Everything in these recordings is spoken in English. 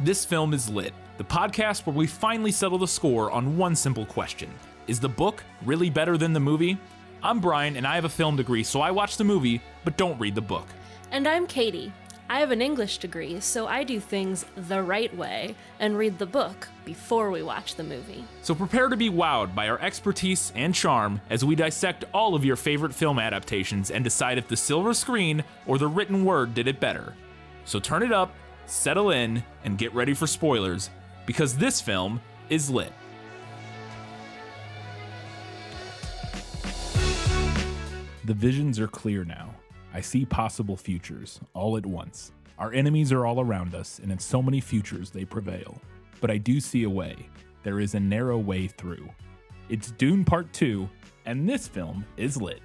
This Film is Lit, the podcast where we finally settle the score on one simple question. Is the book really better than the movie? I'm Brian, and I have a film degree, so I watch the movie, but don't read the book. And I'm Katie. I have an English degree, so I do things the right way and read the book before we watch the movie. So prepare to be wowed by our expertise and charm as we dissect all of your favorite film adaptations and decide if the silver screen or the written word did it better. So turn it up, settle in, and get ready for spoilers, because this film is lit. The visions are clear now. I see possible futures, all at once. Our enemies are all around us, and in so many futures they prevail. But I do see a way. There is a narrow way through. It's Dune Part 2, and this film is lit.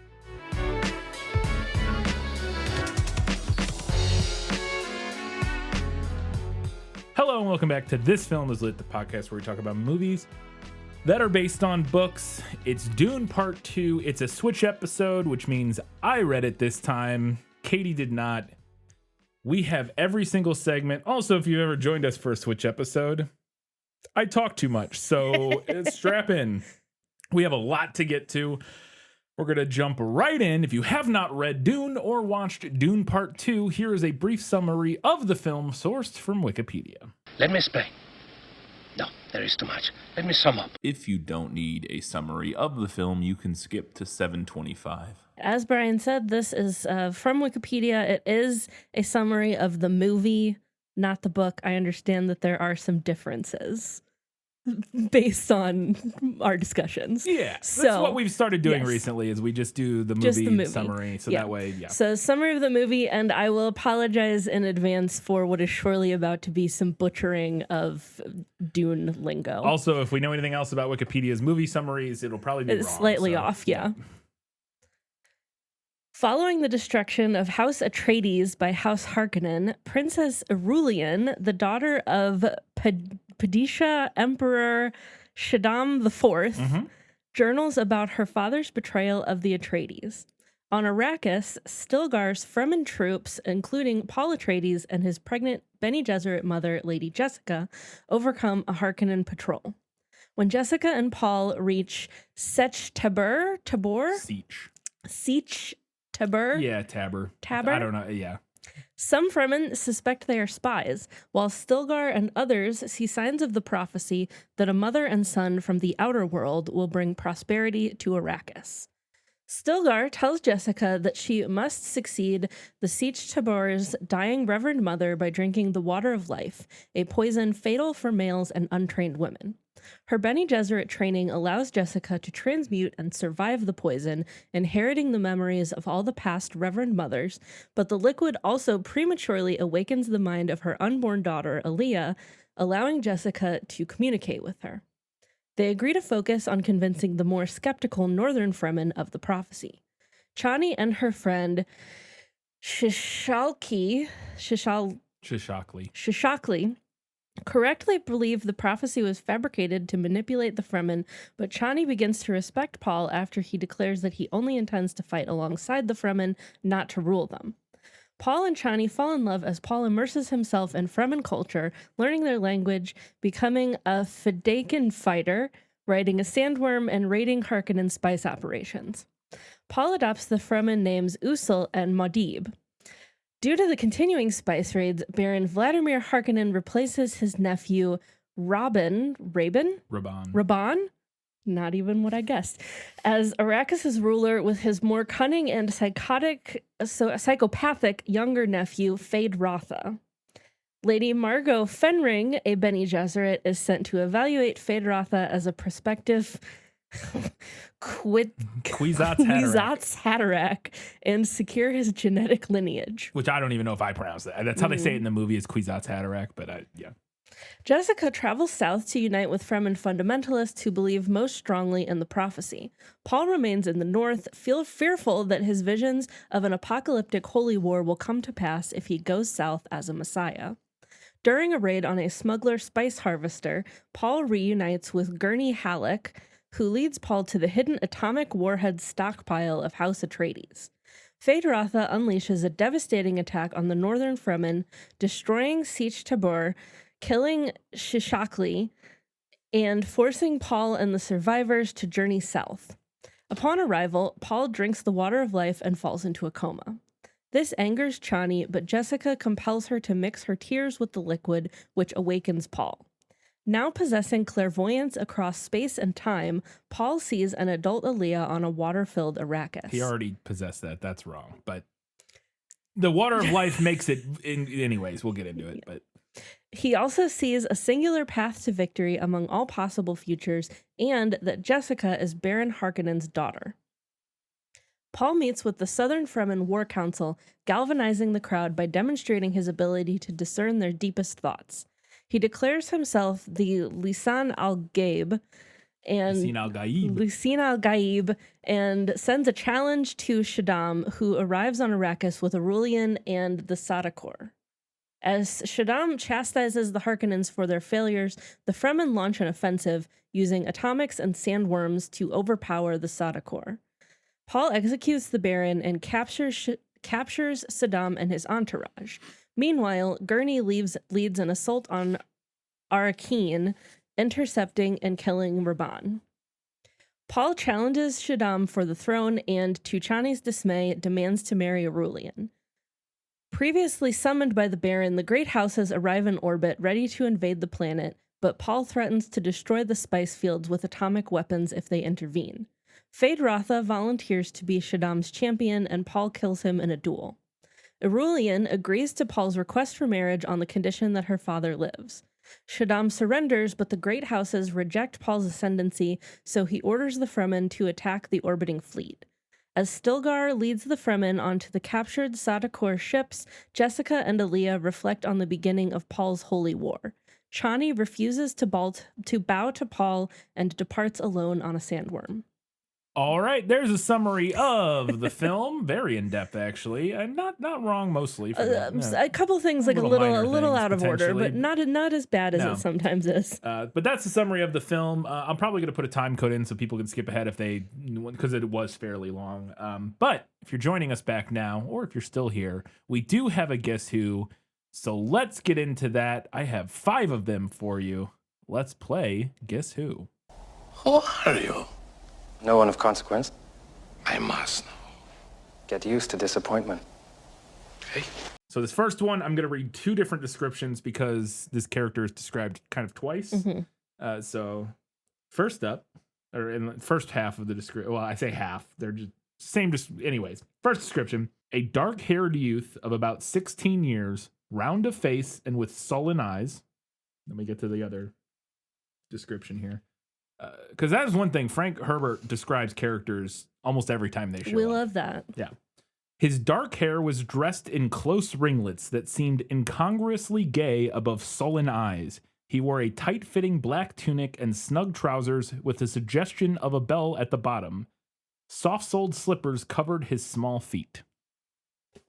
Hello and welcome back to This Film is Lit, the podcast where we talk about movies that are based on books. It's Dune Part 2. It's a switch episode, which means I read it this time. Katie did not. We have every single segment. Also, if you've ever joined us for a switch episode, I talk too much, so strap in. We have a lot to get to. We're going to jump right in. If you have not read Dune or watched Dune Part 2, here is a brief summary of the film sourced from Wikipedia. Let me explain. No, there is too much. Let me sum up. If you don't need a summary of the film, you can skip to 725. As Brian said, this is from Wikipedia. It is a summary of the movie, not the book. I understand that there are some differences based on our discussions. Yeah, that's what we've started doing recently is we just do the movie summary. So that way, So summary of the movie, and I will apologize in advance for what is surely about to be some butchering of Dune lingo. Also, if we know anything else about Wikipedia's movie summaries, it'll probably be wrong, slightly off, yeah. Following the destruction of House Atreides by House Harkonnen, Princess Irulan, the daughter of Padishah Emperor Shaddam IV, journals about her father's betrayal of the Atreides. On Arrakis, Stilgar's Fremen troops, including Paul Atreides and his pregnant Bene Gesserit mother, Lady Jessica, overcome a Harkonnen patrol. When Jessica and Paul reach Sietch Tabr, Yeah, Tabr. Tabr? I don't know, yeah. Some Fremen suspect they are spies, while Stilgar and others see signs of the prophecy that a mother and son from the outer world will bring prosperity to Arrakis. Stilgar tells Jessica that she must succeed the Sietch Tabor's dying Reverend Mother by drinking the Water of Life, a poison fatal for males and untrained women. Her Bene Gesserit training allows Jessica to transmute and survive the poison, inheriting the memories of all the past Reverend Mothers, but the liquid also prematurely awakens the mind of her unborn daughter, Aaliyah, allowing Jessica to communicate with her. They agree to focus on convincing the more skeptical northern Fremen of the prophecy. Chani and her friend Shishakli correctly believe the prophecy was fabricated to manipulate the Fremen, but Chani begins to respect Paul after he declares that he only intends to fight alongside the Fremen, not to rule them. Paul and Chani fall in love as Paul immerses himself in Fremen culture, learning their language, becoming a Fedaykin fighter, riding a sandworm, and raiding Harkonnen spice operations. Paul adopts the Fremen names Usul and Muad'Dib. Due to the continuing spice raids, Baron Vladimir Harkonnen replaces his nephew Rabban, not even what I guessed, as Arrakis' ruler with his more cunning and psychopathic younger nephew, Feyd-Rautha. Lady Margot Fenring, a Bene Gesserit, is sent to evaluate Feyd-Rautha as a prospective Kwisatz Haderach and secure his genetic lineage. Which I don't even know if I pronounce that. That's how they say it in the movie, is Kwisatz Haderach, but yeah. Jessica travels south to unite with Fremen fundamentalists who believe most strongly in the prophecy. Paul remains in the north, fearful that his visions of an apocalyptic holy war will come to pass if he goes south as a messiah. During a raid on a smuggler spice harvester, Paul reunites with Gurney Halleck, who leads Paul to the hidden atomic warhead stockpile of House Atreides. Feyd-Rautha unleashes a devastating attack on the northern Fremen, destroying Sietch Tabr, killing Shishakli and forcing Paul and the survivors to journey south. Upon arrival, Paul drinks the water of life and falls into a coma. This angers Chani, but Jessica compels her to mix her tears with the liquid, which awakens Paul. Now possessing clairvoyance across space and time, Paul sees an adult Aaliyah on a water-filled Arrakis. He already possessed that. That's wrong. But the water of life makes it... anyways, we'll get into it. But he also sees a singular path to victory among all possible futures, and that Jessica is Baron Harkonnen's daughter. Paul meets with the Southern Fremen War Council, galvanizing the crowd by demonstrating his ability to discern their deepest thoughts. He declares himself the Lisan al-Gaib and sends a challenge to Shaddam, who arrives on Arrakis with Aurelian and the Sadakor. As Shaddam chastises the Harkonnens for their failures, the Fremen launch an offensive, using atomics and sandworms to overpower the Sadakor. Paul executes the Baron and captures Saddam and his entourage. Meanwhile, Gurney leads an assault on Arrakeen, intercepting and killing Raban. Paul challenges Shaddam for the throne and, to Chani's dismay, demands to marry Aurelian. Previously summoned by the Baron, the Great Houses arrive in orbit, ready to invade the planet, but Paul threatens to destroy the spice fields with atomic weapons if they intervene. Feyd-Rautha volunteers to be Shaddam's champion, and Paul kills him in a duel. Aurelian agrees to Paul's request for marriage on the condition that her father lives. Shaddam surrenders, but the Great Houses reject Paul's ascendancy, so he orders the Fremen to attack the orbiting fleet. As Stilgar leads the Fremen onto the captured Sadakor ships, Jessica and Aaliyah reflect on the beginning of Paul's holy war. Chani refuses to bow to Paul and departs alone on a sandworm. all right, there's a summary of the film. Very in depth, actually, and not wrong mostly. For a couple things like a little out of order, but not as bad as it sometimes is. But that's the summary of the film. I'm probably going to put a time code in so people can skip ahead because it was fairly long. But if you're joining us back now, or if you're still here, we do have a Guess Who. So let's get into that. I have 5 of them for you. Let's play Guess Who. Who are you? No one of consequence. I must know. Get used to disappointment. Okay. So this first one, I'm going to read 2 different descriptions because this character is described kind of twice. Mm-hmm. So first up, or in the first half of the description, well, I say half. They're just same. Anyways, first description: a dark-haired youth of about 16 years, round of face and with sullen eyes. Let me get to the other description here. Because that is one thing. Frank Herbert describes characters almost every time they show up. We love that. Yeah. His dark hair was dressed in close ringlets that seemed incongruously gay above sullen eyes. He wore a tight-fitting black tunic and snug trousers with a suggestion of a bell at the bottom. Soft-soled slippers covered his small feet.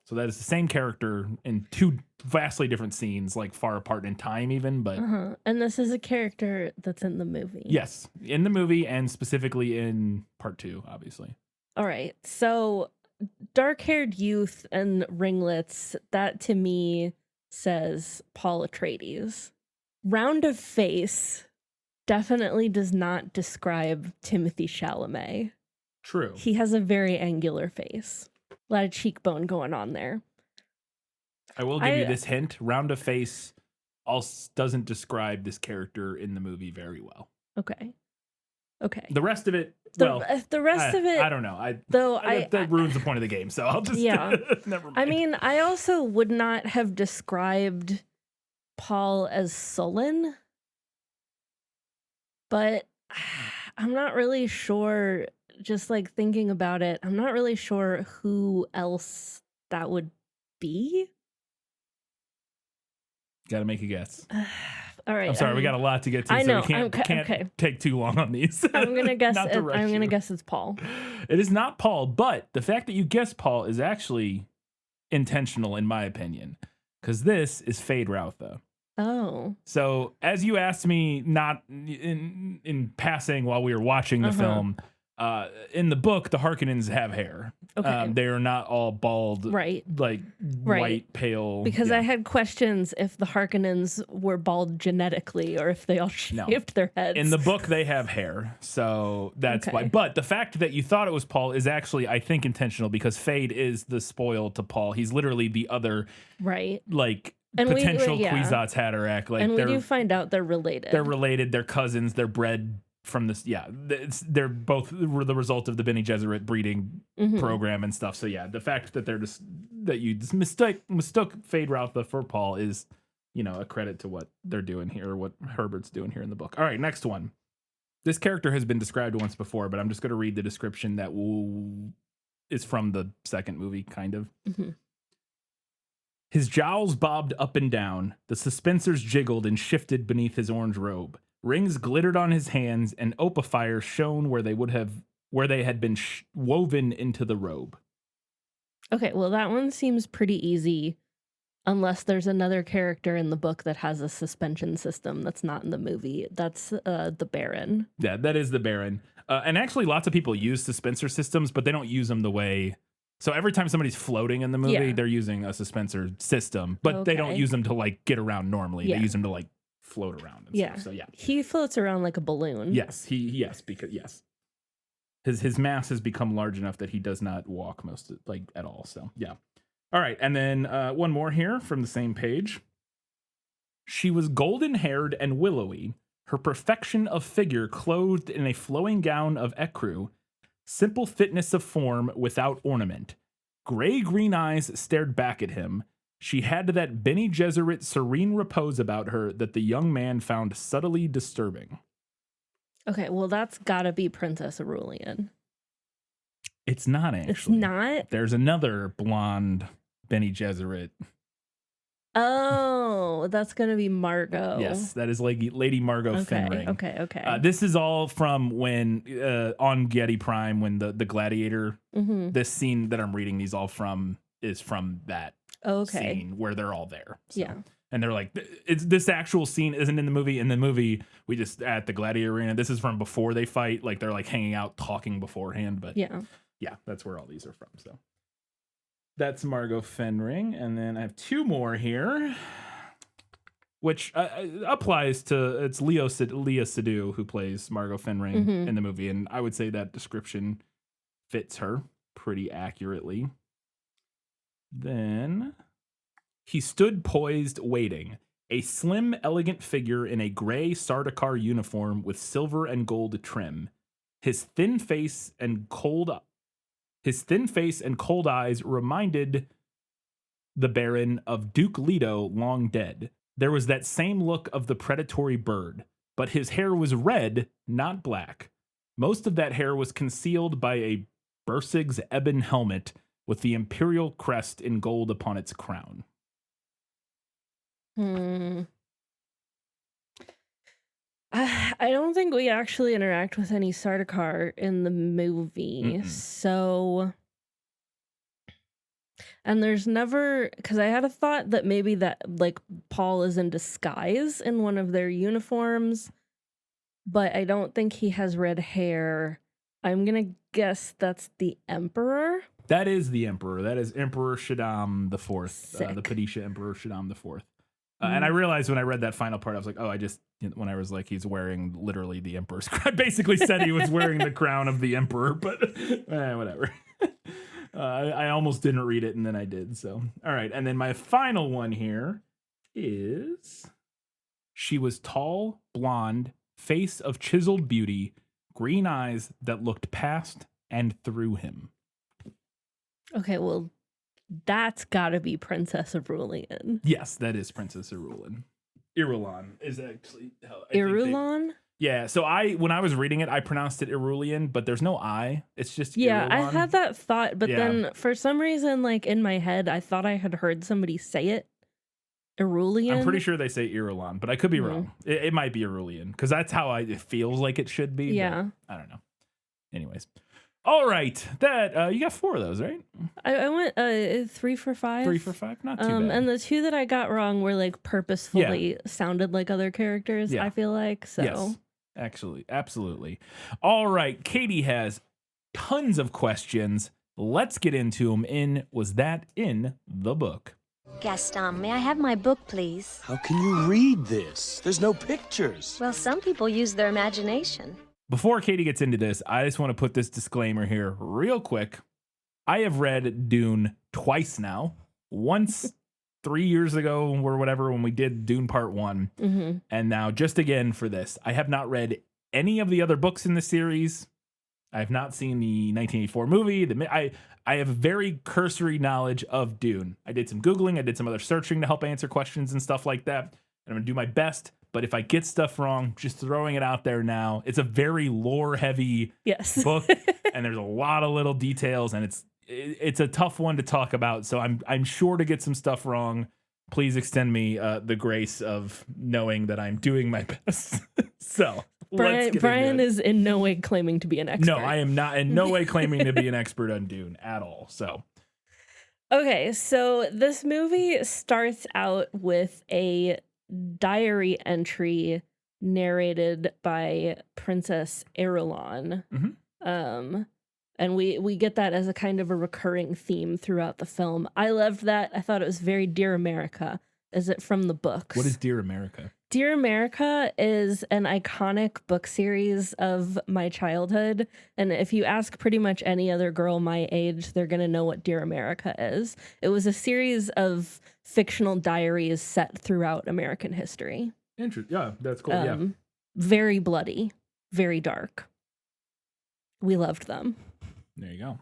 So that is the same character in 2 vastly different scenes, like far apart in time even, but... And this is a character that's in the movie. Yes, in the movie and specifically in part 2, obviously. All right, so dark-haired youth and ringlets, that to me says Paul Atreides. Round of face definitely does not describe Timothée Chalamet. True. He has a very angular face. A lot of cheekbone going on there. I will give you this hint. Round of face also doesn't describe this character in the movie very well. Okay. The rest of it, the rest of it, I don't know. That ruins the point of the game, so I'll just never mind. I mean, I also would not have described Paul as sullen, but I'm not really sure. Just like thinking about it, I'm not really sure who else that would be. Got to make a guess. All right. I'm sorry, we got a lot to get to, I know, so we can't take too long on these. I'm gonna guess. I'm gonna guess it's Paul. It is not Paul, but the fact that you guessed Paul is actually intentional, in my opinion, because this is Feyd-Rautha. Oh. So as you asked me, not in passing while we were watching the film. In the book, the Harkonnens have hair. Okay. They are not all bald, Right. like white, pale. Because I had questions if the Harkonnens were bald genetically or if they all shaved their heads. In the book, they have hair, so that's Okay. why. But the fact that you thought it was Paul is actually, I think, intentional because Fade is the spoil to Paul. He's lliterally the other, like, potential Kwisatz Haderach. Like, and we do find out they're related. They're related. They're cousins. They're bred from this. Yeah, they're both the result of the Bene Gesserit breeding program and stuff. So yeah, the fact that you just mistook Fade Routha for Paul is, a credit to what they're doing here, what Herbert's doing here in the book. All right, next one. This character has been described once before, but I'm just going to read the description that is from the second movie, kind of. Mm-hmm. His jowls bobbed up and down. The suspensors jiggled and shifted beneath his orange robe. Rings glittered on his hands, and opifires shone where they had been woven into the robe. Okay, well, that one seems pretty easy, unless there's another character in the book that has a suspension system that's not in the movie. That's the Baron. Yeah, that is the Baron. And actually, lots of people use suspensor systems, but they don't use them the way. So every time somebody's floating in the movie, they're using a suspensor system, but they don't use them to like get around normally. They use them to like float around and stuff. So yeah, he floats around like a balloon. Yes, because his mass has become large enough that he does not walk at all. So yeah. All right, and then one more here from the same page. She was golden-haired and willowy, her perfection of figure clothed in a flowing gown of ecru, simple fitness of form without ornament. Gray-green eyes stared back at him. She had that Bene Gesserit serene repose about her that the young man found subtly disturbing. Okay, well, that's gotta be Princess Aurelian. It's not, actually. It's not? There's another blonde Bene Gesserit. Oh, that's gonna be Margot. Yes, that is like Lady Margot Fenring. Okay. This is all from when on Getty Prime when the Gladiator. This scene that I'm reading these all from is from that scene where they're all there. So. Yeah. And they're like, this actual scene isn't in the movie. In the movie, we just at the Gladiator Arena. This is from before they fight. Like they're like hanging out, talking beforehand. But yeah, that's where all these are from. So that's Margot Fenring. And then I have two more here, which applies to, it's Leah Seydoux who plays Margot Fenring in the movie. And I would say that description fits her pretty accurately. Then he stood poised, waiting, a slim, elegant figure in a gray Sardaukar uniform with silver and gold trim. His thin face and cold eyes reminded the Baron of Duke Leto, long dead. There was that same look of the predatory bird, but his hair was red, not black. Most of that hair was concealed by a Bersig's ebon helmet with the imperial crest in gold upon its crown. I don't think we actually interact with any Sardaukar in the movie. So, and there's never, because I had a thought that maybe that like Paul is in disguise in one of their uniforms, but I don't think he has red hair. I'm gonna guess that's the Emperor. That is the Emperor. That is Emperor Shaddam IV, the Padisha Emperor Shaddam IV. And I realized when I read that final part, I was like, oh, when I was like, he's wearing literally the Emperor's crown. I basically said he was wearing the crown of the Emperor, but whatever. I almost didn't read it, and then I did. So, all right. And then my final one here is she was tall, blonde, face of chiseled beauty, green eyes that looked past and through him. Okay, well, that's gotta be Princess Aurelian. Yes, that is Princess Irulan. Irulan is actually how Irulan? Yeah, so when I was reading it, I pronounced it Irulian, but there's no I. It's just Irulan. I Irulan. had that thought, but then for some reason, like in my head, I thought I had heard somebody say it. Irulian? I'm pretty sure they say Irulan, but I could be wrong. It might be Irulian, because that's how it feels like it should be. Yeah. I don't know. Anyways. All right, that you got 4 of those, right? I went 3 for 5. 3 for 5, not too bad. And the 2 that I got wrong were like purposefully sounded like other characters. I feel like so. Yes, actually, absolutely. All right, Katie has tons of questions. Let's get into them in Was That in the Book? Gaston, may I have my book, please? How can you read this? There's no pictures. Well, some people use their imagination. Before Katie gets into this, I just want to put this disclaimer here real quick. I have read Dune twice now. Once 3 years ago or whatever when we did Dune Part 1. Mm-hmm. And now just again for this. I have not read any of the other books in the series. I have not seen the 1984 movie. I have very cursory knowledge of Dune. I did some Googling. I did some other searching to help answer questions and stuff like that. And I'm going to do my best. But if I get stuff wrong, just throwing it out there now. It's a very lore-heavy book. And there's a lot of little details. And it's a tough one to talk about. So I'm sure to get some stuff wrong. Please extend me the grace of knowing that I'm doing my best. So Brian is in no way claiming to be an expert. No, I am not in no way claiming to be an expert on Dune at all. So, okay, so this movie starts out with a diary entry narrated by Princess Irulan. Mm-hmm. And we get that as a kind of a recurring theme throughout the film. I loved that. I thought it was very Dear America. Is it from the books? What is Dear America? Dear America is an iconic book series of my childhood. And if you ask pretty much any other girl my age, they're going to know what Dear America is. It was a series of fictional diaries set throughout American history. Interesting. Yeah, that's cool. Yeah. Very bloody, very dark. We loved them. There you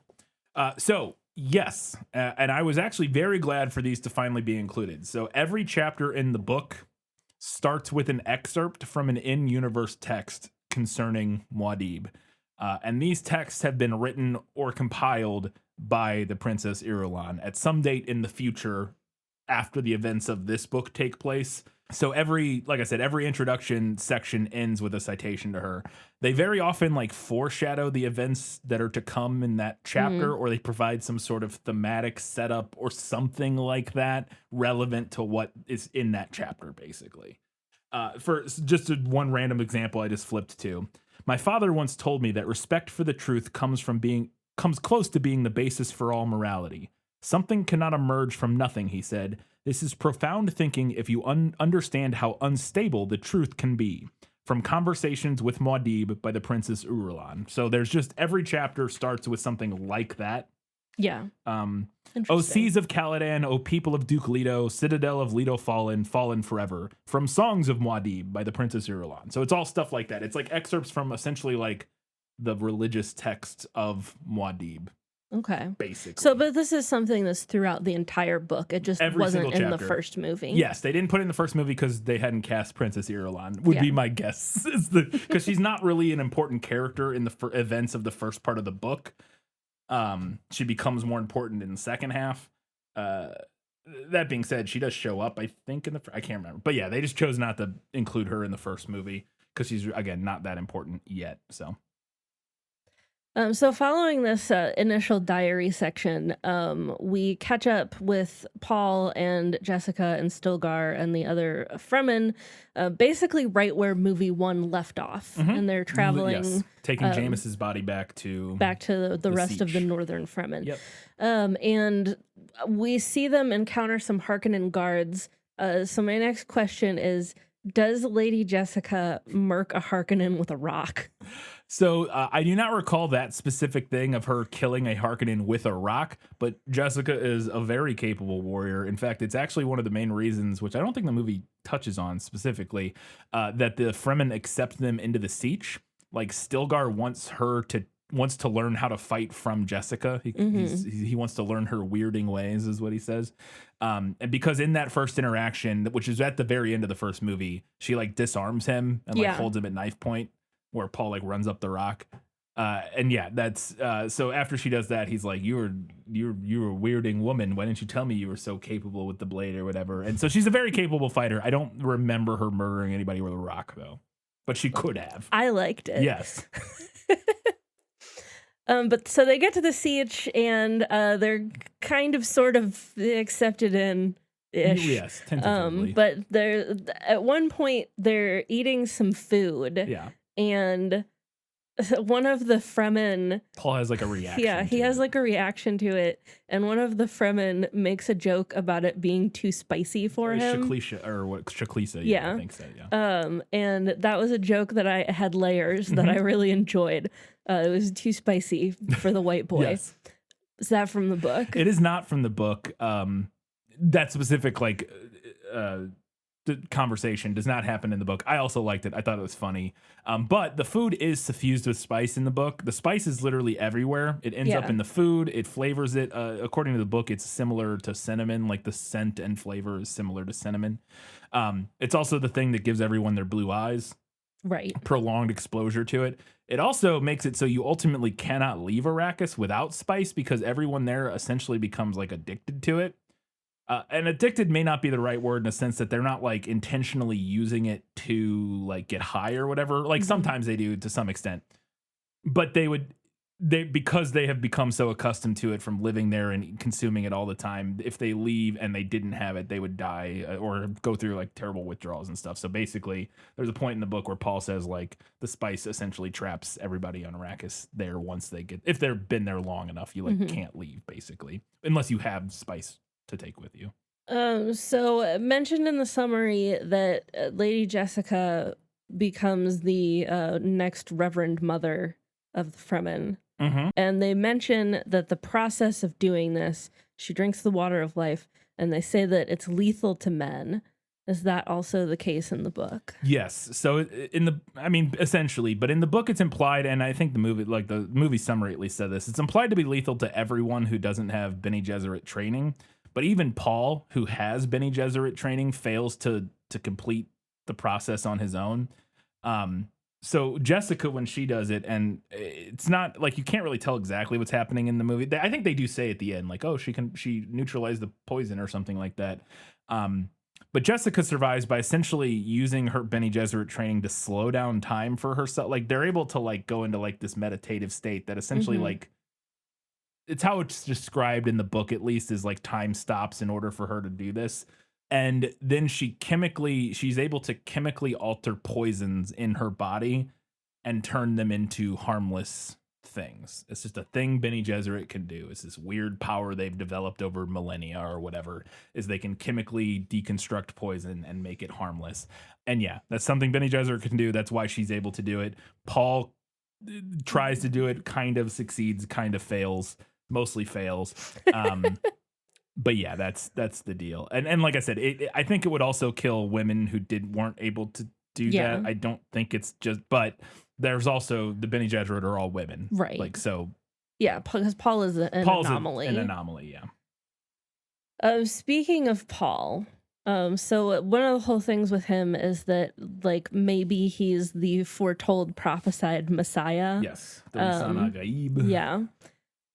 go. So, yes. And I was actually very glad for these to finally be included. So every chapter in the book starts with an excerpt from an in-universe text concerning Muad'Dib. And these texts have been written or compiled by the Princess Irulan at some date in the future after the events of this book take place. So like I said, every introduction section ends with a citation to her. They very often foreshadow the events that are to come in that chapter, or they provide some sort of thematic setup or something like that relevant to what is in that chapter, basically. For just one random example I just flipped to. My father once told me that respect for the truth comes close to being the basis for all morality. Something cannot emerge from nothing, he said. This is profound thinking if you understand how unstable the truth can be. From Conversations with Muad'Dib by the Princess Irulan. So there's just every chapter starts with something like that. Yeah. O seas of Caladan, O people of Duke Leto, Citadel of Leto fallen, fallen forever. From Songs of Muad'Dib by the Princess Irulan. So it's all stuff like that. It's like excerpts from essentially the religious text of Muad'Dib. Okay. Basically. So, but this is something that's throughout the entire book. It just wasn't in the first movie. Yes, they didn't put it in the first movie because they hadn't cast Princess Irulan, would be my guess. Because she's not really an important character in the events of the first part of the book. She becomes more important in the second half. That being said, she does show up, I think, I can't remember. But yeah, they just chose not to include her in the first movie because she's, again, not that important yet, so... So following this initial diary section, we catch up with Paul and Jessica and Stilgar and the other Fremen, basically right where movie 1 left off. Mm-hmm. And they're traveling... Taking Jameis's body back to the rest of the northern Fremen. Yep. And we see them encounter some Harkonnen guards. So my next question is, does Lady Jessica murk a Harkonnen with a rock? So I do not recall that specific thing of her killing a Harkonnen with a rock, but Jessica is a very capable warrior. In fact, it's actually one of the main reasons, which I don't think the movie touches on specifically, that the Fremen accept them into the Siege. Like Stilgar wants to learn how to fight from Jessica. He wants to learn her weirding ways, is what he says. And because in that first interaction, which is at the very end of the first movie, she disarms him and holds him at knife point, where Paul runs up the rock. And yeah, that's so after she does that, he's like, you're a weirding woman. Why didn't you tell me you were so capable with the blade or whatever? And so she's a very capable fighter. I don't remember her murdering anybody with a rock though, but she could have. I liked it. Yes. But so they get to the Siege and they're kind of sort of accepted in ish. Yes, tentatively. But at one point they're eating some food. Yeah. And one of the Fremen, Paul has like a reaction. yeah, he to has it. like a reaction to it, and one of the Fremen makes a joke about it being too spicy for him. Shaklisha, or what? Shaklisa, Yeah. I think so. Yeah. And that was a joke that I had layers that I really enjoyed. It was too spicy for the white boy. Yes. Is that from the book? It is not from the book. That specific the conversation does not happen in the book. I also liked it. I thought it was funny. But the food is suffused with spice in the book. The spice is literally everywhere. It ends up in the food. It flavors it. According to the book, it's similar to cinnamon. Like the scent and flavor is similar to cinnamon. It's also the thing that gives everyone their blue eyes. Right. Prolonged exposure to it. It also makes it so you ultimately cannot leave Arrakis without spice because everyone there essentially becomes like addicted to it. And addicted may not be the right word in a sense that they're not like intentionally using it to like get high or whatever. Like sometimes they do to some extent, but because they have become so accustomed to it from living there and consuming it all the time. If they leave and they didn't have it, they would die or go through like terrible withdrawals and stuff. So basically there's a point in the book where Paul says like the spice essentially traps everybody on Arrakis there once they if they've been there long enough, you like can't leave basically unless you have spice to take with you. So mentioned in the summary that Lady Jessica becomes the next Reverend Mother of the Fremen. And they mention that the process of doing this, she drinks the water of life, and they say that it's lethal to men. Is that also the case in the book? Yes. So essentially, but in the book it's implied, and I think the movie summary at least said this, it's implied to be lethal to everyone who doesn't have Bene Gesserit training. But even Paul, who has Bene Gesserit training, fails to complete the process on his own. So Jessica, when she does it, and it's not like you can't really tell exactly what's happening in the movie. I think they do say at the end, like, oh, she neutralized the poison or something like that. But Jessica survives by essentially using her Bene Gesserit training to slow down time for herself. Like they're able to like go into like this meditative state that essentially like, it's how it's described in the book, at least, is like time stops in order for her to do this. And then she's able to chemically alter poisons in her body and turn them into harmless things. It's just a thing Bene Gesserit can do. It's this weird power they've developed over millennia or whatever, is they can chemically deconstruct poison and make it harmless. And yeah, that's something Bene Gesserit can do. That's why she's able to do it. Paul tries to do it, kind of succeeds, kind of fails. Mostly fails. But yeah, that's the deal. And like I said, I think it would also kill women who weren't able to do that. I don't think it's just, but there's also the Bene Gesserit are all women. Right. Like, so. Yeah, because Paul is an anomaly. An anomaly, yeah. Speaking of Paul, so one of the whole things with him is that like maybe he's the foretold prophesied Messiah. Yes. The Lisan Gaib. Yeah.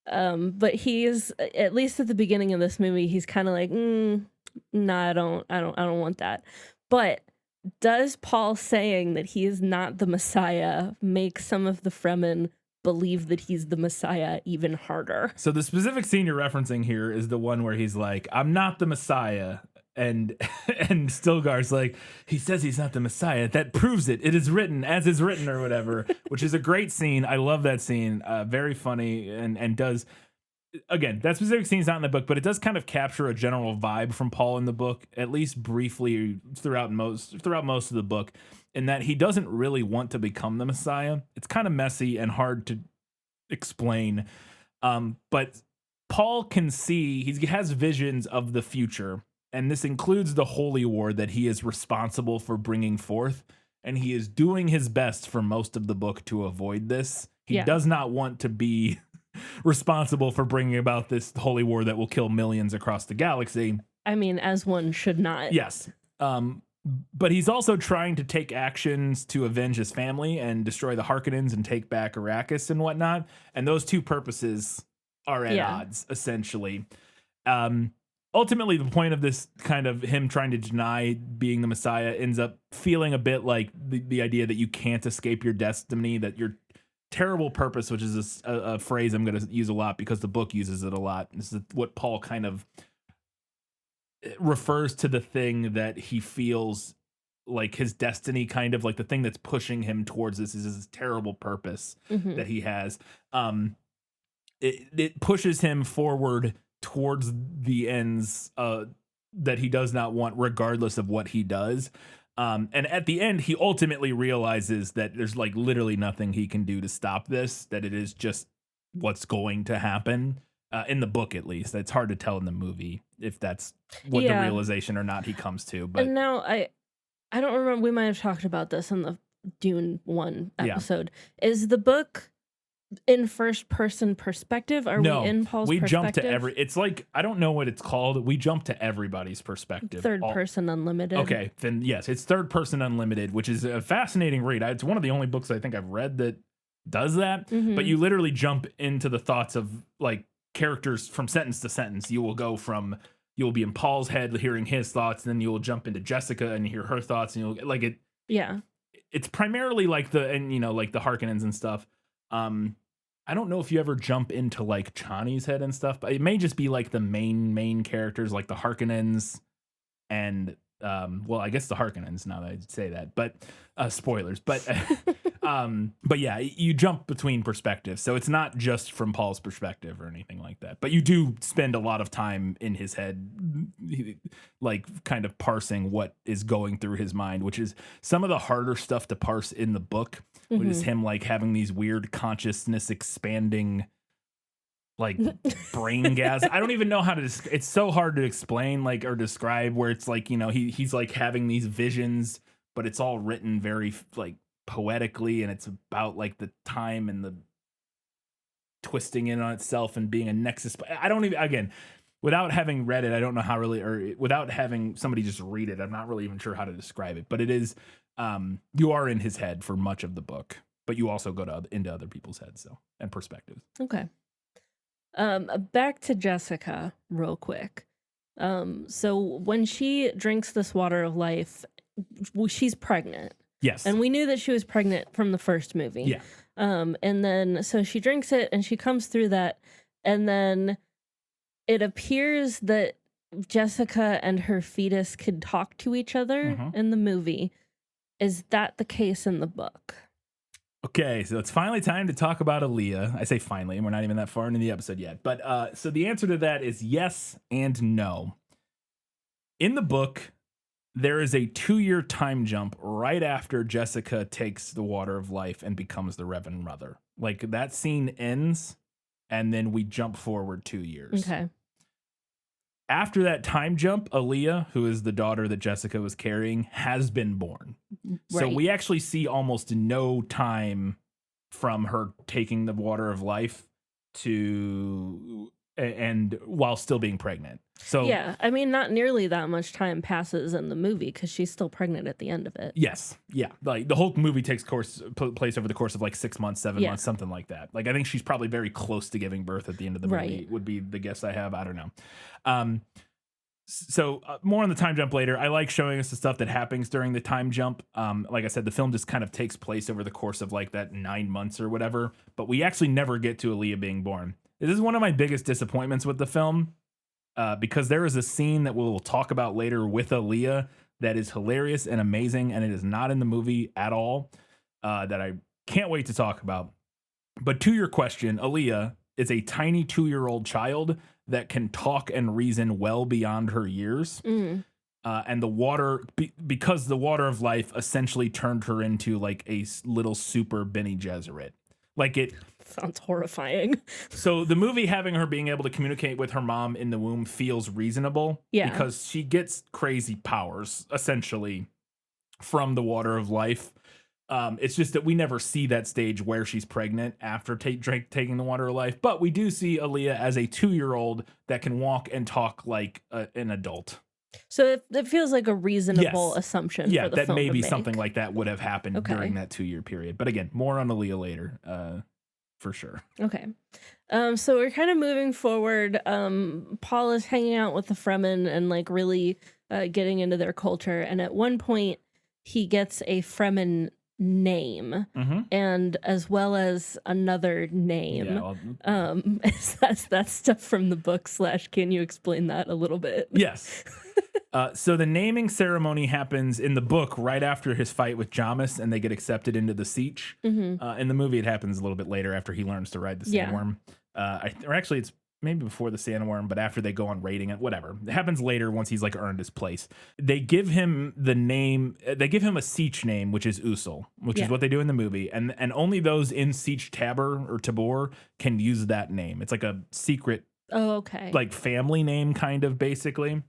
But he's, at least at the beginning of this movie, he's kind of like, nah, I don't want that. But does Paul saying that he is not the Messiah make some of the Fremen believe that he's the Messiah even harder? So the specific scene you're referencing here is the one where he's like, I'm not the Messiah. And Stilgar's like, he says he's not the Messiah. That proves it. It is written as is written or whatever, which is a great scene. I love that scene. Very funny and does, again, that specific scene is not in the book, but it does kind of capture a general vibe from Paul in the book, at least briefly throughout most of the book, in that he doesn't really want to become the Messiah. It's kind of messy and hard to explain. But Paul can see, he has visions of the future. And this includes the Holy War that he is responsible for bringing forth. And he is doing his best for most of the book to avoid this. He does not want to be responsible for bringing about this Holy War that will kill millions across the galaxy. I mean, as one should not. Yes. But he's also trying to take actions to avenge his family and destroy the Harkonnens and take back Arrakis and whatnot. And those two purposes are at odds, essentially. Ultimately, the point of this kind of him trying to deny being the Messiah ends up feeling a bit like the idea that you can't escape your destiny, that your terrible purpose, which is a phrase I'm going to use a lot because the book uses it a lot. This is what Paul kind of refers to the thing that he feels like his destiny, kind of like the thing that's pushing him towards this is this terrible purpose that he has. It pushes him forward towards the ends that he does not want, regardless of what he does. And at the end, he ultimately realizes that there's like literally nothing he can do to stop this, that it is just what's going to happen. In the book, at least. It's hard to tell in the movie if that's what the realization or not he comes to. But and now I don't remember. We might have talked about this in the Dune 1 episode. Is the book in first person perspective? Are we in Paul's perspective? Jump to it's like, I don't know what it's called. We jump to everybody's perspective. Third person unlimited. Okay, then yes, it's third person unlimited, which is a fascinating read. It's one of the only books I think I've read that does that. But you literally jump into the thoughts of like characters from sentence to sentence. You will be in Paul's head hearing his thoughts, and then you will jump into Jessica and hear her thoughts, and you'll like it. Yeah, it's primarily like the Harkonnens and stuff. I don't know if you ever jump into like Chani's head and stuff, but it may just be like the main characters, like the Harkonnens and well, I guess the Harkonnens, now that I say that, but spoilers, but yeah, you jump between perspectives. So it's not just from Paul's perspective or anything like that, but you do spend a lot of time in his head, like kind of parsing what is going through his mind, which is some of the harder stuff to parse in the book, which is him like having these weird consciousness expanding like brain gas. I don't even know how to it's so hard to explain like or describe, where it's like, you know, he's like having these visions, but it's all written very like poetically, and it's about like the time and the twisting in on itself and being a nexus. I don't even, again, without having read it, I don't know how really, or without having somebody just read it, I'm not really even sure how to describe it, but it is you are in his head for much of the book, but you also go into other people's heads, so, and perspectives. Okay. Back to Jessica real quick. So when she drinks this water of life, she's pregnant. Yes. And we knew that she was pregnant from the first movie. Yeah. And then, so she drinks it and she comes through that. And then it appears that Jessica and her fetus could talk to each other in the movie. Is that the case in the book? Okay, so it's finally time to talk about Aaliyah. I say finally, and we're not even that far into the episode yet. But so the answer to that is yes and no. In the book, there is a 2-year time jump right after Jessica takes the water of life and becomes the Reverend Mother. Like, that scene ends, and then we jump forward 2 years. Okay. After that time jump, Aaliyah, who is the daughter that Jessica was carrying, has been born. Right. So we actually see almost no time from her taking the water of life and while still being pregnant. So yeah, I mean, not nearly that much time passes in the movie because she's still pregnant at the end of it. Yes, yeah, like the whole movie takes place over the course of like 6 months, 7 months, something like that. Like I think she's probably very close to giving birth at the end of the movie. Would be the guess I have. I don't know. So more on the time jump later. I like showing us the stuff that happens during the time jump. Like I said, the film just kind of takes place over the course of like that 9 months or whatever. But we actually never get to Aaliyah being born. This is one of my biggest disappointments with the film, because there is a scene that we'll talk about later with Aaliyah that is hilarious and amazing, and it is not in the movie at all, that I can't wait to talk about. But to your question, Aaliyah is a tiny 2-year-old child that can talk and reason well beyond her years. And the water, because the water of life essentially turned her into like a little super Bene Gesserit. Like it sounds horrifying. So the movie having her being able to communicate with her mom in the womb feels reasonable. Yeah. Because she gets crazy powers essentially from the water of life. It's just that we never see that stage where she's pregnant after taking the water of life. But we do see Aaliyah as a 2-year-old that can walk and talk like an adult. So it feels like a reasonable assumption. Yeah, for the that film maybe to make. something like that would have happened during that 2-year period. But again, more on Aaliyah later, for sure. Okay. So we're kind of moving forward. Paul is hanging out with the Fremen and like really getting into their culture. And at one point, he gets a Fremen name, and as well as another name. Yeah, well, That's stuff from the book / can you explain that a little bit? yes. So the naming ceremony happens in the book right after his fight with Jamis, and they get accepted into the Siege. In the movie, it happens a little bit later after he learns to ride the sandworm. Or actually, it's maybe before the sandworm, but after they go on raiding it, whatever. It happens later once he's like earned his place. They give him the name, they give him a Siege name, which is Usul, which is what they do in the movie. And only those in Siege Tabor can use that name. It's like a secret, like family name kind of basically.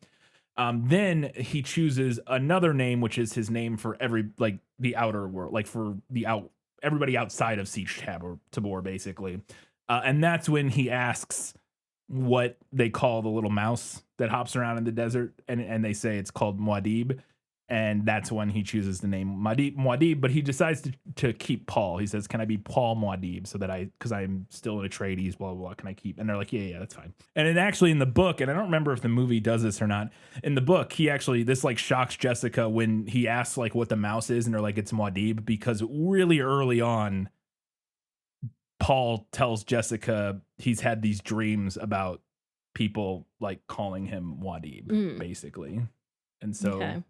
Then he chooses another name, which is his name for the outer world, like for everybody outside of Siege Tabor basically. And that's when he asks what they call the little mouse that hops around in the desert, and they say it's called Muad'Dib, and that's when he chooses the name Muad'Dib, but he decides to keep Paul. He says, "Can I be Paul Muad'Dib so that because I'm still in Atreides, blah, blah, blah, can I keep?" And they're like, yeah, that's fine. And it actually in the book, and I don't remember if the movie does this or not, in the book, this like shocks Jessica when he asks like what the mouse is, and they're like, it's Muad'Dib, because really early on, Paul tells Jessica he's had these dreams about people like calling him Muad'Dib, basically. And so,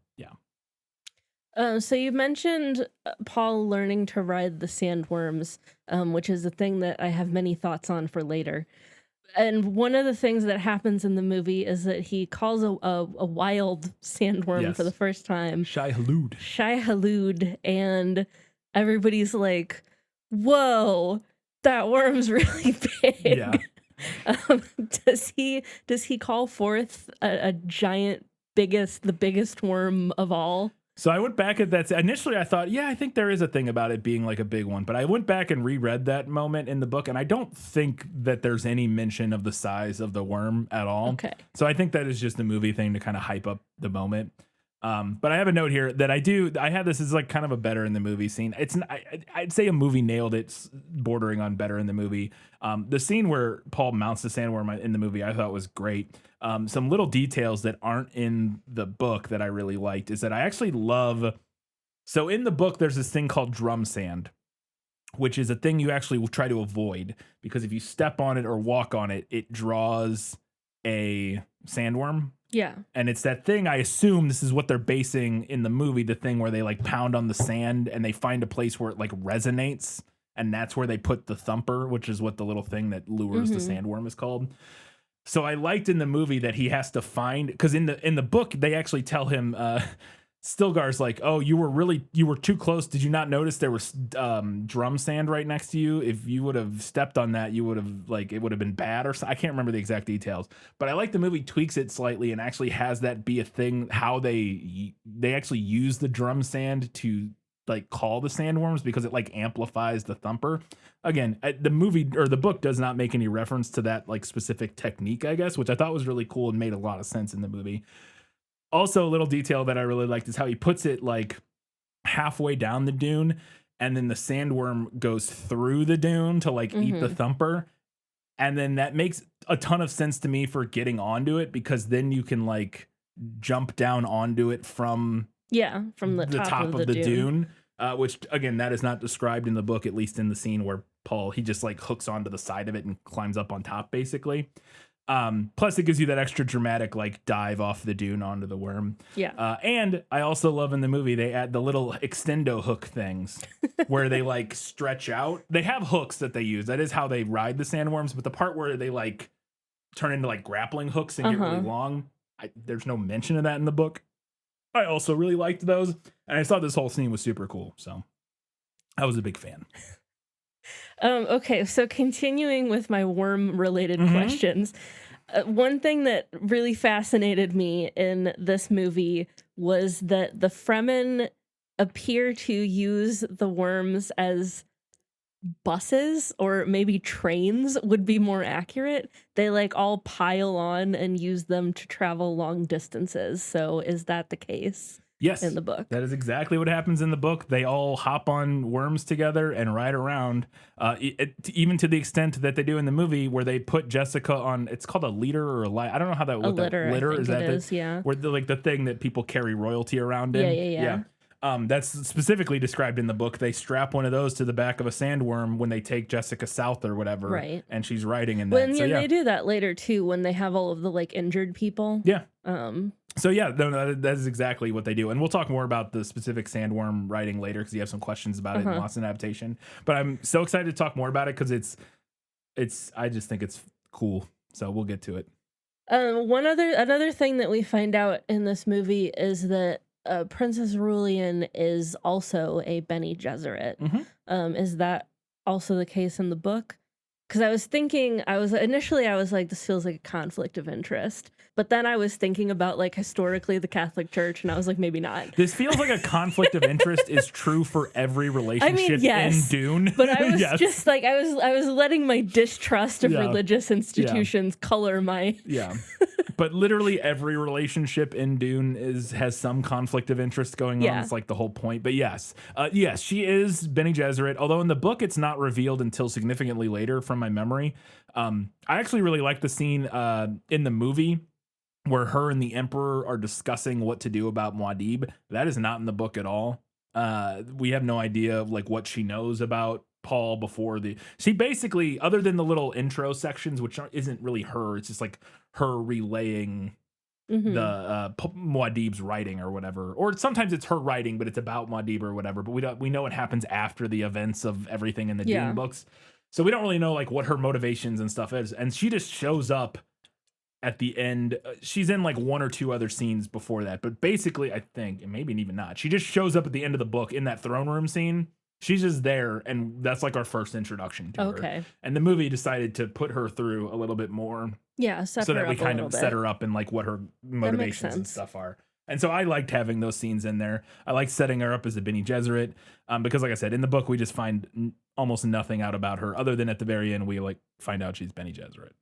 so you mentioned Paul learning to ride the sandworms, which is a thing that I have many thoughts on for later. And one of the things that happens in the movie is that he calls a wild sandworm for the first time Shai Hulud, and everybody's like, "Whoa, that worm's really big." Yeah. Does he call forth a giant, the biggest worm of all? So I went back at that. Initially, I thought, I think there is a thing about it being like a big one. But I went back and reread that moment in the book, and I don't think that there's any mention of the size of the worm at all. Okay. So I think that is just a movie thing to kind of hype up the moment. But I have a note here that I had this as like kind of a better in the movie scene. I'd say a movie nailed it, bordering on better in the movie. The scene where Paul mounts the sandworm in the movie, I thought was great. Some little details that aren't in the book that I really liked is that I actually love. So in the book, there's this thing called drum sand, which is a thing you actually will try to avoid, because if you step on it or walk on it, it draws a sandworm. Yeah. And it's that thing, I assume this is what they're basing in the movie, the thing where they like pound on the sand and they find a place where it like resonates, and that's where they put the thumper, which is what the little thing that lures the sandworm is called. So I liked in the movie that he has to find, because in the book they actually tell him, Stilgar's like, "Oh, you were too close. Did you not notice there was drum sand right next to you? If you would have stepped on that, you would have it would have been bad." Or I can't remember the exact details, but I like the movie tweaks it slightly and actually has that be a thing, how they actually use the drum sand to like call the sandworms, because it like amplifies the thumper. Again, the movie or the book does not make any reference to that like specific technique, I guess, which I thought was really cool and made a lot of sense in the movie. Also, a little detail that I really liked is how he puts it like halfway down the dune, and then the sandworm goes through the dune to like eat the thumper. And then that makes a ton of sense to me for getting onto it, because then you can like jump down onto it from the top of the dune. Which again, that is not described in the book, at least in the scene where Paul, he just like hooks onto the side of it and climbs up on top basically. Plus it gives you that extra dramatic like dive off the dune onto the worm. And I also love in the movie they add the little extendo hook things where they like stretch out. They have hooks that they use. That is how they ride the sandworms, but the part where they like turn into like grappling hooks and get really long, there's no mention of that in the book. I also really liked those, and I thought this whole scene was super cool, so I was a big fan. Okay, so continuing with my worm-related questions, one thing that really fascinated me in this movie was that the Fremen appear to use the worms as buses, or maybe trains would be more accurate. They like all pile on and use them to travel long distances. So is that the case? Yes, in the book. That is exactly what happens in the book. They all hop on worms together and ride around, even to the extent that they do in the movie, where they put Jessica on. It's called a leader or a light. I don't know how that. A litter. Litter I think is that it is, yeah. Where the thing that people carry royalty around in. Yeah. That's specifically described in the book. They strap one of those to the back of a sandworm when they take Jessica south or whatever. Right. And she's riding in that. When they do that later too, when they have all of the like injured people. Yeah. So yeah, that is exactly what they do. And we'll talk more about the specific sandworm riding later because you have some questions about it in Lost in Adaptation. But I'm so excited to talk more about it because I just think it's cool. So we'll get to it. Another thing that we find out in this movie is that Princess Rulian is also a Bene Gesserit. Is that also the case in the book? Because I was thinking, I was like, this feels like a conflict of interest. But then I was thinking about like historically the Catholic Church, and I was like, maybe not. This feels like a conflict of interest is true for every relationship in Dune. But I was just like, I was letting my distrust of religious institutions color my. But literally every relationship in Dune has some conflict of interest going on. It's like the whole point. But yes, she is Bene Gesserit. Although in the book it's not revealed until significantly later, from my memory. I actually really like the scene in the movie where her and the Emperor are discussing what to do about Muad'Dib. That is not in the book at all. We have no idea like what she knows about Paul before she basically, other than the little intro sections, which isn't really her, it's just like her relaying the Muad'Dib's writing or whatever. Or sometimes it's her writing, but it's about Muad'Dib or whatever. But we know what happens after the events of everything in the Dune books. So we don't really know like what her motivations and stuff is. And she just shows up at the end. She's in like one or two other scenes before that. But basically, I think, and maybe even not, she just shows up at the end of the book in that throne room scene. She's just there, and that's like our first introduction to her. And the movie decided to put her through a little bit more. Yeah, so that we kind of set her up and like what her motivations and stuff are. And so I liked having those scenes in there. I liked setting her up as a Bene Gesserit because, like I said, in the book we just find almost nothing out about her other than at the very end we like find out she's Bene Gesserit.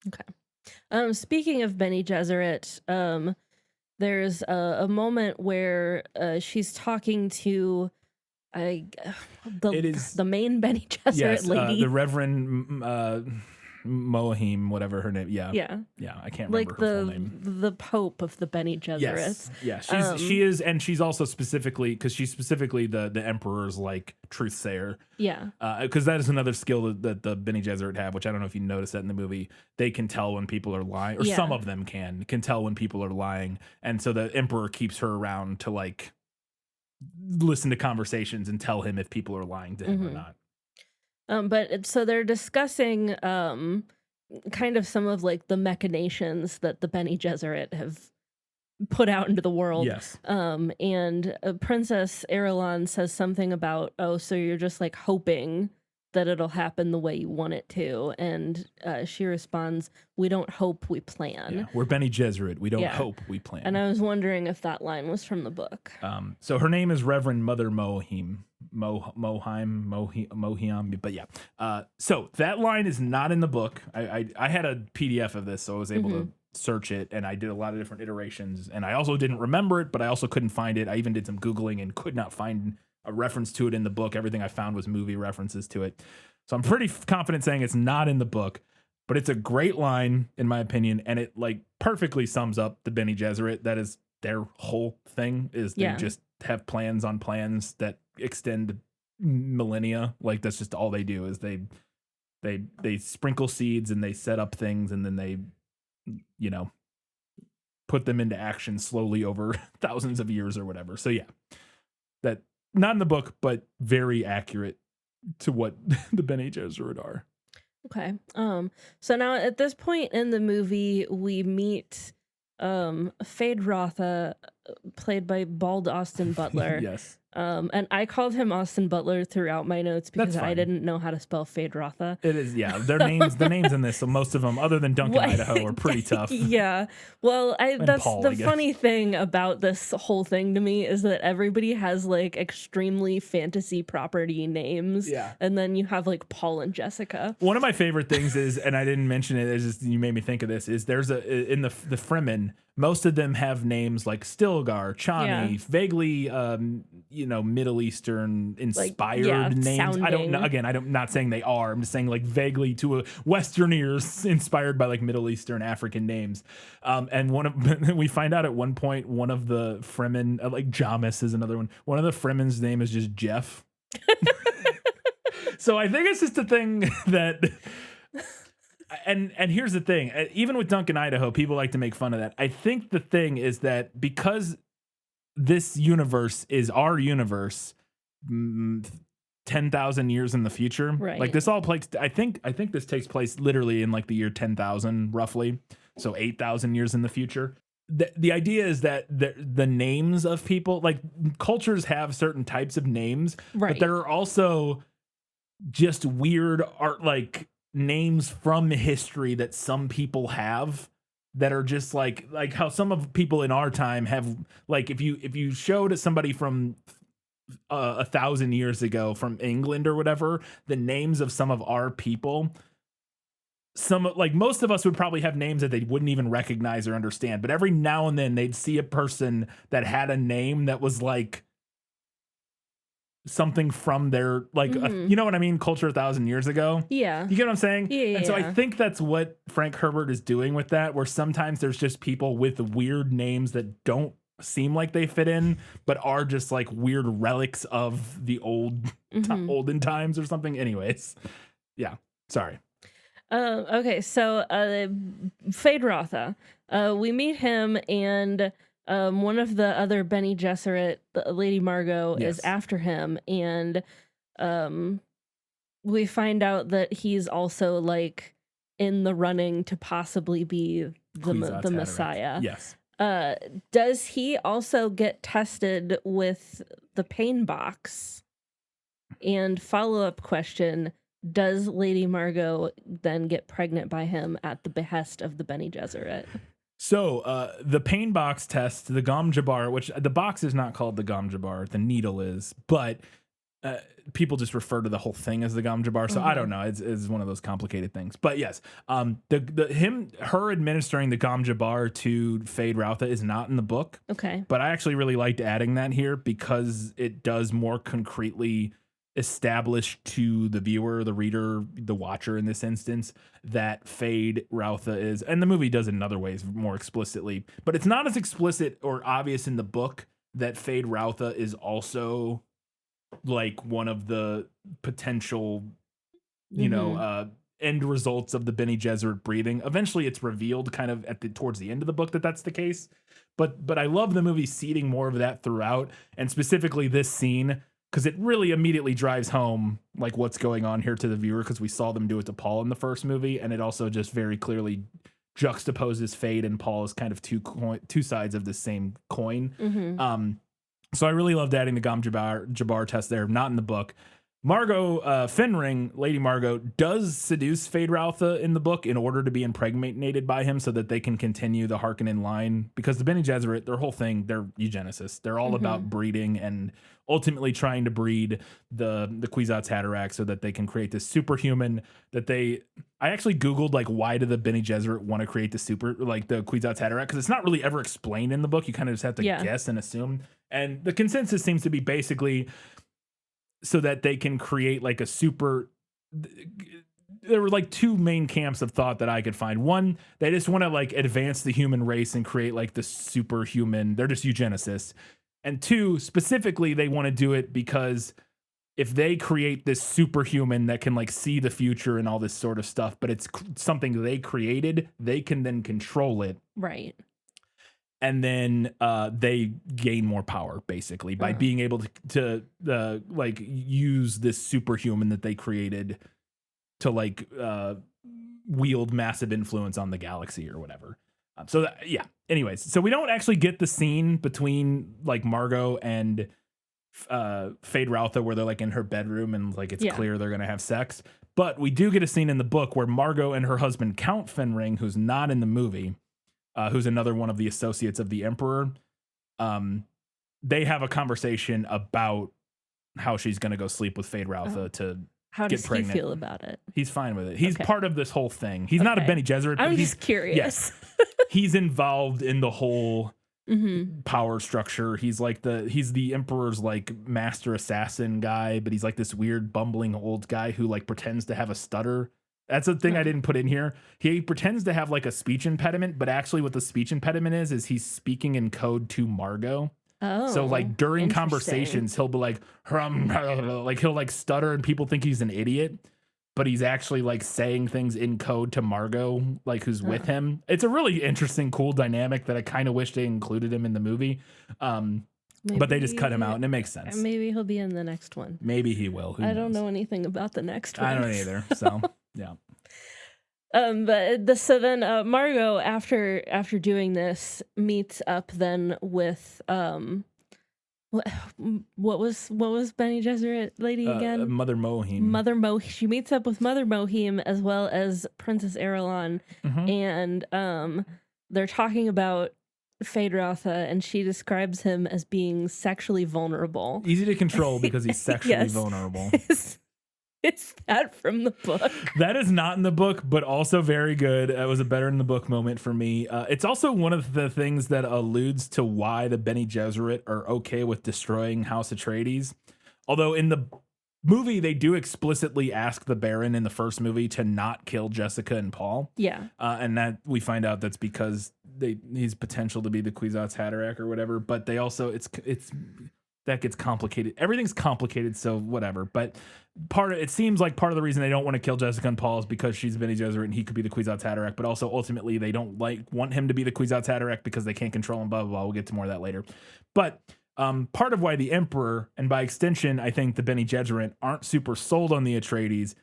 Okay. Speaking of Bene Gesserit, there's a moment where she's talking to the main Bene Gesserit lady, the Reverend Mohim, whatever her name. Yeah. I can't remember her full name. The Pope of the Bene Gesserits. She is, and she's also specifically the Emperor's like truthsayer. Because that is another skill that the Bene Gesserit have, which I don't know if you noticed that in the movie. They can tell when people are lying, or some of them can tell when people are lying, and so the Emperor keeps her around to like listen to conversations and tell him if people are lying to him or not. So they're discussing kind of some of like the machinations that the Bene Gesserit have put out into the world. And Princess Irulan says something about, so you're just like hoping that it'll happen the way you want it to. And she responds, we don't hope, we plan. We're Bene Gesserit. We don't hope, we plan. And I was wondering if that line was from the book. So her name is Reverend Mother Mohim. Mohiam, but so that line is not in the book. I had a PDF of this, so I was able to search it, and I did a lot of different iterations, and I also didn't remember it, but I also couldn't find it. I even did some Googling and could not find a reference to it in the book. Everything I found was movie references to it. So I'm pretty confident saying it's not in the book, but it's a great line in my opinion, and it like perfectly sums up the Bene Gesserit. That is their whole thing, is they just have plans on plans that extend millennia. Like that's just all they do, is they sprinkle seeds and they set up things, and then they, you know, put them into action slowly over thousands of years or whatever. So that not in the book, but very accurate to what the Bene Gesserit are. Okay. So now at this point in the movie, we meet Feyd-Rautha, played by bald Austin Butler. Yes. And I called him Austin Butler throughout my notes because I didn't know how to spell Feyd-Rautha. It is, their names, the names in this, so most of them, other than Duncan, Idaho, are pretty tough. Well, that's Paul, the funny thing about this whole thing to me, is that everybody has like extremely fantasy property names. And then you have like Paul and Jessica. One of my favorite things is, and I didn't mention it, it's just, you made me think of this, is there's in the Fremen, most of them have names like Stilgar, Chani, vaguely Middle Eastern inspired names. I don't know. sounding. Again, I'm not saying they are. I'm just saying like vaguely to a Western ears inspired by like Middle Eastern African names. And we find out at one point, one of the Fremen, like Jamis is another one. One of the Fremen's name is just Jeff. So I think it's just a thing that, and here's the thing, even with Duncan, Idaho, people like to make fun of that. I think the thing is that because this universe is our universe, 10,000 years in the future, Right. like this all plays, I think this takes place literally in like the year 10,000 roughly. So 8,000 years in the future. The idea is that the names of people, like cultures have certain types of names, Right. but there are also just weird art, like names from history that some people have that are just like how some of people in our time have, like if you showed somebody from 1,000 years ago from England or whatever, the names of some of our people, most of us would probably have names that they wouldn't even recognize or understand, but every now and then they'd see a person that had a name that was like something from their you know what I mean, culture 1,000 years ago. Yeah. You get what I'm saying? Yeah. And so I think that's what Frank Herbert is doing with that, where sometimes there's just people with weird names that don't seem like they fit in, but are just like weird relics of the olden times or something. Anyways, yeah. Sorry. Okay, so Fade Rotha, we meet him, and one of the other Bene Gesserit, Lady Margot, Yes. is after him, and we find out that he's also like in the running to possibly be the Kwisatz Haderach. Messiah. Yes. Does he also get tested with the pain box? And follow-up question, does Lady Margot then get pregnant by him at the behest of the Bene Gesserit? So the pain box test, the Gom Jabbar, which the box is not called the Gom Jabbar, the needle is, but people just refer to the whole thing as the Gom Jabbar. So I don't know. It's one of those complicated things. But yes, her administering the Gom Jabbar to Fade Rotha is not in the book. Okay. But I actually really liked adding that here because it does more concretely establish to the viewer, the reader, the watcher in this instance, that Fade Rotha is, and the movie does it in other ways more explicitly, but it's not as explicit or obvious in the book that Fade Rotha is also like one of the potential, end results of the Bene Gesserit breathing. Eventually it's revealed kind of towards the end of the book that that's the case. But I love the movie seeding more of that throughout, and specifically this scene, because it really immediately drives home like what's going on here to the viewer, because we saw them do it to Paul in the first movie, and it also just very clearly juxtaposes Fade and Paul as kind of two sides of the same coin. So I really loved adding the Gom Jabbar test there, not in the book. Margot Fenring, Lady Margot, does seduce Fade Rotha in the book in order to be impregnated by him so that they can continue the Harkonnen line, because the Bene Gesserit, their whole thing, they're eugenicists. They're all about breeding and ultimately trying to breed the Kwisatz Haderach so that they can create this superhuman that I actually Googled, like, why do the Bene Gesserit want to create the Kwisatz Haderach? Because it's not really ever explained in the book. You kind of just have to guess and assume. And the consensus seems to be basically so that they can create like a super. There were like two main camps of thought that I could find. One, they just want to like advance the human race and create like the superhuman. They're just eugenicists. And two, specifically, they want to do it because if they create this superhuman that can like see the future and all this sort of stuff, but it's something they created, they can then control it. Right. And then they gain more power, basically, by being able to like use this superhuman that they created to like wield massive influence on the galaxy or whatever. Anyways, so we don't actually get the scene between like Margot and Fade Rotha where they're like in her bedroom and like it's clear they're gonna have sex. But we do get a scene in the book where Margot and her husband Count Fenring, who's not in the movie, who's another one of the associates of the Emperor, they have a conversation about how she's going to go sleep with Fade Rotha to How get does pregnant. he feel about it? He's fine with it. He's part of this whole thing. He's not a Bene Gesserit. I'm but just curious. Yes, he's involved in the whole power structure. He's the emperor's like master assassin guy, but he's like this weird bumbling old guy who like pretends to have a stutter. That's a thing I didn't put in here. He pretends to have like a speech impediment, but actually what the speech impediment is he's speaking in code to Margot. Oh, so like during conversations, he'll be like, he'll like stutter and people think he's an idiot, but he's actually like saying things in code to Margot, like who's with him. It's a really interesting, cool dynamic that I kind of wish they included him in the movie. But they just cut him out and it makes sense. Maybe he'll be in the next one. Maybe he will. I don't know anything about the next one. I don't either. So yeah. So then Margot after doing this meets up then with what was Bene Gesserit lady again? Mother Mohim. She meets up with Mother Mohim as well as Princess Irulan, and they're talking about Phaedratha, and she describes him as being sexually vulnerable. Easy to control because he's sexually vulnerable. Is that from the book? That is not in the book, but also very good. It was a better in the book moment for me. It's also one of the things that alludes to why the Bene Gesserit are okay with destroying House Atreides. Although in the movie, they do explicitly ask the Baron in the first movie to not kill Jessica and Paul. Yeah. And that we find out that's because he's potential to be the Kwisatz Haderach or whatever. But they also, it's that gets complicated. Everything's complicated, so whatever. But it seems like part of the reason they don't want to kill Jessica and Paul is because she's Bene Gesserit and he could be the Kwisatz Haderach. But also ultimately they don't want him to be the Kwisatz Haderach because they can't control him. Blah blah blah. We'll get to more of that later. But part of why the Emperor and by extension I think the Bene Gesserit aren't super sold on the Atreides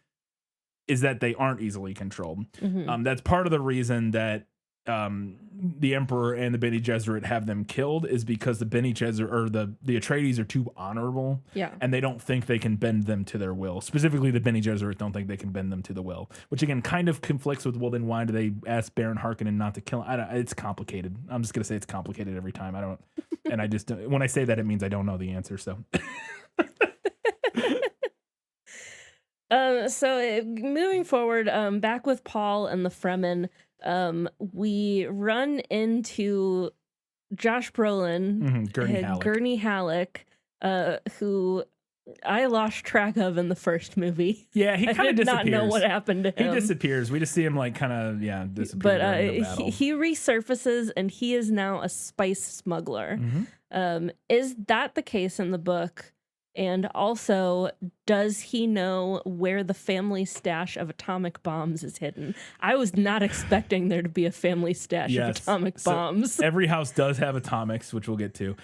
is that they aren't easily controlled. That's part of the reason that the Emperor and the Bene Gesserit have them killed is because the Bene Gesserit or the Atreides are too honorable, and they don't think they can bend them to their will. Specifically, the Bene Gesserit don't think they can bend them to the will, which again kind of conflicts with, well, then why do they ask Baron Harkonnen not to kill him? It's complicated. I'm just gonna say it's complicated every time. I don't, and I just when I say that it means I don't know the answer. So. So moving forward, back with Paul and the Fremen. We run into Josh Brolin, Gurney Halleck, who I lost track of in the first movie. Yeah, he kind of disappears. I did not know what happened to him. He disappears. We just see him like kind of disappear. But he resurfaces, and he is now a spice smuggler. Is that the case in the book? And also, does he know where the family stash of atomic bombs is hidden? I was not expecting there to be a family stash of atomic bombs. Every house does have atomics, which we'll get to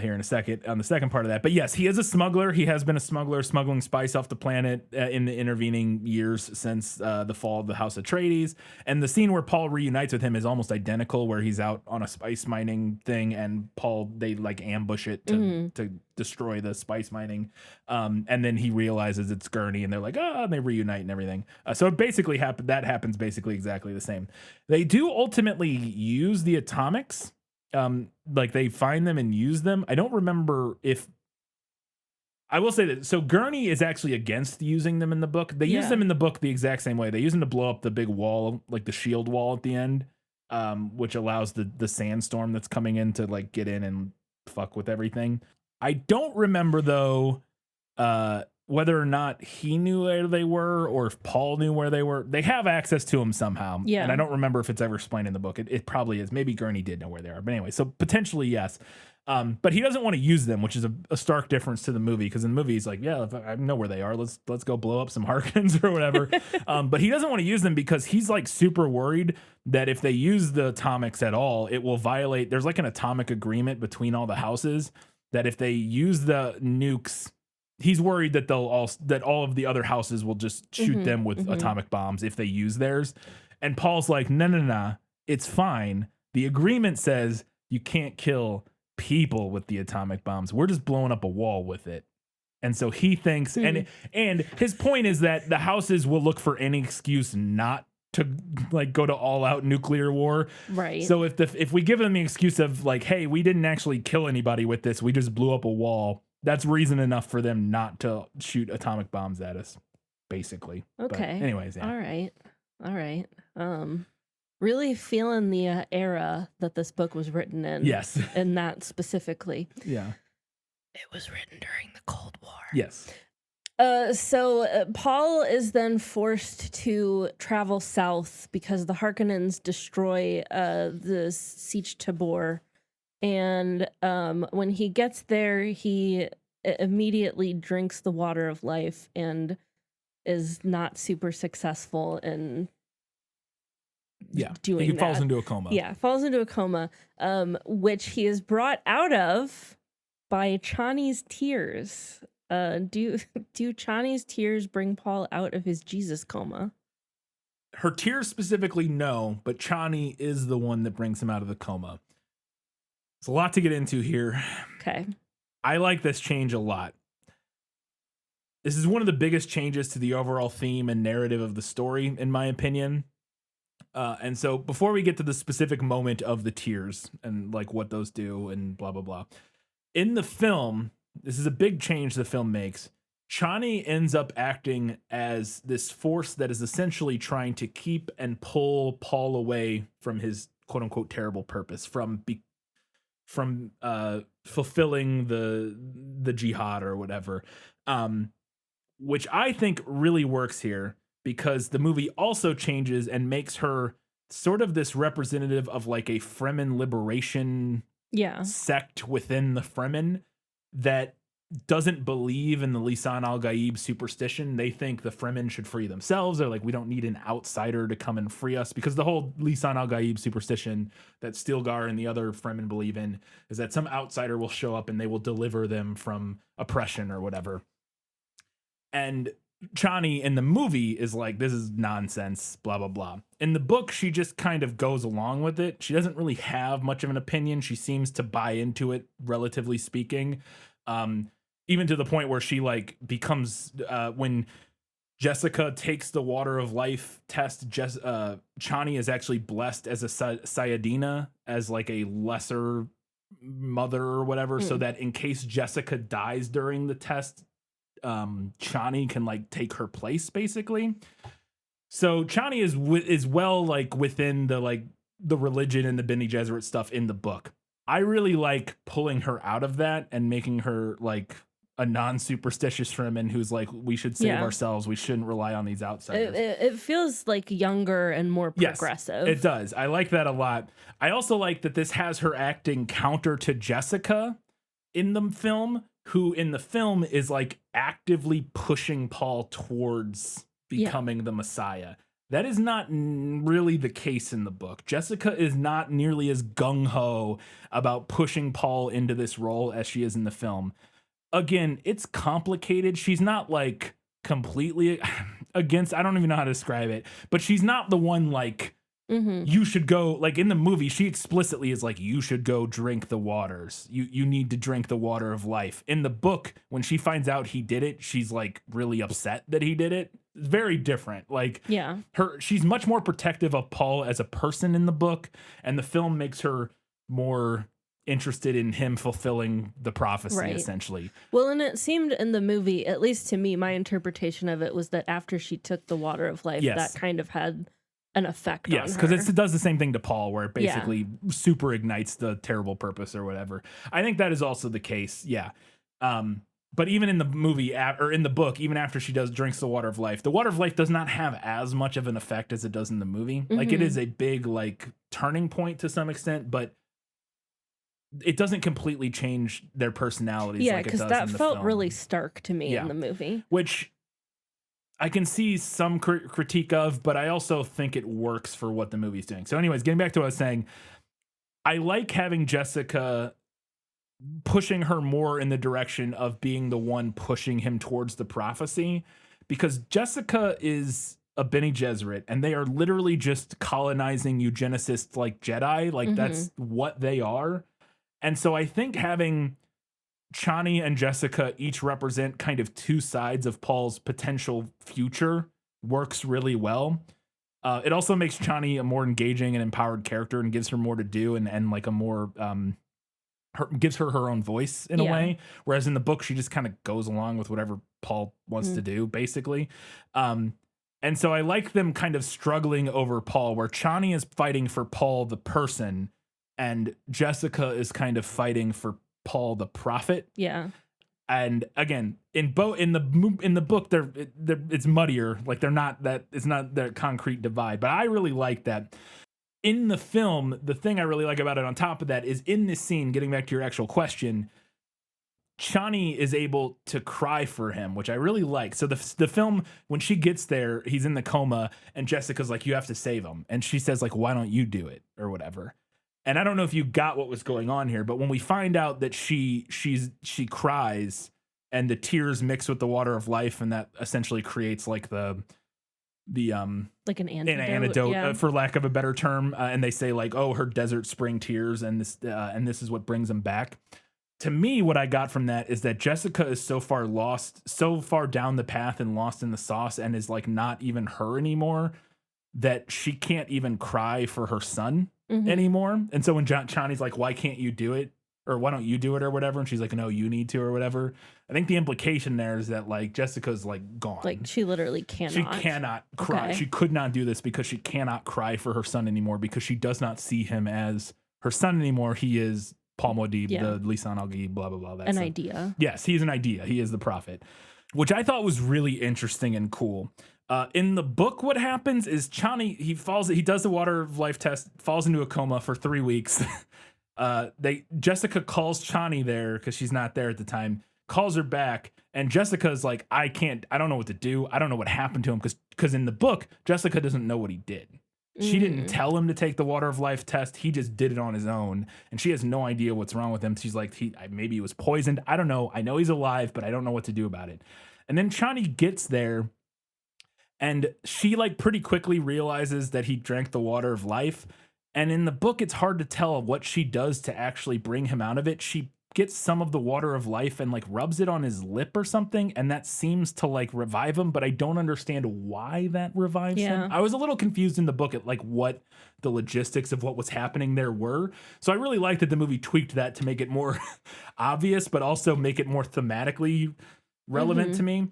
here in a second, on the second part of that. But yes, he is a smuggler. He has been a smuggler, smuggling spice off the planet in the intervening years since the fall of the House Atreides. And the scene where Paul reunites with him is almost identical, where he's out on a spice mining thing, and Paul, they like ambush it to destroy the spice mining. And then he realizes it's Gurney, and they're like, and they reunite and everything. So it basically happens basically exactly the same. They do ultimately use the atomics. Like they find them and use them. I don't remember if I will say that. So Gurney is actually against using them in the book. They use them in the book the exact same way. They use them to blow up the big wall, like the shield wall at the end, which allows the sandstorm that's coming in to like get in and fuck with everything. I don't remember though, whether or not he knew where they were or if Paul knew where they were. They have access to them somehow. Yeah. And I don't remember if it's ever explained in the book. It probably is. Maybe Gurney did know where they are. But anyway, so potentially yes. But he doesn't want to use them, which is a stark difference to the movie. Because in the movie, he's like, yeah, if I know where they are. Let's go blow up some Harkonnens or whatever. But he doesn't want to use them because he's like super worried that if they use the atomics at all, it will violate. There's like an atomic agreement between all the houses that if they use the nukes, he's worried that all of the other houses will just shoot them with atomic bombs if they use theirs. And Paul's like, no, it's fine. The agreement says you can't kill people with the atomic bombs. We're just blowing up a wall with it. And so he thinks, and his point is that the houses will look for any excuse not to like go to all out nuclear war. Right. So if we give them the excuse of like, hey, we didn't actually kill anybody with this, we just blew up a wall, that's reason enough for them not to shoot atomic bombs at us, basically. Okay. But anyways, yeah. All right. Really feeling the era that this book was written in. Yes. And that specifically. Yeah. It was written during the Cold War. Yes. So Paul is then forced to travel south because the Harkonnens destroy the Siege Tabor. And when he gets there, he immediately drinks the water of life and is not super successful in doing he that. falls into a coma. Yeah, falls into a coma, which he is brought out of by Chani's tears. Do Chani's tears bring Paul out of his Jesus coma? Her tears specifically, no, but Chani is the one that brings him out of the coma. There's a lot to get into here. Okay. I like this change a lot. This is one of the biggest changes to the overall theme and narrative of the story, in my opinion. And so before we get to the specific moment of the tears and like what those do and blah, blah, blah. In the film, this is a big change the film makes. Chani ends up acting as this force that is essentially trying to keep and pull Paul away from his quote unquote terrible purpose, from fulfilling the jihad or whatever, which I think really works here because the movie also changes and makes her sort of this representative of like a Fremen liberation sect within the Fremen that doesn't believe in the Lisan al-Gaib superstition. They think the Fremen should free themselves. They're like, we don't need an outsider to come and free us, because the whole Lisan al-Gaib superstition that Stilgar and the other Fremen believe in is that some outsider will show up and they will deliver them from oppression or whatever. And Chani in the movie is like, this is nonsense, blah, blah, blah. In the book, she just kind of goes along with it. She doesn't really have much of an opinion. She seems to buy into it, relatively speaking. Even to the point where she like becomes, when Jessica takes the water of life test, Chani is actually blessed as a Sayadina, as like a lesser mother or whatever, so that in case Jessica dies during the test, Chani can like take her place basically. So Chani is well like within the religion and the Bene Gesserit stuff in the book. I really like pulling her out of that and making her like a non-superstitious Fremen who's like, we should save ourselves. We shouldn't rely on these outsiders. It feels like younger and more progressive. Yes, it does. I like that a lot. I also like that this has her acting counter to Jessica in the film, who in the film is like actively pushing Paul towards becoming the Messiah. That is not really the case in the book. Jessica is not nearly as gung-ho about pushing Paul into this role as she is in the film. Again, it's complicated. She's not like completely against, I don't even know how to describe it, but she's not the one like, you should go, like in the movie, she explicitly is like, you should go drink the waters. You need to drink the water of life. In the book, when she finds out he did it, she's like really upset that he did it. Very different. Like, she's much more protective of Paul as a person in the book, and the film makes her more interested in him fulfilling the prophecy, essentially. Well, and it seemed in the movie, at least to me, my interpretation of it was that after she took the water of life, that kind of had an effect on her. Yes, because it does the same thing to Paul, where it basically super ignites the terrible purpose or whatever. I think that is also the case, but even in the movie, or in the book, even after she drinks the water of life does not have as much of an effect as it does in the movie. Like, it is a big, like, turning point to some extent, but it doesn't completely change their personalities like it does in the film. Because that felt really stark to me in the movie. Which I can see some critique of, but I also think it works for what the movie's doing. So anyways, getting back to what I was saying, I like having Jessica pushing her more in the direction of being the one pushing him towards the prophecy, because Jessica is a Bene Gesserit and they are literally just colonizing eugenicists like Jedi. Like that's what they are. And so I think having Chani and Jessica each represent kind of two sides of Paul's potential future works really well. It also makes Chani a more engaging and empowered character and gives her more to do and like a more gives her own voice in a way. Whereas in the book, she just kind of goes along with whatever Paul wants to do, basically. And And so I like them kind of struggling over Paul, where Chani is fighting for Paul the person, and Jessica is kind of fighting for Paul the prophet. Yeah. And again, in the book, it's muddier. Like it's not that concrete divide. But I really like that. In the film, the thing I really like about it on top of that is in this scene, getting back to your actual question, Chani is able to cry for him, which I really like. So the film, when she gets there, he's in the coma, and Jessica's like, you have to save him. And she says, like, why don't you do it or whatever. And I don't know if you got what was going on here, but when we find out that she cries and the tears mix with the water of life, and that essentially creates like the like an antidote yeah. For lack of a better term. And they say like, oh, her desert spring tears, and this is what brings them back. To me, what I got from that is that Jessica is so far down the path and lost in the sauce, and is like not even her anymore, that she can't even cry for her son anymore. And so when Chani's like, why can't you do it? Or why don't you do it or whatever? And she's like, no, you need to or whatever. I think the implication there is that like Jessica's like gone. Like she literally cannot. She cannot cry. Okay. She could not do this because she cannot cry for her son anymore, because she does not see him as her son anymore. He is Paul Muad'Dib, the Lisan al-Gaib, blah, blah, blah. That's an idea. Yes, he's an idea. He is the prophet, which I thought was really interesting and cool. In the book, what happens is Chani, he does the water of life test, falls into a coma for 3 weeks. Jessica calls Chani there because she's not there at the time, calls her back, and Jessica's like, I don't know what to do. I don't know what happened to him, because in the book, Jessica doesn't know what he did. She didn't tell him to take the water of life test. He just did it on his own, and she has no idea what's wrong with him. She's like, maybe he was poisoned. I don't know. I know he's alive, but I don't know what to do about it. And then Chani gets there, and she like pretty quickly realizes that he drank the water of life. And in the book, it's hard to tell what she does to actually bring him out of it. She gets some of the water of life and like rubs it on his lip or something, and that seems to like revive him, but I don't understand why that revives him. I was a little confused in the book at like what the logistics of what was happening there were. So I really liked that the movie tweaked that to make it more obvious, but also make it more thematically relevant to me.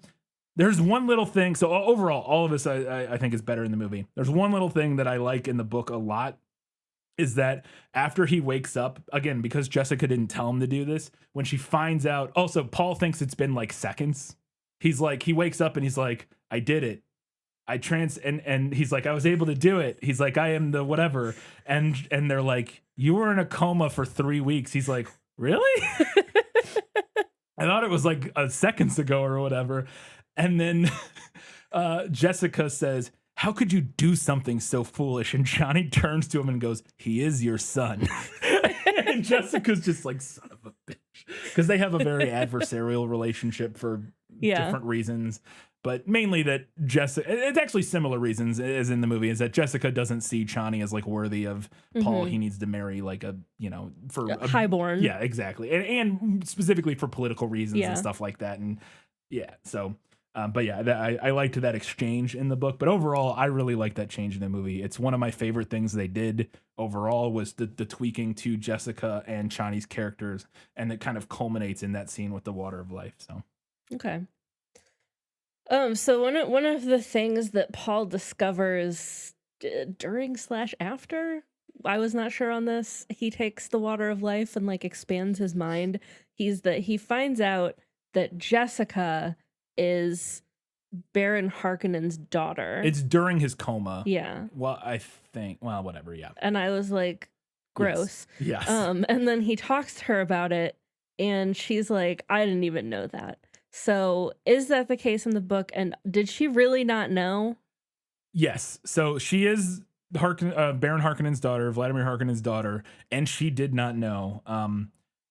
There's one little thing. So overall, all of this I think is better in the movie. There's one little thing that I like in the book a lot, is that after he wakes up, again, because Jessica didn't tell him to do this, when she finds out, also Paul thinks it's been like seconds. He's like, he wakes up and he's like, I did it. And he's like, I was able to do it. He's like, I am the whatever. And they're like, you were in a coma for 3 weeks. He's like, really? I thought it was like seconds ago or whatever. And then Jessica says, how could you do something so foolish? And Chani turns to him and goes, he is your son. And Jessica's just like, son of a bitch. Because they have a very adversarial relationship for different reasons. But mainly that Jessica, it's actually similar reasons as in the movie, is that Jessica doesn't see Chani as like worthy of Paul. He needs to marry like for a highborn. Yeah, exactly. And specifically for political reasons and stuff like that. And so... but yeah, I liked that exchange in the book. But overall, I really like that change in the movie. It's one of my favorite things they did overall, was the tweaking to Jessica and Chani's characters. And it kind of culminates in that scene with the water of life. So, okay. So one of the things that Paul discovers during/after, I was not sure on this, he takes the water of life and like expands his mind. He finds out that Jessica is Baron Harkonnen's daughter. it's during his coma. Yeah. Well, I think, whatever. Yeah. And I was like, gross. Yes. And then he talks to her about it, and she's like, I didn't even know that. So is that the case in the book? And did she really not know? Yes. So she is Baron Harkonnen's daughter, Vladimir Harkonnen's daughter, and she did not know.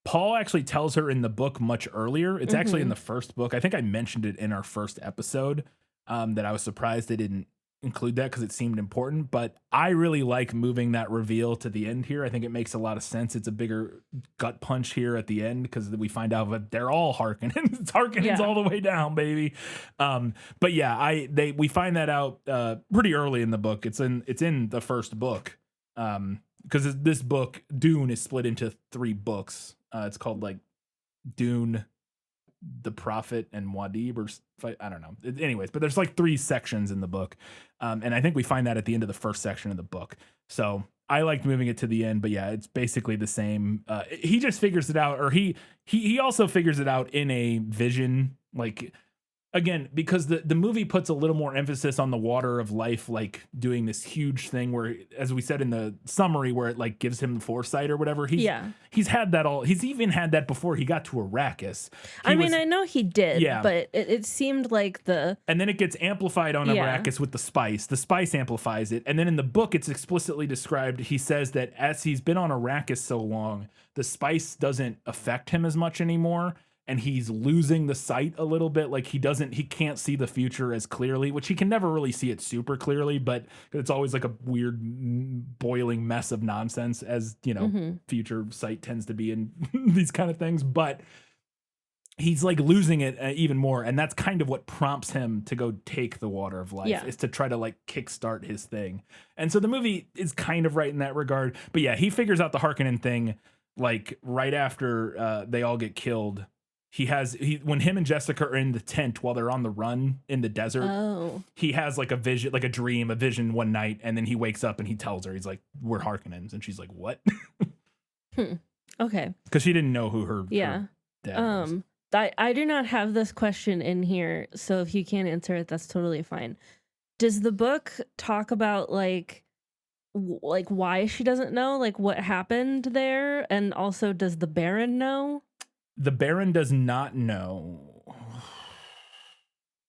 Paul actually tells her in the book much earlier. It's actually in the first book. I think I mentioned it in our first episode, that I was surprised they didn't include that because it seemed important. But I really like moving that reveal to the end here. I think it makes a lot of sense. It's a bigger gut punch here at the end because we find out that they're all Harkonnens. It's Harkonnens all the way down, baby. But yeah, we find that out pretty early in the book. It's in the first book. Because this book, Dune, is split into 3 books. It's called like Dune, the Prophet and Muad'Dib, or I don't know. Anyways, but there's like 3 sections in the book, and I think we find that at the end of the first section of the book. So I liked moving it to the end, but yeah, it's basically the same. He just figures it out, or he also figures it out in a vision, like. Again, because the movie puts a little more emphasis on the water of life, like doing this huge thing where, as we said in the summary, where it like gives him foresight or whatever. He's had that all. He's even had that before he got to Arrakis. I know he did, Yeah. but it seemed like and then it gets amplified on Arrakis with the spice. The spice amplifies it. And then in the book, it's explicitly described. He says that as he's been on Arrakis so long, the spice doesn't affect him as much anymore. And he's losing the sight a little bit. Like he can't see the future as clearly, which he can never really see it super clearly, but it's always like a weird boiling mess of nonsense, as future sight tends to be in these kind of things. But he's like losing it even more. And that's kind of what prompts him to go take the water of life, is to try to like kickstart his thing. And so the movie is kind of right in that regard. But yeah, he figures out the Harkonnen thing like right after they all get killed. When him and Jessica are in the tent while they're on the run in the desert, he has like a vision, like a vision one night, and then he wakes up and he tells her, he's like, "We're Harkonnens," and she's like, "What?" Okay. Because she didn't know who her dad was. I do not have this question in here, so if you can't answer it, that's totally fine. Does the book talk about like why she doesn't know, like what happened there, and also does the Baron know? The Baron does not know.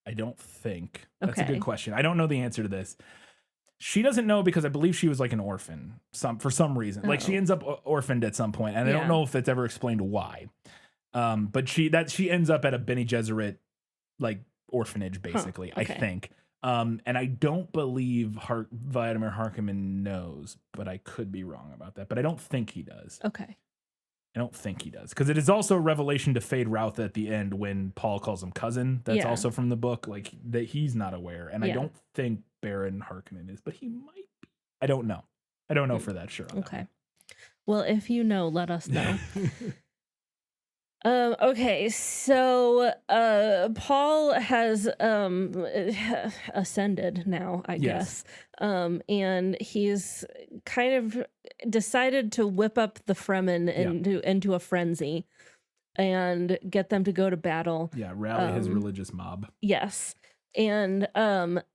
I don't think. That's a good question. I don't know the answer to this. She doesn't know because I believe she was like an orphan for some reason. Like she ends up orphaned at some point, and I don't know if that's ever explained why. But she ends up at a Bene Gesserit like orphanage, basically. I think. And I don't believe Vladimir Harkonnen knows, but I could be wrong about that. But I don't think he does. Okay. I don't think he does, because it is also a revelation to Fade Routh at the end when Paul calls him cousin. That's also from the book, like that he's not aware, and I don't think Baron Harkonnen is, but he might be. I don't know. I don't know for that sure. Okay. Well, if you know, let us know. Okay, so Paul has ascended now, I guess. And he's kind of decided to whip up the Fremen into a frenzy and get them to go to battle. Yeah, rally his religious mob. Yes. And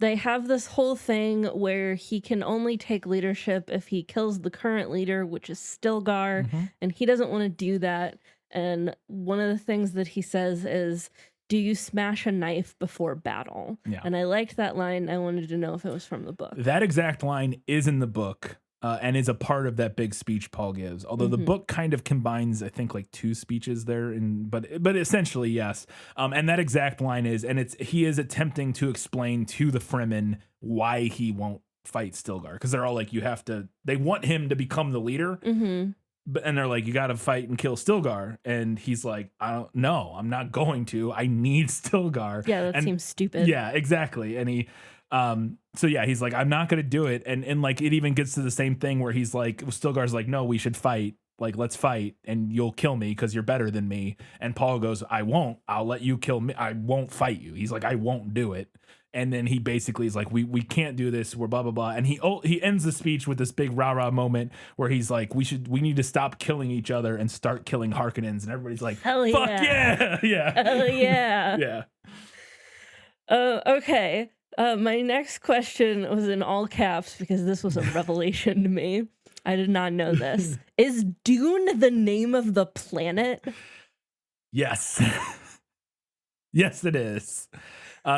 they have this whole thing where he can only take leadership if he kills the current leader, which is Stilgar, and he doesn't want to do that. And one of the things that he says is, "Do you smash a knife before battle?" Yeah. And I liked that line. I wanted to know if it was from the book. That exact line is in the book and is a part of that big speech Paul gives. Although the book kind of combines, I think, like 2 speeches there, but essentially yes. And that exact line is, and he is attempting to explain to the Fremen why he won't fight Stilgar, because they're all like, they want him to become the leader. And they're like, you got to fight and kill Stilgar. And he's like, I don't know. I'm not going to. I need Stilgar. Yeah, that seems stupid. Yeah, exactly. And he, he's like, I'm not going to do it. And like, it even gets to the same thing where he's like, Stilgar's like, no, we should fight. Like, let's fight and you'll kill me because you're better than me. And Paul goes, I won't. I'll let you kill me. I won't fight you. He's like, I won't do it. And then he basically is like, we can't do this. We're blah, blah, blah. And he ends the speech with this big rah-rah moment where he's like, we need to stop killing each other and start killing Harkonnens. And everybody's like, hell fuck yeah. Yeah. Hell yeah. Yeah. Okay. My next question was in all caps because this was a revelation to me. I did not know this. Is Dune the name of the planet? Yes. Yes, it is.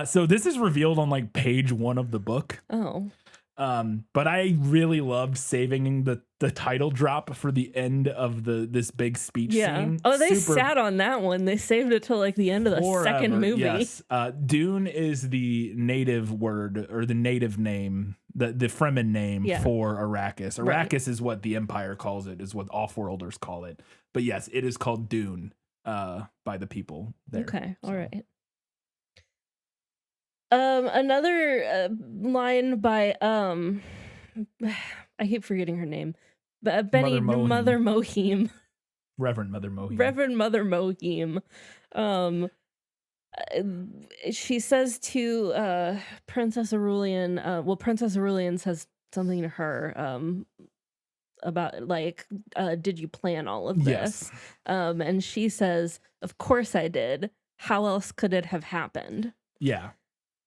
So this is revealed on like page 1 of the book. Oh. But I really loved saving the title drop for the end of this big speech scene. Oh, they sat on that one. They saved it till like the end of the second movie. Yes. Dune is the native word or the native name, the Fremen name for Arrakis. Arrakis is what the Empire calls it, is what Offworlders call it. But yes, it is called Dune by the people there. Okay. All right. Another line by I keep forgetting her name, Mother Mohim. Reverend Mother Mohim. Reverend Mother Mohim. She says to Princess Aurelian, Princess Aurelian says something to her about like, did you plan all of Yes. this? And she says, of course I did. How else could it have happened? Yeah.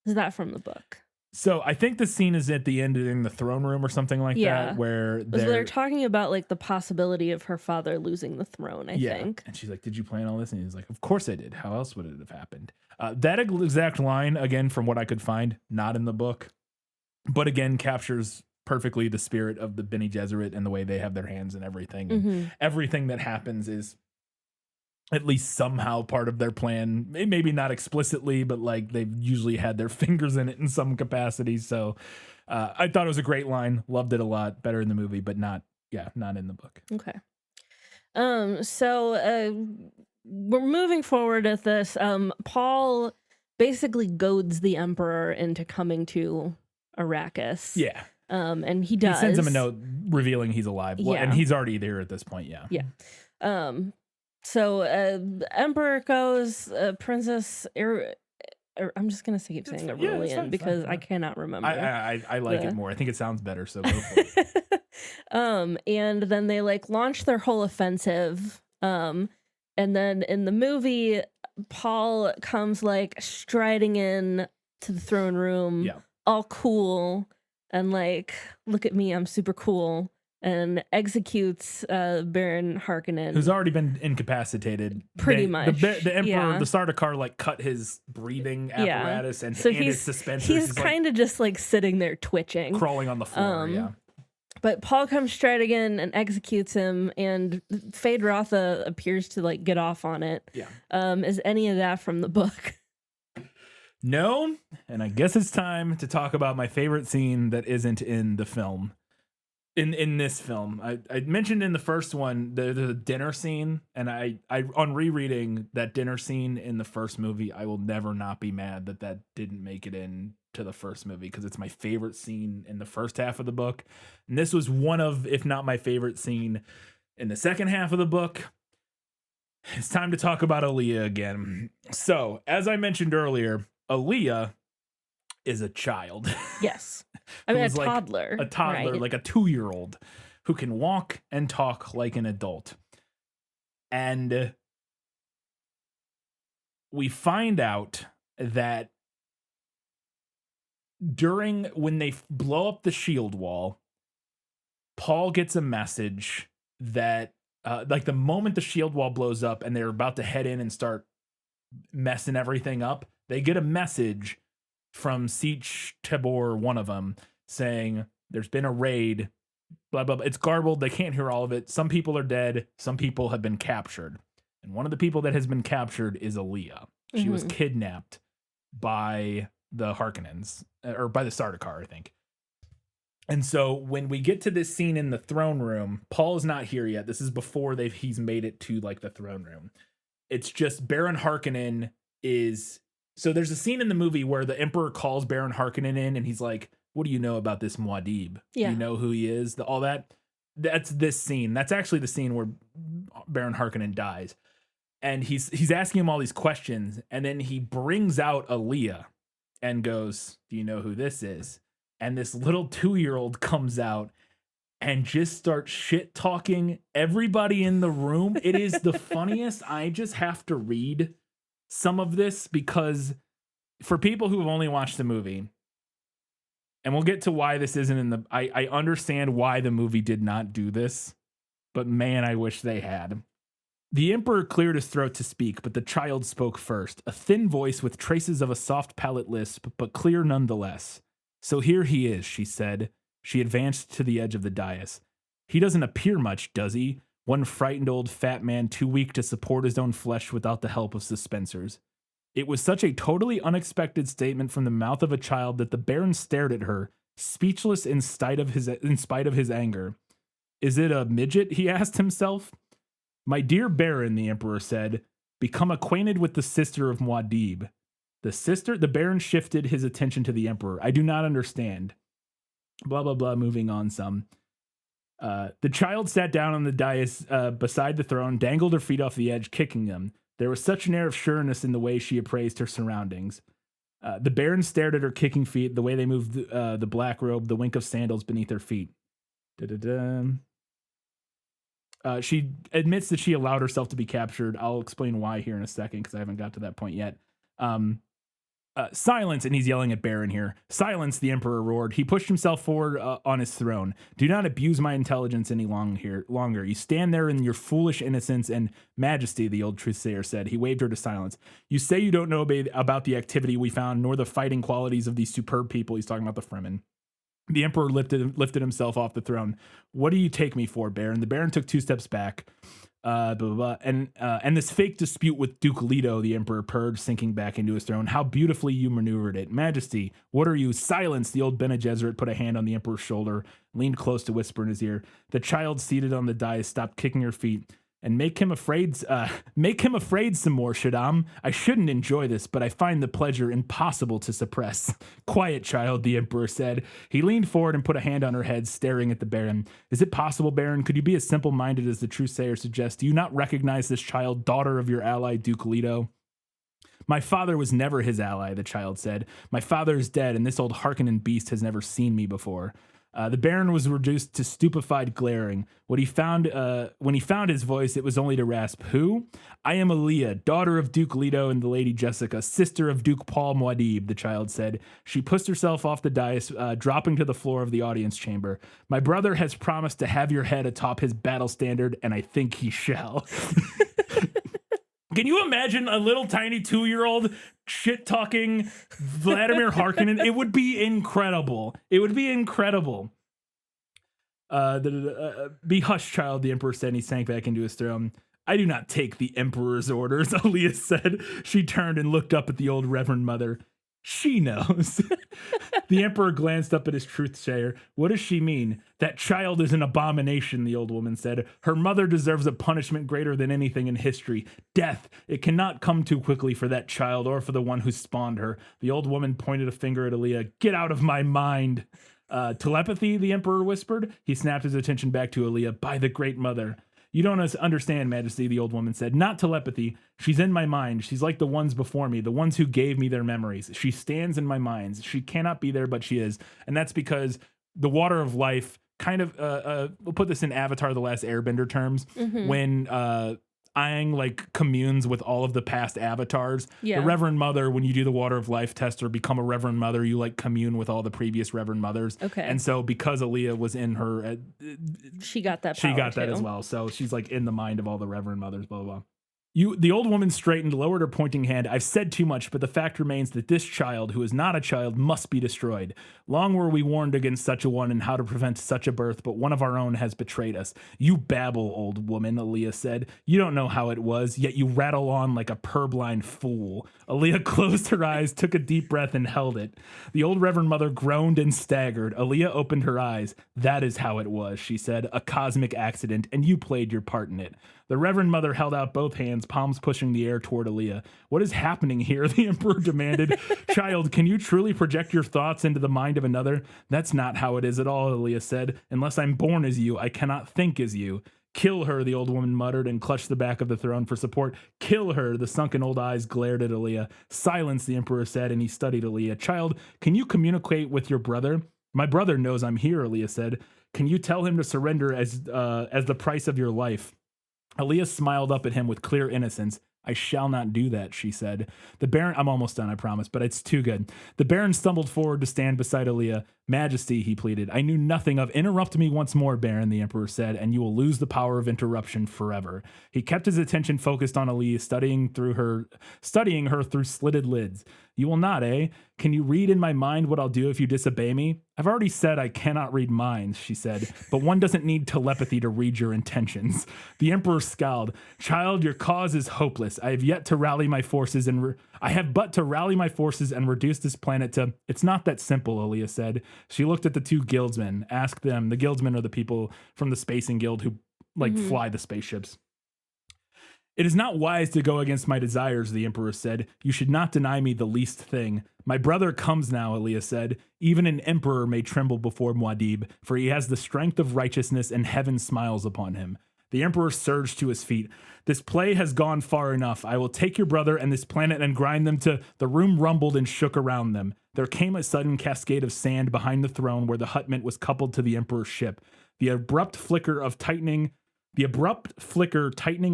Is that from the book? So I think the scene is at the end in the throne room or something like that, where they're talking about like the possibility of her father losing the throne, I think. And she's like, did you plan all this? And he's like, of course I did. How else would it have happened? That exact line, again, from what I could find, not in the book, but again, captures perfectly the spirit of the Bene Gesserit and the way they have their hands and everything. And everything that happens is at least somehow part of their plan. Maybe not explicitly, but like they've usually had their fingers in it in some capacity. So I thought it was a great line. Loved it a lot. Better in the movie, but not in the book. Okay. So we're moving forward with this. Paul basically goads the Emperor into coming to Arrakis. Yeah. And he does. He sends him a note revealing he's alive. Well, and he's already there at this point. Yeah. Yeah. So Emperor goes, Princess. I'm just gonna keep saying Aurelian because I cannot remember. I like it more. I think it sounds better. So go for it. And then they like launch their whole offensive. And then in the movie, Paul comes like striding in to the throne room, all cool, and like, look at me, I'm super cool, and executes Baron Harkonnen, who's already been incapacitated. Pretty much. The Emperor, the Sardaukar, like cut his breathing apparatus and his suspensors. He's kind of just like sitting there twitching, crawling on the floor. But Paul comes striding in and executes him, and Phaedratha appears to like get off on it. Yeah. Is any of that from the book? No, and I guess it's time to talk about my favorite scene that isn't in the film. In this film, I mentioned in the first one the dinner scene, and I on rereading that dinner scene in the first movie, I will never not be mad that didn't make it in to the first movie, because it's my favorite scene in the first half of the book, and this was one of, if not my favorite scene in the second half of the book. It's time to talk about Aaliyah again. So, as I mentioned earlier, Aaliyah is a child. Yes. I mean, a toddler. A toddler, right? like a 2-year-old who can walk and talk like an adult. And we find out that when they blow up the shield wall, Paul gets a message that like the moment the shield wall blows up and they're about to head in and start messing everything up, they get a message from Sietch Tabor, one of them, saying there's been a raid, blah, blah, blah. It's garbled. They can't hear all of it. Some people are dead. Some people have been captured. And one of the people that has been captured is Aaliyah. She was kidnapped by the Harkonnens, or by the Sardaukar, I think. And so when we get to this scene in the throne room, Paul is not here yet. This is before he's made it to like the throne room. It's just Baron Harkonnen is... So there's a scene in the movie where the Emperor calls Baron Harkonnen in, and he's like, what do you know about this Muad'Dib? Yeah. Do you know who he is? All that. That's this scene. That's actually the scene where Baron Harkonnen dies. And he's asking him all these questions, and then he brings out Aaliyah and goes, do you know who this is? And this little 2-year-old comes out and just starts shit talking everybody in the room. It is the funniest. I just have to read some of this, because for people who have only watched the movie, and we'll get to why this isn't in the... I understand why the movie did not do this, but man, I wish they had. The Emperor cleared his throat to speak, but the child spoke first, a thin voice with traces of a soft palate lisp, but clear nonetheless. So here he is, she said. She advanced to the edge of the dais. He doesn't appear much, does he? One frightened old fat man too weak to support his own flesh without the help of suspensors. It was such a totally unexpected statement from the mouth of a child that the Baron stared at her, speechless in spite of his anger. Is it a midget? He asked himself. My dear Baron, the Emperor said, become acquainted with the sister of Muad'Dib. The sister? The Baron shifted his attention to the Emperor. I do not understand. Blah, blah, blah, moving on some. The child sat down on the dais beside the throne, dangled her feet off the edge, kicking them. There was such an air of sureness in the way she appraised her surroundings. The Baron stared at her kicking feet, the way they moved the black robe, the wink of sandals beneath her feet. She admits that she allowed herself to be captured. I'll explain why here in a second because I haven't got to that point yet. Silence, and he's yelling at Baron here. Silence, the Emperor roared. He pushed himself forward on his throne. Do not abuse my intelligence any longer. You stand there in your foolish innocence and majesty, the old truthsayer said. He waved her to silence. You say you don't know about the activity we found, nor the fighting qualities of these superb people. He's talking about the Fremen. The Emperor lifted himself off the throne. What do you take me for, Baron? The Baron took 2 steps back. Blah, blah, blah. And this fake dispute with Duke Leto, the Emperor purred, sinking back into his throne. How beautifully you maneuvered it. Majesty, what are you? Silence, the old Bene Gesserit put a hand on the Emperor's shoulder, leaned close to whisper in his ear. The child seated on the dais stopped kicking her feet. And make him afraid some more, Shaddam. I shouldn't enjoy this, but I find the pleasure impossible to suppress. Quiet, child, the Emperor said. He leaned forward and put a hand on her head, staring at the Baron. Is it possible, Baron? Could you be as simple-minded as the truthsayer suggests? Do you not recognize this child, daughter of your ally, Duke Leto? My father was never his ally, the child said. My father is dead, and this old Harkonnen beast has never seen me before. The Baron was reduced to stupefied glaring. When he found his voice, it was only to rasp, Who? I am Aaliyah, daughter of Duke Leto and the Lady Jessica, sister of Duke Paul Muad'Dib, the child said. She pushed herself off the dais, dropping to the floor of the audience chamber. My brother has promised to have your head atop his battle standard, and I think he shall. Can you imagine a little tiny 2-year-old shit-talking Vladimir Harkonnen? It would be incredible. It would be incredible. Be hushed, child, the Emperor said, and he sank back into his throne. I do not take the Emperor's orders, Aaliyah said. She turned and looked up at the old Reverend Mother. She knows. The Emperor glanced up at his truthsayer. What does she mean? That child is an abomination, the old woman said. Her mother deserves a punishment greater than anything in history. Death. It cannot come too quickly for that child or for the one who spawned her. The old woman pointed a finger at Aaliyah. Get out of my mind. Telepathy, the Emperor whispered. He snapped his attention back to Aaliyah. By the Great Mother. You don't understand, Majesty, the old woman said. Not telepathy. She's in my mind. She's like the ones before me, the ones who gave me their memories. She stands in my mind. She cannot be there, but she is. And that's because the water of life kind of, we'll put this in Avatar The Last Airbender terms, when Aang like communes with all of the past avatars. Yeah. The Reverend Mother, when you do the Water of Life test or become a Reverend Mother, you like commune with all the previous Reverend Mothers. Okay. And so because Aaliyah was in her, she got that. She got that as well. So she's like in the mind of all the Reverend Mothers. Blah blah blah. The old woman straightened, lowered her pointing hand. I've said too much, but the fact remains that this child, who is not a child, must be destroyed. Long were we warned against such a one and how to prevent such a birth, but one of our own has betrayed us. You babble, old woman, Aaliyah said. You don't know how it was, yet you rattle on like a purblind fool. Aaliyah closed her eyes, took a deep breath, and held it. The old Reverend Mother groaned and staggered. Aaliyah opened her eyes. That is how it was, she said, a cosmic accident, and you played your part in it. The Reverend Mother held out both hands, palms pushing the air toward Aaliyah. What is happening here? The Emperor demanded. Child, can you truly project your thoughts into the mind of another? That's not how it is at all, Aaliyah said. Unless I'm born as you, I cannot think as you. Kill her, the old woman muttered and clutched the back of the throne for support. Kill her, the sunken old eyes glared at Aaliyah. Silence, the Emperor said, and he studied Aaliyah. Child, can you communicate with your brother? My brother knows I'm here, Aaliyah said. Can you tell him to surrender as the price of your life? Aaliyah smiled up at him with clear innocence. I shall not do that, she said. The Baron, I'm almost done, I promise, but it's too good. The Baron stumbled forward to stand beside Aaliyah. Majesty, he pleaded, I knew nothing of. Interrupt me once more, Baron, the Emperor said, and you will lose the power of interruption forever. He kept his attention focused on Aaliyah, studying her through slitted lids. You will not, eh? Can you read in my mind what I'll do if you disobey me? I've already said I cannot read minds, she said, but one doesn't need telepathy to read your intentions. The Emperor scowled. Child, your cause is hopeless. I have but to rally my forces and reduce this planet to... It's not that simple, Aaliyah said. She looked at the two guildsmen, asked them. The guildsmen are the people from the Spacing Guild who fly the spaceships. It is not wise to go against my desires, the Emperor said. You should not deny me the least thing. My brother comes now, Aaliyah said. Even an emperor may tremble before Muad'Dib, for he has the strength of righteousness and heaven smiles upon him. The Emperor surged to his feet. This play has gone far enough. I will take your brother and this planet and grind them to... The room rumbled and shook around them. There came a sudden cascade of sand behind the throne where the hutment was coupled to the Emperor's ship. The abrupt flicker tightening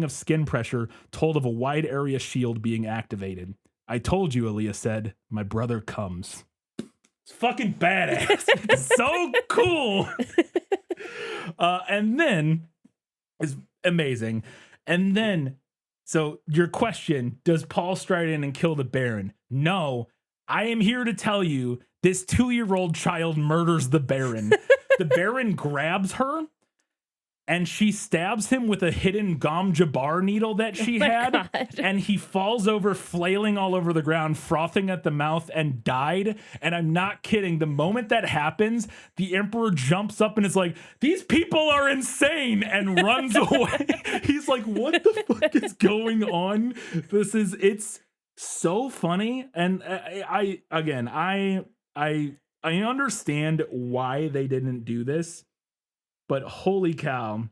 of skin pressure told of a wide area shield being activated. I told you, Aaliyah said. My brother comes. It's fucking badass. It's so cool. And then it's amazing. And then, so your question, does Paul stride in and kill the Baron? No, I am here to tell you this 2-year-old child murders the Baron. The Baron grabs her and she stabs him with a hidden Gom Jabbar needle that she had. God. And he falls over, flailing all over the ground, frothing at the mouth, and died. And I'm not kidding. The moment that happens, the Emperor jumps up and is like, these people are insane, and runs away. He's like, what the fuck is going on? It's so funny. And I understand why they didn't do this. But holy cow,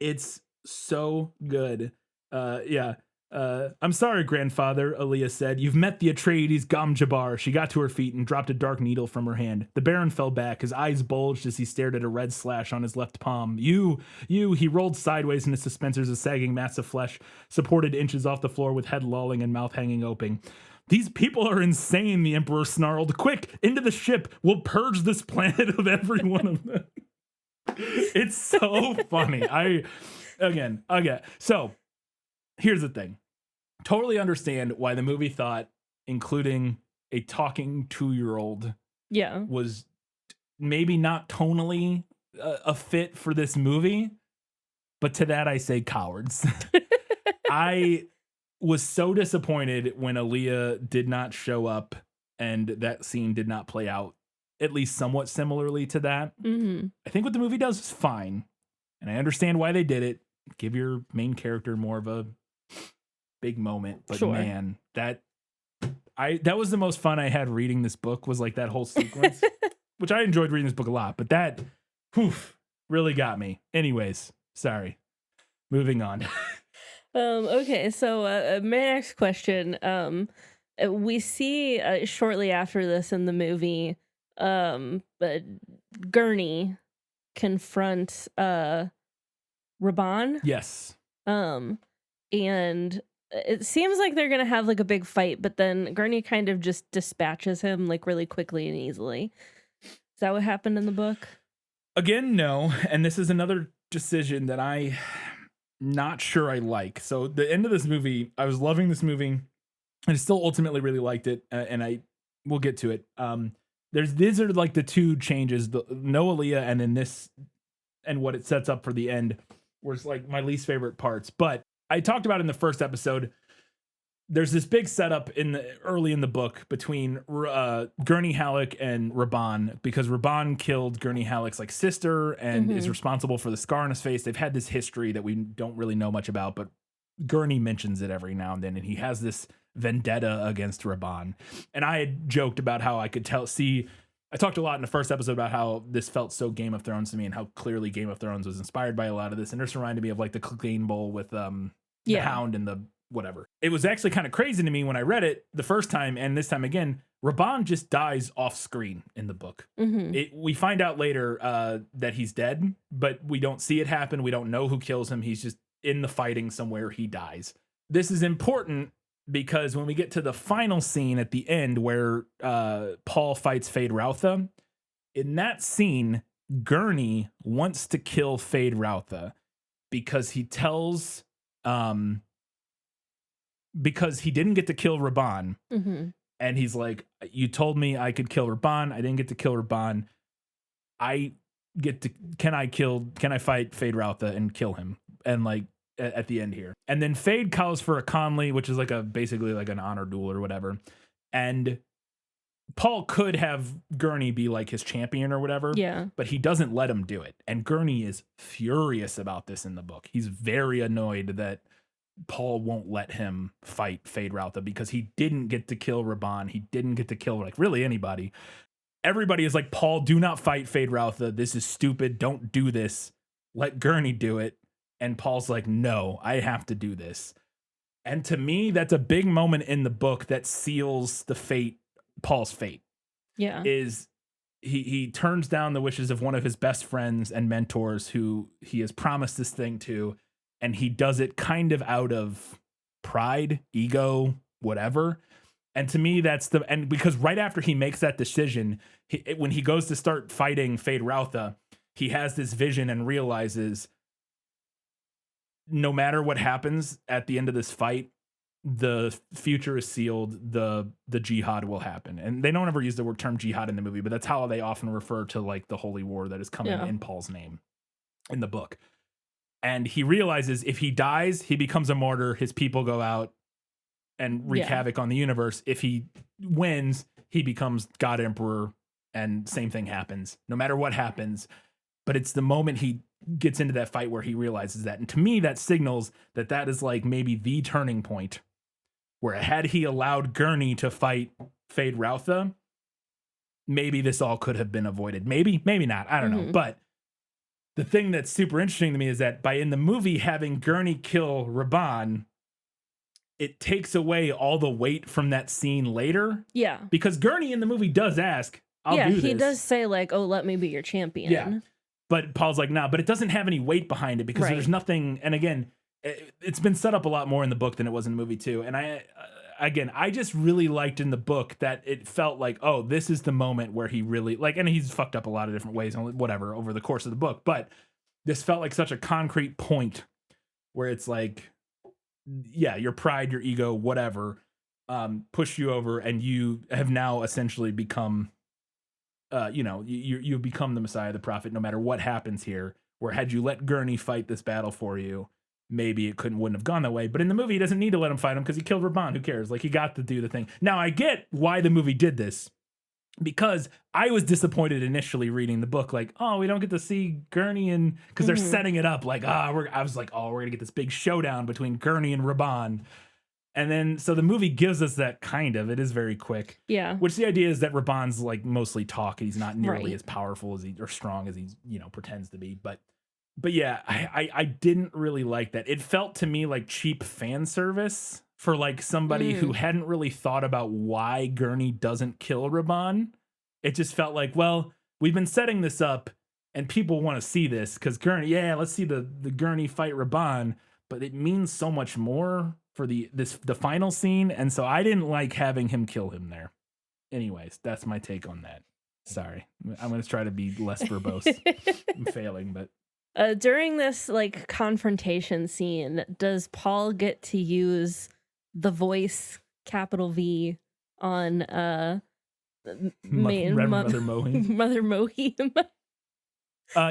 it's so good. I'm sorry, grandfather, Aaliyah said. You've met the Atreides Gom Jabbar. She got to her feet and dropped a dark needle from her hand. The Baron fell back. His eyes bulged as he stared at a red slash on his left palm. You, he rolled sideways in his suspensors, a sagging mass of flesh, supported inches off the floor with head lolling and mouth hanging open. These people are insane, the Emperor snarled. Quick, into the ship. We'll purge this planet of every one of them. It's so funny. So here's the thing. Totally understand why the movie thought including a talking 2-year-old was maybe not tonally a fit for this movie, but to that I say cowards. I was so disappointed when Aaliyah did not show up and that scene did not play out at least somewhat similarly to that. Mm-hmm. I think what the movie does is fine. And I understand why they did it. Give your main character more of a big moment. But sure. Man, that was the most fun I had reading this book, was like that whole sequence, which I enjoyed reading this book a lot, but that really got me. Anyways, sorry. Moving on. Okay, so my next question. We see shortly after this in the movie, but Gurney confront Raban. Yes. And it seems like they're gonna have like a big fight, but then Gurney kind of just dispatches him like really quickly and easily. Is that what happened in the book? Again, no. And this is another decision that I'm not sure I like. So the end of this movie, I was loving this movie, and I still ultimately really liked it. And we'll get to it. These are like the two changes, the no Aaliyah, and then this, and what it sets up for the end, was like my least favorite parts. But I talked about in the first episode, there's this big setup early in the book between Gurney Halleck and Raban, because Raban killed Gurney Halleck's like sister and is responsible for the scar on his face. They've had this history that we don't really know much about, but Gurney mentions it every now and then, and he has this vendetta against Raban. And I had joked about how I could I talked a lot in the first episode about how this felt so Game of Thrones to me, and how clearly Game of Thrones was inspired by a lot of this. And this reminded me of like the Clegane Bowl with the Hound and the whatever. It was actually kind of crazy to me when I read it the first time, and this time again, Raban just dies off screen in the book. We find out later that he's dead, but we don't see it happen. We don't know who kills him. He's just in the fighting somewhere. He dies. This is important because when we get to the final scene at the end where Paul fights Fade Routha, in that scene, Gurney wants to kill Fade Routha because he tells because he didn't get to kill Raban. And he's like, you told me I could kill Raban. I didn't get to kill Raban. Can I fight Fade Routha and kill him? And like at the end here. And then Fade calls for a Conley, which is like basically like an honor duel or whatever. And Paul could have Gurney be like his champion or whatever. Yeah. But he doesn't let him do it. And Gurney is furious about this in the book. He's very annoyed that Paul won't let him fight Fade Routha because he didn't get to kill Raban. He didn't get to kill like really anybody. Everybody is like, Paul, do not fight Fade Routha. This is stupid. Don't do this. Let Gurney do it. And Paul's like, no, I have to do this. And to me, that's a big moment in the book that seals Paul's fate. Yeah. Is he turns down the wishes of one of his best friends and mentors who he has promised this thing to, and he does it kind of out of pride, ego, whatever. And to me, and because right after he makes that decision, when he goes to start fighting Fade Routha, he has this vision and realizes no matter what happens at the end of this fight, the future is sealed. The jihad will happen. And they don't ever use the term jihad in the movie, but that's how they often refer to like the holy war that is coming in Paul's name in the book. And he realizes if he dies, he becomes a martyr. His people go out and wreak havoc on the universe. If he wins, he becomes God Emperor, and same thing happens, no matter what happens. But it's the moment he gets into that fight where he realizes that. And to me, that signals that is like maybe the turning point where had he allowed Gurney to fight Fade Routha, maybe this all could have been avoided. Maybe not. I don't know. But the thing that's super interesting to me is that by in the movie having Gurney kill Raban, it takes away all the weight from that scene later. Yeah. Because Gurney in the movie does ask, I'll do this. He does say like, oh, let me be your champion. Yeah. But Paul's like, nah, but it doesn't have any weight behind it because there's nothing. And again, it's been set up a lot more in the book than it was in the movie too. And I just really liked in the book that it felt like, oh, this is the moment where he really and he's fucked up a lot of different ways and whatever over the course of the book. But this felt like such a concrete point where it's like, yeah, your pride, your ego, whatever, push you over, and you have now essentially become, you've become the Messiah, the prophet, no matter what happens here. Where had you let Gurney fight this battle for you, maybe it wouldn't have gone that way. But in the movie, he doesn't need to let him fight him because he killed Raban. Who cares? Like, he got to do the thing. Now, I get why the movie did this, because I was disappointed initially reading the book. Like, oh, we don't get to see Gurney, and because they're setting it up like, I was like, oh, we're gonna get this big showdown between Gurney and Raban. And then, so the movie gives us that kind of, it is very quick. Yeah. Which the idea is that Raban's like mostly talk. He's not nearly as powerful as or strong as he, pretends to be. But yeah, I didn't really like that. It felt to me like cheap fan service for like somebody who hadn't really thought about why Gurney doesn't kill Raban. It just felt like, well, we've been setting this up and people want to see this because Gurney, let's see the Gurney fight Raban, but it means so much more for the final scene, and so I didn't like having him kill him there. Anyways, that's my take on that. Sorry, I'm going to try to be less verbose. I'm failing, but during this like confrontation scene, does Paul get to use the voice capital V on Mother Mohim? Mother Mohim?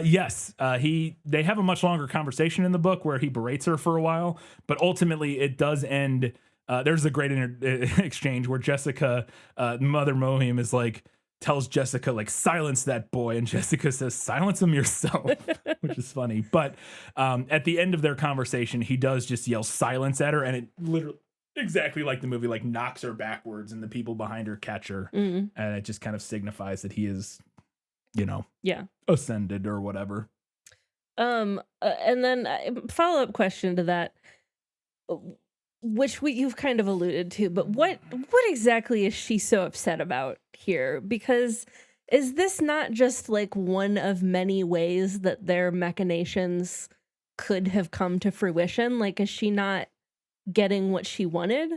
Yes, they have a much longer conversation in the book where he berates her for a while, but ultimately it does end. There's a great exchange where Jessica, Mother Mohim, is like, tells Jessica like, silence that boy, and Jessica says, silence him yourself, which is funny. But at the end of their conversation, he does just yell silence at her, and it literally, exactly like the movie, like knocks her backwards, and the people behind her catch her, and it just kind of signifies that he is, ascended or whatever. And then follow-up question to that, which you've kind of alluded to, but what exactly is she so upset about here? Because is this not just like one of many ways that their machinations could have come to fruition? Like, is she not getting what she wanted?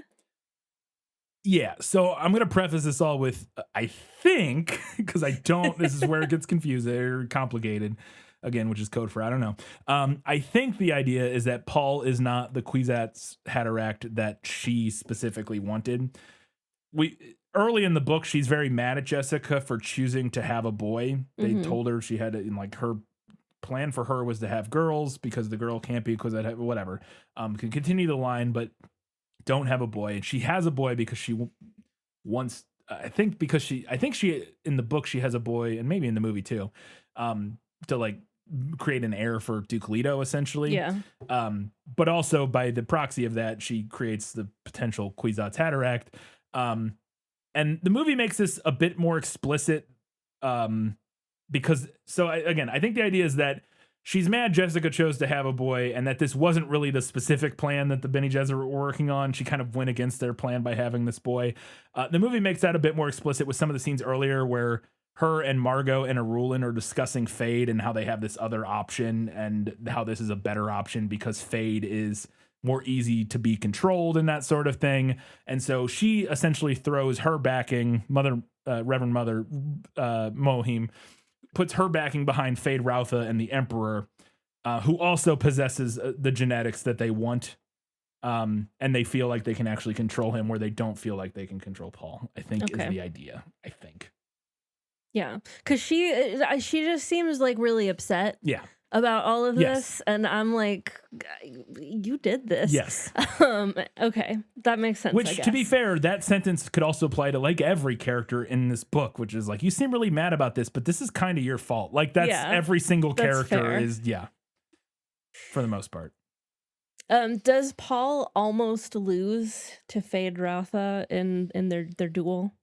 Yeah, so I'm going to preface this all with, I think, because this is where it gets confusing or complicated, again, which is code for I don't know. I think the idea is that Paul is not the Kwisatz Haderach that she specifically wanted. Early in the book, she's very mad at Jessica for choosing to have a boy. They told her she had to, her plan for her was to have girls because the girl can't be Kwisatz, whatever. Can continue the line, but don't have a boy. And she has a boy because she wants, I think she in the book she has a boy, and maybe in the movie too, to like create an heir for Duke Leto, essentially. Yeah. But also by the proxy of that, she creates the potential Kwisatz Haderach. And the movie makes this a bit more explicit, because I think the idea is that she's mad Jessica chose to have a boy and that this wasn't really the specific plan that the Bene Gesserit were working on. She kind of went against their plan by having this boy. The movie makes that a bit more explicit with some of the scenes earlier where her and Margot and Arulin are discussing Fade and how they have this other option and how this is a better option because Fade is more easy to be controlled and that sort of thing. And so she essentially throws her backing, Reverend Mother Mohim, puts her backing behind Fade Routha and the Emperor, who also possesses the genetics that they want. And they feel like they can actually control him where they don't feel like they can control Paul, I think is the idea, I think. Yeah, because she just seems like really upset. Yeah. About all of this, and I'm like, you did this. Yes. Okay, that makes sense. Which, to be fair, that sentence could also apply to like every character in this book, which is like, you seem really mad about this, but this is kind of your fault. Like that's every single character is, for the most part. Does Paul almost lose to Fade Routha in their duel?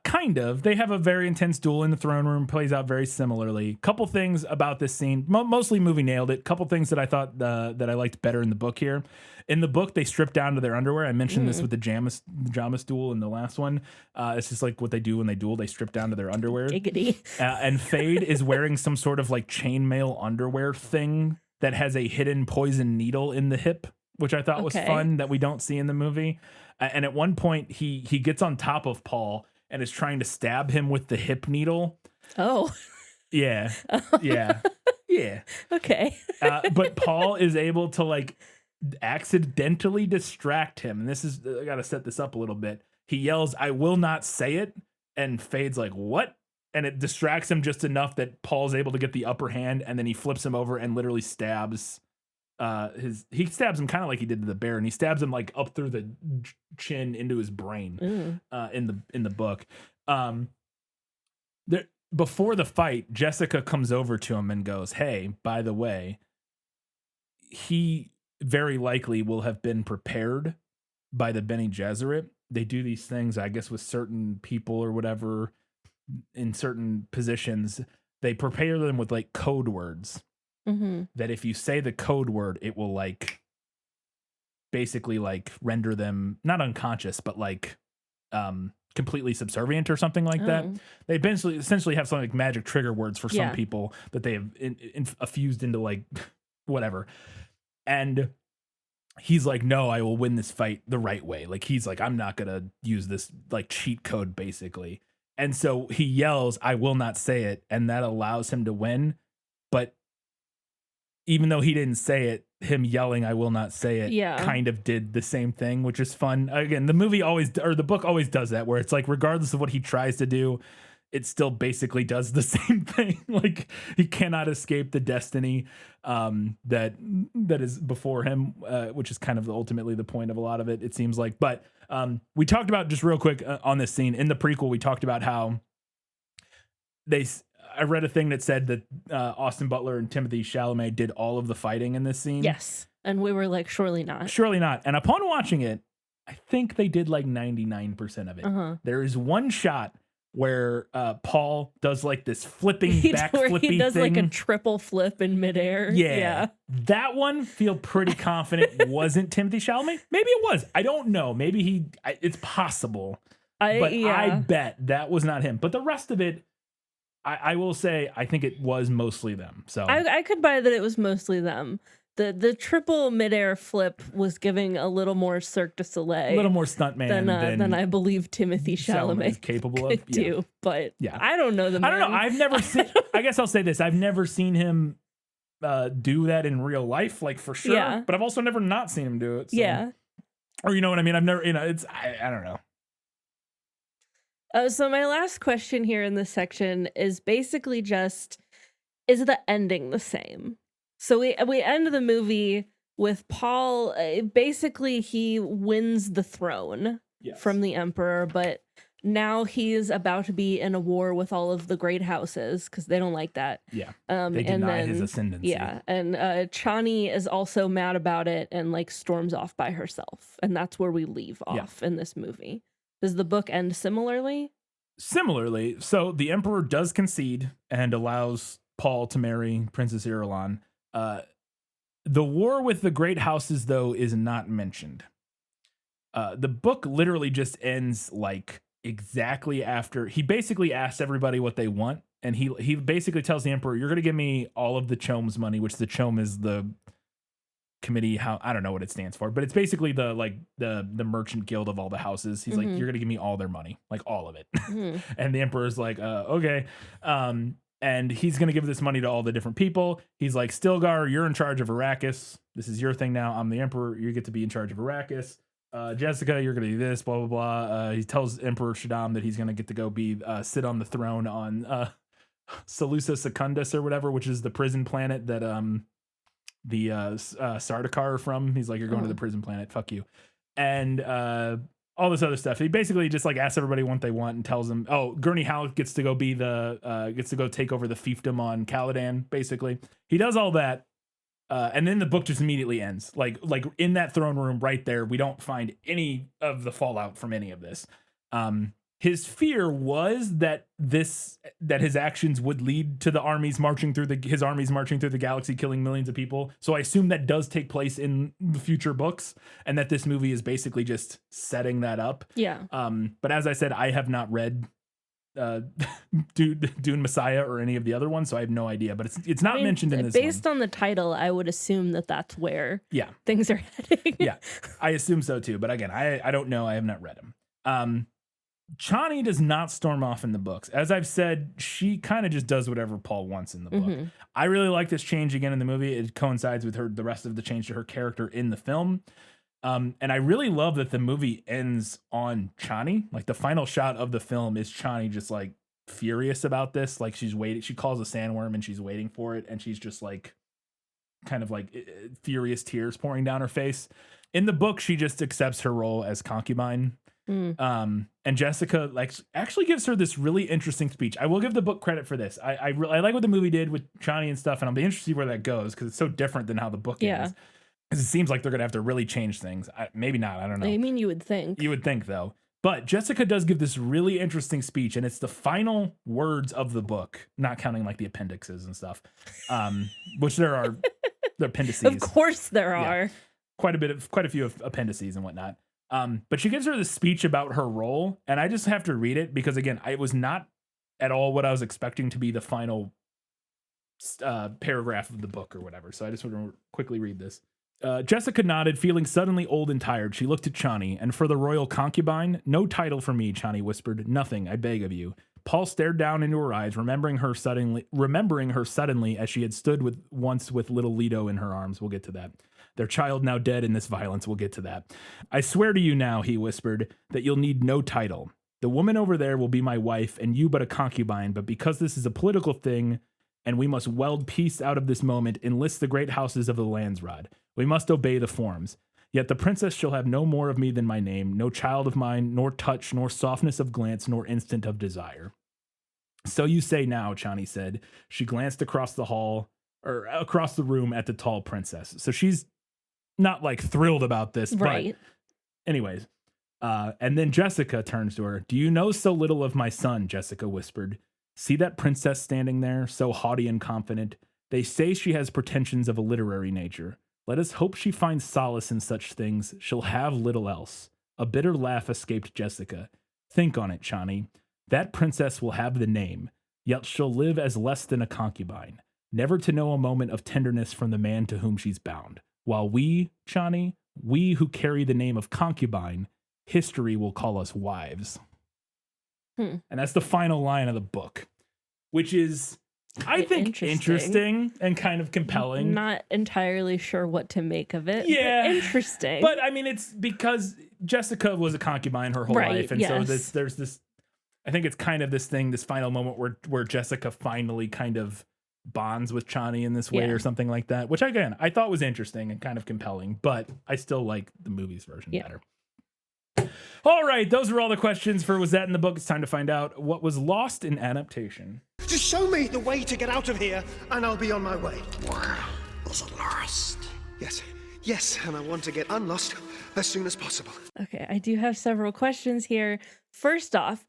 Kind of. They have a very intense duel in the throne room, plays out very similarly. Couple things about this scene, mostly movie nailed it. Couple things that I thought that I liked better in the book here. In the book, they strip down to their underwear. I mentioned this with the Jamis duel in the last one. It's just like what they do when they duel. They strip down to their underwear. Giggity. And Fade is wearing some sort of like chainmail underwear thing that has a hidden poison needle in the hip, which I thought was fun that we don't see in the movie. And at one point, he gets on top of Paul and is trying to stab him with the hip needle. Oh. Yeah. Yeah. Yeah. Okay. But Paul is able to like accidentally distract him. And this is, I got to set this up a little bit. He yells, "I will not say it." And Fade's like, "What?" And it distracts him just enough that Paul's able to get the upper hand, and then he flips him over and literally stabs he stabs him kind of like he did to the bear, and he stabs him like up through the chin into his brain in the book. Before the fight, Jessica comes over to him and goes, "Hey, by the way, he very likely will have been prepared by the Bene Gesserit. They do these things, I guess, with certain people or whatever in certain positions. They prepare them with like code words that if you say the code word, it will like basically like render them not unconscious, but like completely subservient or something like that. They essentially have something like magic trigger words for some people that they have infused into like whatever." And he's like, "No, I will win this fight the right way." Like he's like, "I'm not gonna use this like cheat code basically." And so he yells, "I will not say it," and that allows him to win. But even though he didn't say it, him yelling, "I will not say it," kind of did the same thing, which is fun. Again, the movie always, or the book always does that, where it's like, regardless of what he tries to do, it still basically does the same thing. Like he cannot escape the destiny that is before him, which is kind of ultimately the point of a lot of it, it seems like. But we talked about, just real quick on this scene in the prequel, we talked about how I read a thing that said that Austin Butler and Timothée Chalamet did all of the fighting in this scene. Yes. And we were like, surely not. Surely not. And upon watching it, I think they did like 99% of it. There is one shot where Paul does like this flipping back flippy thing. He does like a triple flip in midair. Yeah. That one, feel pretty confident wasn't Timothée Chalamet. Maybe it was. I don't know. Maybe it's possible. I bet that was not him. But the rest of it, I will say, I think it was mostly them. So I could buy that it was mostly them. The triple midair flip was giving a little more Cirque du Soleil, a little more stuntman than I believe Timothée Chalamet is capable could of. do. But I don't know the man. I don't know. I've never seen. I guess I'll say this: I've never seen him do that in real life, like for sure. Yeah. But I've also never not seen him do it. So. Yeah. Or you know what I mean? I've never. It's I don't know. So my last question here in this section is basically just, is the ending the same? So we end the movie with Paul, basically he wins the throne from the Emperor, but now he's about to be in a war with all of the great houses because they don't like that. Yeah, they deny his ascendancy. Yeah, and Chani is also mad about it and like storms off by herself. And that's where we leave off in this movie. Does the book end similarly? Similarly, so the Emperor does concede and allows Paul to marry Princess Irulan. The war with the great houses, though, is not mentioned. The book literally just ends like exactly after he basically asks everybody what they want, and he basically tells the emperor, "You're going to give me all of the Chome's money," which the Chome is the committee. How I don't know what it stands for, but it's basically the merchant guild of all the houses. He's like, "You're going to give me all their money, like all of it," and the emperor's like, "Okay." And he's going to give this money to all the different people. He's like, "Stilgar, you're in charge of Arrakis. This is your thing now. I'm the emperor. You get to be in charge of Arrakis. Jessica, you're going to do this, blah, blah, blah." He tells Emperor Shaddam that he's going to get to go sit on the throne on Salusa Secundus or whatever, which is the prison planet that the Sardaukar are from. He's like, "You're going to the prison planet. Fuck you." And all this other stuff. He basically just like asks everybody what they want and tells them, Gurney Halleck gets to go take over the fiefdom on Caladan, basically. He does all that. And then the book just immediately ends. Like in that throne room right there, we don't find any of the fallout from any of this. His fear was that his actions would lead to the armies marching through his armies marching through the galaxy, killing millions of people. So I assume that does take place in the future books, and that this movie is basically just setting that up. Yeah. But as I said, I have not read Dune Messiah or any of the other ones, so I have no idea. But it's not mentioned in this. Based on the title, I would assume that that's where things are heading. Yeah, I assume so too. But again, I don't know. I have not read them. Chani does not storm off in the books. As I've said, she kind of just does whatever Paul wants in the book. I really like this change again in the movie. It coincides with the rest of the change to her character in the film. And I really love that the movie ends on Chani. Like the final shot of the film is Chani just like furious about this. Like she's waiting. She calls a sandworm and she's waiting for it. And she's just like kind of like furious tears pouring down her face. In the book, she just accepts her role as concubine. And Jessica actually gives her this really interesting speech. I will give the book credit for this. I like what the movie did with Chani and stuff, and I'll be interested to see where that goes because it's so different than how the book is. Because it seems like they're gonna have to really change things. Maybe not. I don't know. I mean, you would think. You would think though. But Jessica does give this really interesting speech, and it's the final words of the book, not counting like the appendixes and stuff, which there are appendices. Of course, there are quite a few appendices and whatnot. But she gives her this speech about her role, and I just have to read it because, again, it was not at all what I was expecting to be the final paragraph of the book or whatever. So I just want to quickly read this. Jessica nodded, feeling suddenly old and tired. She looked at Chani, and for the royal concubine, "No title for me," Chani whispered. "Nothing, I beg of you." Paul stared down into her eyes, remembering her suddenly as she had stood once with little Leto in her arms. We'll get to that. Their child now dead in this violence. We'll get to that. "I swear to you now," he whispered, "that you'll need no title. The woman over there will be my wife, and you but a concubine. But because this is a political thing, and we must weld peace out of this moment, enlist the great houses of the Landsrod. We must obey the forms. Yet the princess shall have no more of me than my name, no child of mine, nor touch, nor softness of glance, nor instant of desire." "So you say now," Chani said. She glanced across the room at the tall princess. So she's not like thrilled about this, right? But anyways, and then Jessica turns to her. "Do you know so little of my son?" Jessica whispered. "See that princess standing there, so haughty and confident? They say she has pretensions of a literary nature. Let us hope she finds solace in such things. She'll have little else." A bitter laugh escaped Jessica. "Think on it, Chani. That princess will have the name, yet she'll live as less than a concubine, never to know a moment of tenderness from the man to whom she's bound. While we, Chani, we who carry the name of concubine, history will call us wives." And that's the final line of the book, which is, I think, interesting and kind of compelling. Not entirely sure what to make of it. Yeah. But interesting. But I mean, it's because Jessica was a concubine her whole life. And so there's this, I think it's kind of this thing, this final moment where Jessica finally kind of bonds with Chani in this way or something like that, which again, I thought was interesting and kind of compelling, but I still like the movie's version better. All right, those were all the questions for Was That in the Book? It's time to find out what was lost in adaptation. Just show me the way to get out of here, and I'll be on my way. Where is it lost? Yes, and I want to get unlost as soon as possible. Okay, I do have several questions here. First off,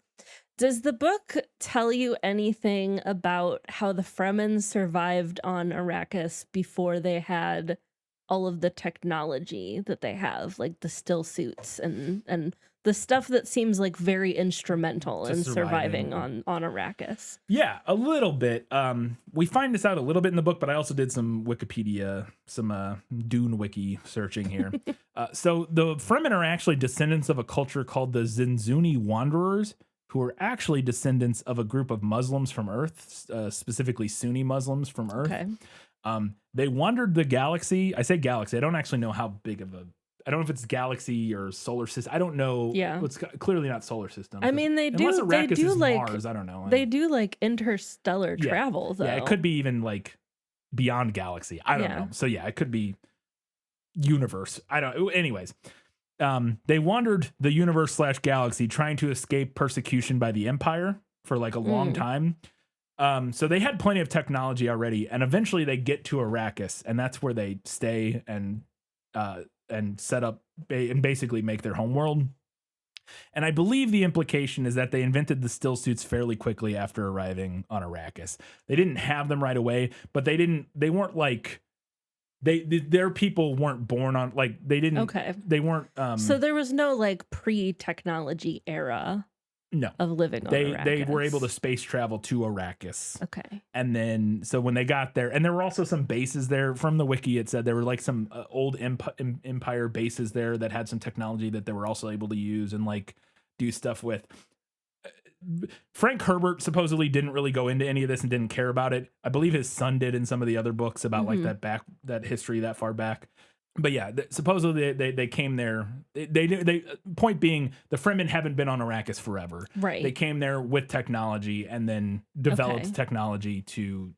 Does the book tell you anything about how the Fremen survived on Arrakis before they had all of the technology that they have, like the still suits and the stuff that seems like very instrumental To in surviving. surviving on Arrakis? Yeah, a little bit. We find this out a little bit in the book, but I also did some Wikipedia, some Dune wiki searching here. So the Fremen are actually descendants of a culture called the Zinzuni Wanderers, who are actually descendants of a group of Muslims from Earth, specifically Sunni Muslims from Earth. Okay. They wandered the galaxy. I say galaxy. I don't actually know how big of a. I don't know if it's galaxy or solar system. I don't know. Yeah. It's clearly not solar system. I mean, they do. Unless They Arrakis do is like Mars. I don't know. they do like interstellar Yeah. travel, though. Yeah, it could be even like beyond galaxy. I don't Yeah. know. So yeah, it could be universe. I don't. Anyways, they wandered the universe / galaxy trying to escape persecution by the Empire for like a long time. So they had plenty of technology already, and eventually they get to Arrakis, and that's where they stay and set up and basically make their homeworld. And I believe the implication is that they invented the still suits fairly quickly after arriving on Arrakis. They didn't have them right away, but they weren't like their people weren't born on like they didn't. Okay. They weren't. So there was no like pre-technology era No. of living on They Arrakis. were able to space travel to Arrakis. Okay. And then, so when they got there, and there were also some bases there from the wiki, it said there were like some old Empire bases there that had some technology that they were also able to use and like do stuff with. Frank Herbert supposedly didn't really go into any of this and didn't care about it. I believe his son did in some of the other books about like that history that far back. But yeah, supposedly they came there. They point being the Fremen haven't been on Arrakis forever. Right. They came there with technology and then developed Okay. technology to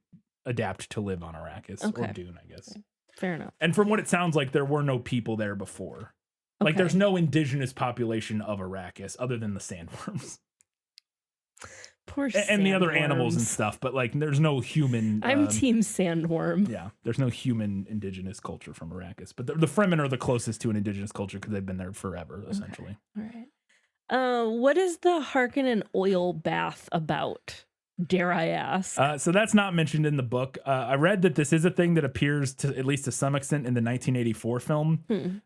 adapt to live on Arrakis or Okay. Dune, I guess. Fair enough. And from what it sounds like, there were no people there before. Like Okay. there's no indigenous population of Arrakis other than the sandworms Poor and the other animals and sandworms. stuff. But like, there's no human. I'm team sandworm. Yeah, there's no human indigenous culture from Arrakis, but the Fremen are the closest to an indigenous culture because they've been there forever, essentially. All right. What is the Harkonnen oil bath about? Dare I ask? So that's not mentioned in the book. I read that this is a thing that appears to at least to some extent in the 1984 film,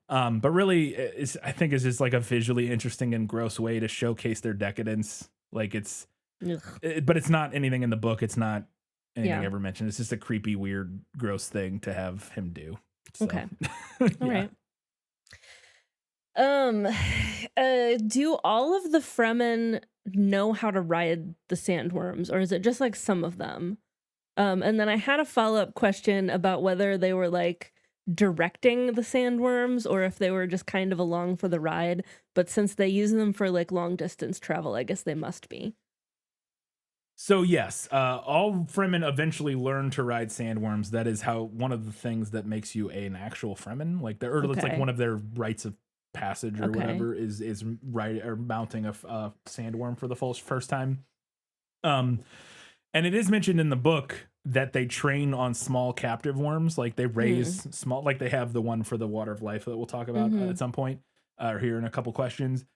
but really, I think it's just like a visually interesting and gross way to showcase their decadence. Like but it's not anything in the book. It's not anything ever mentioned. It's just a creepy, weird, gross thing to have him do. So. Okay. Yeah. All right. Do all of the Fremen know how to ride the sandworms, or is it just like some of them? And then I had a follow-up question about whether they were like directing the sandworms or if they were just kind of along for the ride. But since they use them for like long distance travel, I guess they must be. So yes, all Fremen eventually learn to ride sandworms. That is how one of the things that makes you an actual Fremen, like it's like Okay. one of their rites of passage or Okay. whatever is right or mounting a sandworm for the first time. And it is mentioned in the book that they train on small captive worms, like they raise small, like they have the one for the Water of Life that we'll talk about at some point, or here in a couple questions.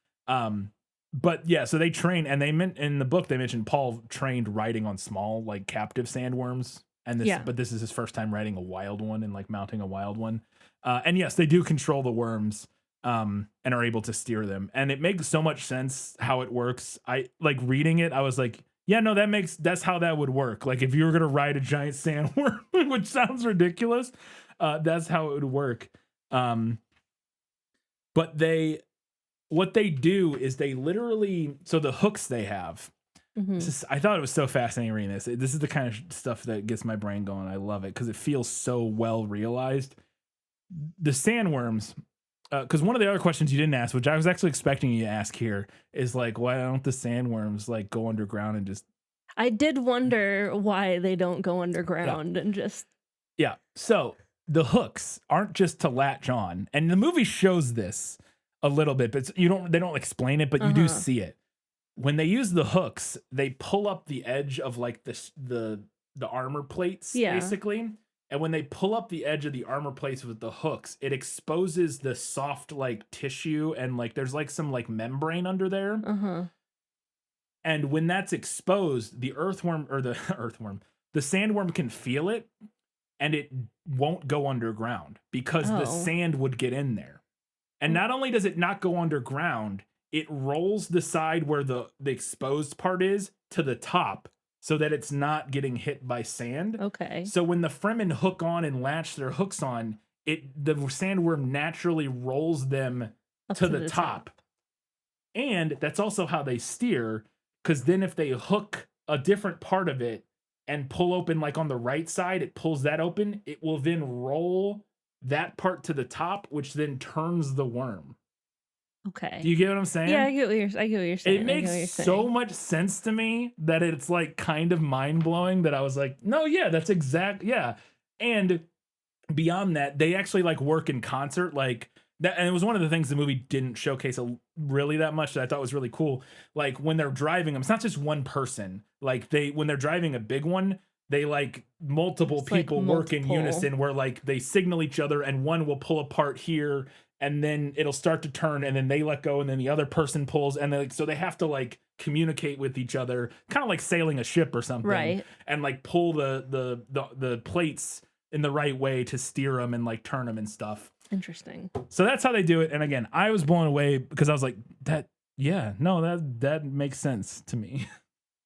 But yeah, so they train, and they meant in the book they mentioned Paul trained riding on small, like captive sandworms, and but this is his first time riding a wild one and like mounting a wild one. And yes, they do control the worms, and are able to steer them, and it makes so much sense how it works. I like reading it. I was like, yeah, no, that's how that would work. Like if you were gonna ride a giant sandworm, which sounds ridiculous, that's how it would work. But what they do is they literally, so the hooks they have, I thought it was so fascinating reading this. This is the kind of stuff that gets my brain going. I love it because it feels so well realized. The sandworms, because one of the other questions you didn't ask, which I was actually expecting you to ask here, is like, why don't the sandworms like go underground and just... I did wonder why they don't go underground and just... Yeah, so the hooks aren't just to latch on, and the movie shows this a little bit, but they don't explain it, but you do see it. When they use the hooks, they pull up the edge of like the armor plates, basically. And when they pull up the edge of the armor plates with the hooks, it exposes the soft like tissue and like there's like some like membrane under there. And when that's exposed, the earthworm or the the sandworm can feel it, and it won't go underground because the sand would get in there. And not only does it not go underground, it rolls the side where the exposed part is to the top so that it's not getting hit by sand. Okay. So when the Fremen hook on and latch their hooks on, the sandworm naturally rolls them to the top. And that's also how they steer, because then if they hook a different part of it and pull open, like on the right side, it pulls that open, it will then roll that part to the top, which then turns the worm. Okay. Do you get what I'm saying? Yeah, I get what you're saying. It makes so much sense to me that it's like kind of mind blowing that I was like, no, yeah, that's exact. Yeah. And beyond that, they actually like work in concert. Like that. And it was one of the things the movie didn't showcase really that much that I thought was really cool. Like when they're driving them, it's not just one person. Like when they're driving a big one, they like multiple people work in unison where like they signal each other and one will pull apart here and then it'll start to turn and then they let go and then the other person pulls and then so they have to like communicate with each other, kind of like sailing a ship or something, right? And like pull the plates in the right way to steer them and like turn them and stuff. Interesting. So that's how they do it. And again, I was blown away because I was like, that makes sense to me.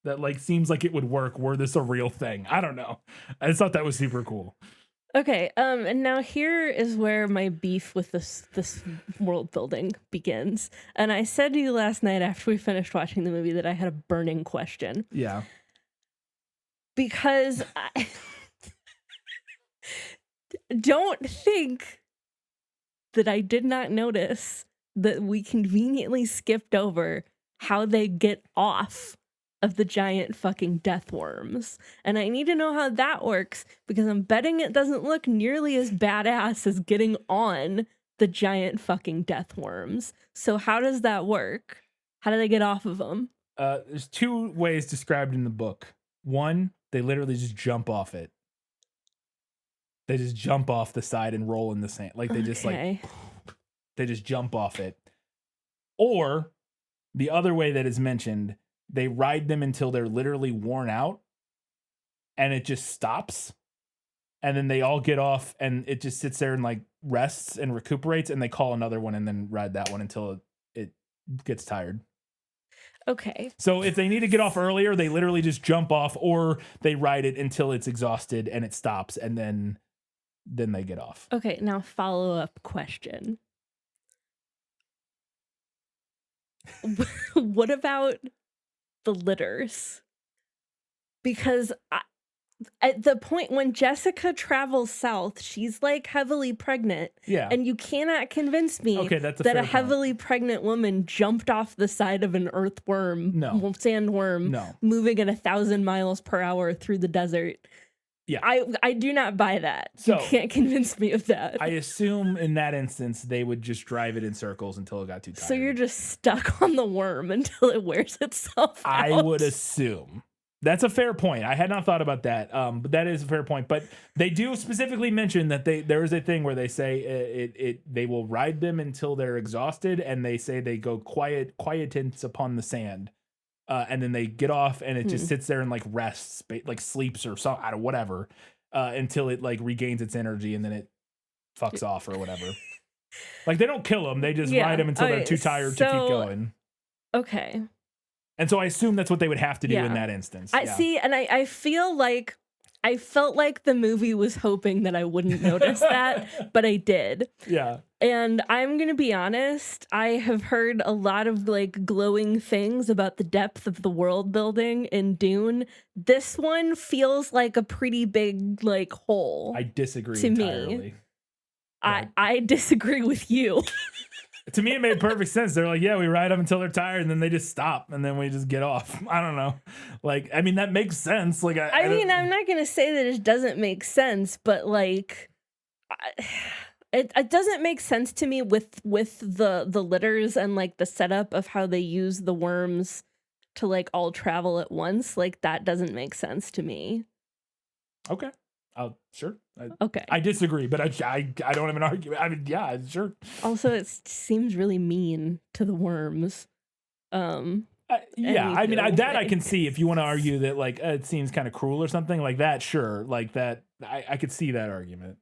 That like seems like it would work were this a real thing. I don't know. I just thought that was super cool. Okay, and now here is where my beef with this world building begins. And I said to you last night after we finished watching the movie that I had a burning question. Yeah. Because I don't think that I did not notice that we conveniently skipped over how they get off of the giant fucking death worms. And I need to know how that works because I'm betting it doesn't look nearly as badass as getting on the giant fucking death worms. So how does that work? How do they get off of them? There's two ways described in the book. One, they literally just jump off it. They just jump off the side and roll in the sand. Like they just like they just jump off it. Or the other way that is mentioned, they ride them until they're literally worn out and it just stops. And then they all get off and it just sits there and like rests and recuperates and they call another one and then ride that one until it gets tired. Okay. So if they need to get off earlier, they literally just jump off or they ride it until it's exhausted and it stops and then they get off. Okay, now follow-up question. What about the litters? Because at the point when Jessica travels south, she's like heavily pregnant. Yeah. And you cannot convince me that a heavily pregnant woman jumped off the side of an sandworm, moving at 1,000 miles per hour through the desert. Yeah. I do not buy that. So, you can't convince me of that. I assume in that instance, they would just drive it in circles until it got too tired. So you're just stuck on the worm until it wears itself out. I would assume. That's a fair point. I had not thought about that, but that is a fair point. But they do specifically mention that there is a thing where they say they will ride them until they're exhausted, and they say they go quietance upon the sand, and then they get off, and it just sits there and like rests, like sleeps or something, whatever, until it like regains its energy, and then it fucks off or whatever. Like they don't kill them; they just ride them until they're too tired to keep going. Okay. And so I assume that's what they would have to do in that instance. I see, and I feel like I felt like the movie was hoping that I wouldn't notice that, but I did. Yeah. And I'm going to be honest, I have heard a lot of like glowing things about the depth of the world building in Dune. This one feels like a pretty big like hole. I disagree to entirely. Me. I disagree with you. To me, it made perfect sense. They're like, yeah, we ride them until they're tired, and then they just stop, and then we just get off. I don't know. Like, I mean, that makes sense. Like, I mean, I'm not going to say that it doesn't make sense, but like, it doesn't make sense to me with the litters and like the setup of how they use the worms to like all travel at once. Like, that doesn't make sense to me. Okay. Sure. Okay. I disagree, but I don't have an argument. I mean, yeah, sure. Also, it seems really mean to the worms. Yeah, I mean, Anywho, that I can see if you want to argue that like it seems kind of cruel or something like that. Sure, like that, I could see that argument.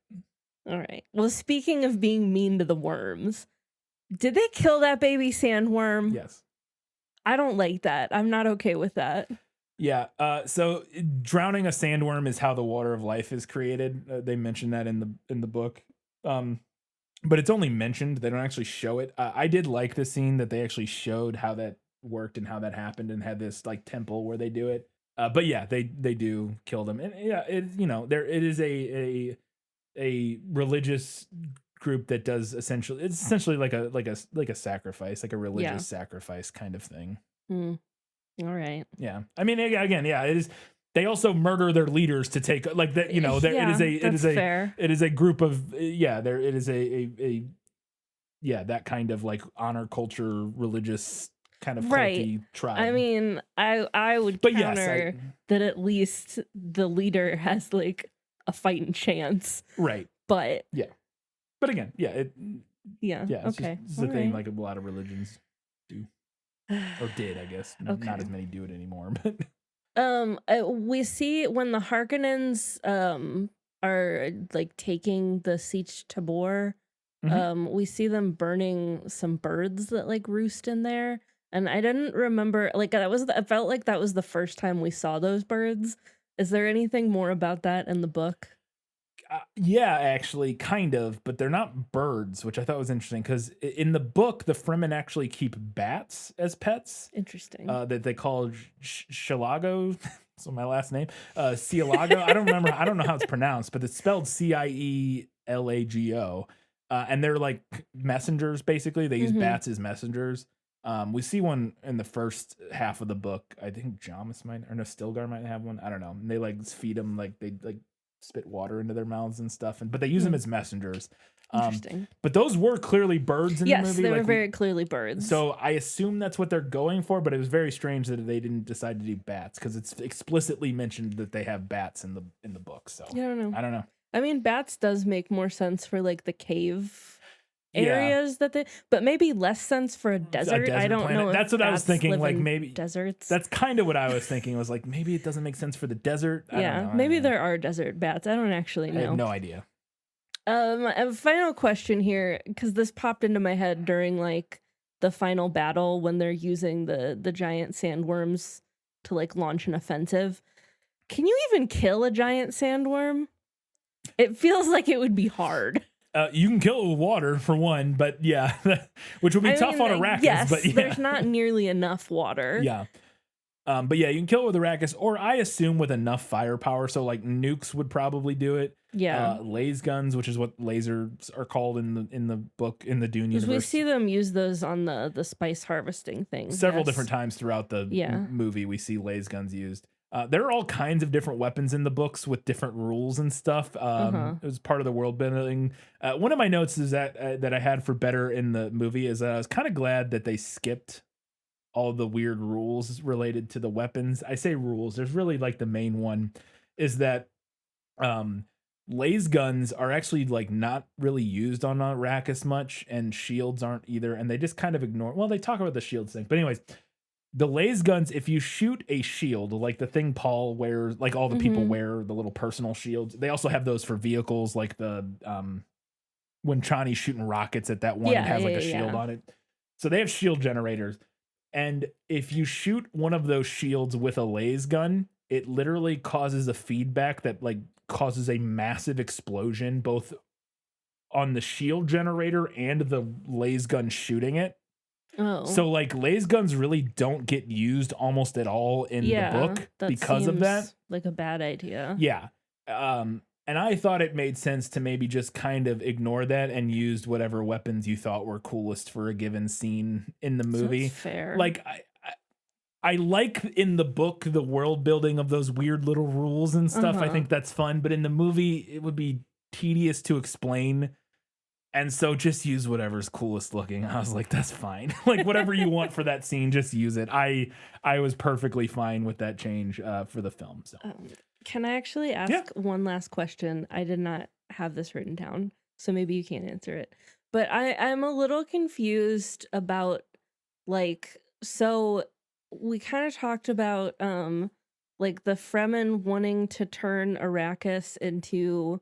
All right. Well, speaking of being mean to the worms, did they kill that baby sandworm? Yes. I don't like that. I'm not okay with that. Yeah. So drowning a sandworm is how the water of life is created. They mention that in the book. But it's only mentioned. They don't actually show it. I did like the scene that they actually showed how that worked and how that happened and had this like temple where they do it. But yeah, they do kill them. And yeah, it is a religious group that does it's essentially like a sacrifice, like a religious sacrifice kind of thing. All right. Yeah. I mean, again, yeah, it is. They also murder their leaders to take like that. It is a group of that kind of like honor culture religious kind of culty tribe. I mean, I would counter that at least the leader has like a fighting chance. Right. But yeah. But again, it's okay. It's a thing like a lot of religions do. Or did, I guess. Okay. Not as many do it anymore, but we see when the Harkonnens are like taking the Siege Tabor, we see them burning some birds that like roost in there, and I didn't remember like it felt like that was the first time we saw those birds. Is there anything more about that in the book? Yeah, actually, kind of, but they're not birds, which I thought was interesting because in the book, the Fremen actually keep bats as pets. Interesting. That they call Shilago. So my last name, Cielago. I don't remember. I don't know how it's pronounced, but it's spelled Cielago. And they're like messengers, basically. They use bats as messengers. We see one in the first half of the book. I think Jamis Stilgar might have one. I don't know. And they like feed them like they like spit water into their mouths and stuff, but they use them as messengers. Interesting. But those were clearly birds in the movie. Yes, they were very clearly birds. So I assume that's what they're going for, but it was very strange that they didn't decide to do bats because it's explicitly mentioned that they have bats in the book. So I don't know. I mean, bats does make more sense for like the cave areas but maybe less sense for a desert. I don't know. That's what I was thinking. Like maybe deserts. That's kind of what I was thinking. Was like maybe it doesn't make sense for the desert. I don't know. Maybe there are desert bats. I don't actually know. I have no idea. A final question here, because this popped into my head during like the final battle when they're using the giant sandworms to like launch an offensive. Can you even kill a giant sandworm? It feels like it would be hard. You can kill it with water for one, but yeah, which would be tough on Arrakis. Yes, but yeah. There's not nearly enough water. Yeah. But yeah, you can kill it with Arrakis, or I assume with enough firepower. So like nukes would probably do it. Yeah. Laser guns, which is what lasers are called in the book in the Dune universe. We see them use those on the spice harvesting thing. Several different times throughout the movie, we see laser guns used. There are all kinds of different weapons in the books with different rules and stuff. It was part of the world building. One of my notes is that I had for better in the movie is I was kind of glad that they skipped all the weird rules related to the weapons. I say rules. There's really like the main one is that laser guns are actually like not really used on Arrakis much, and shields aren't either. And they just kind of ignore. Well, they talk about the shields thing, but anyways. The laser guns, if you shoot a shield, like the thing Paul wears, like all the people wear, the little personal shields. They also have those for vehicles, like the when Chani's shooting rockets at that one, it has like a shield on it. So they have shield generators. And if you shoot one of those shields with a laser gun, it literally causes a feedback that like causes a massive explosion, both on the shield generator and the laser gun shooting it. Oh. So like laser guns really don't get used almost at all in the book because of that. Like a bad idea. Yeah. And I thought it made sense to maybe just kind of ignore that and used whatever weapons you thought were coolest for a given scene in the movie. That's fair. Like I like in the book the world building of those weird little rules and stuff. I think that's fun, but in the movie it would be tedious to explain. And so just use whatever's coolest looking. I was like, that's fine. Like whatever you want for that scene, just use it. I was perfectly fine with that change for the film. So can I actually ask one last question? I did not have this written down, so maybe you can't answer it. But I'm a little confused about like, so we kind of talked about like the Fremen wanting to turn Arrakis into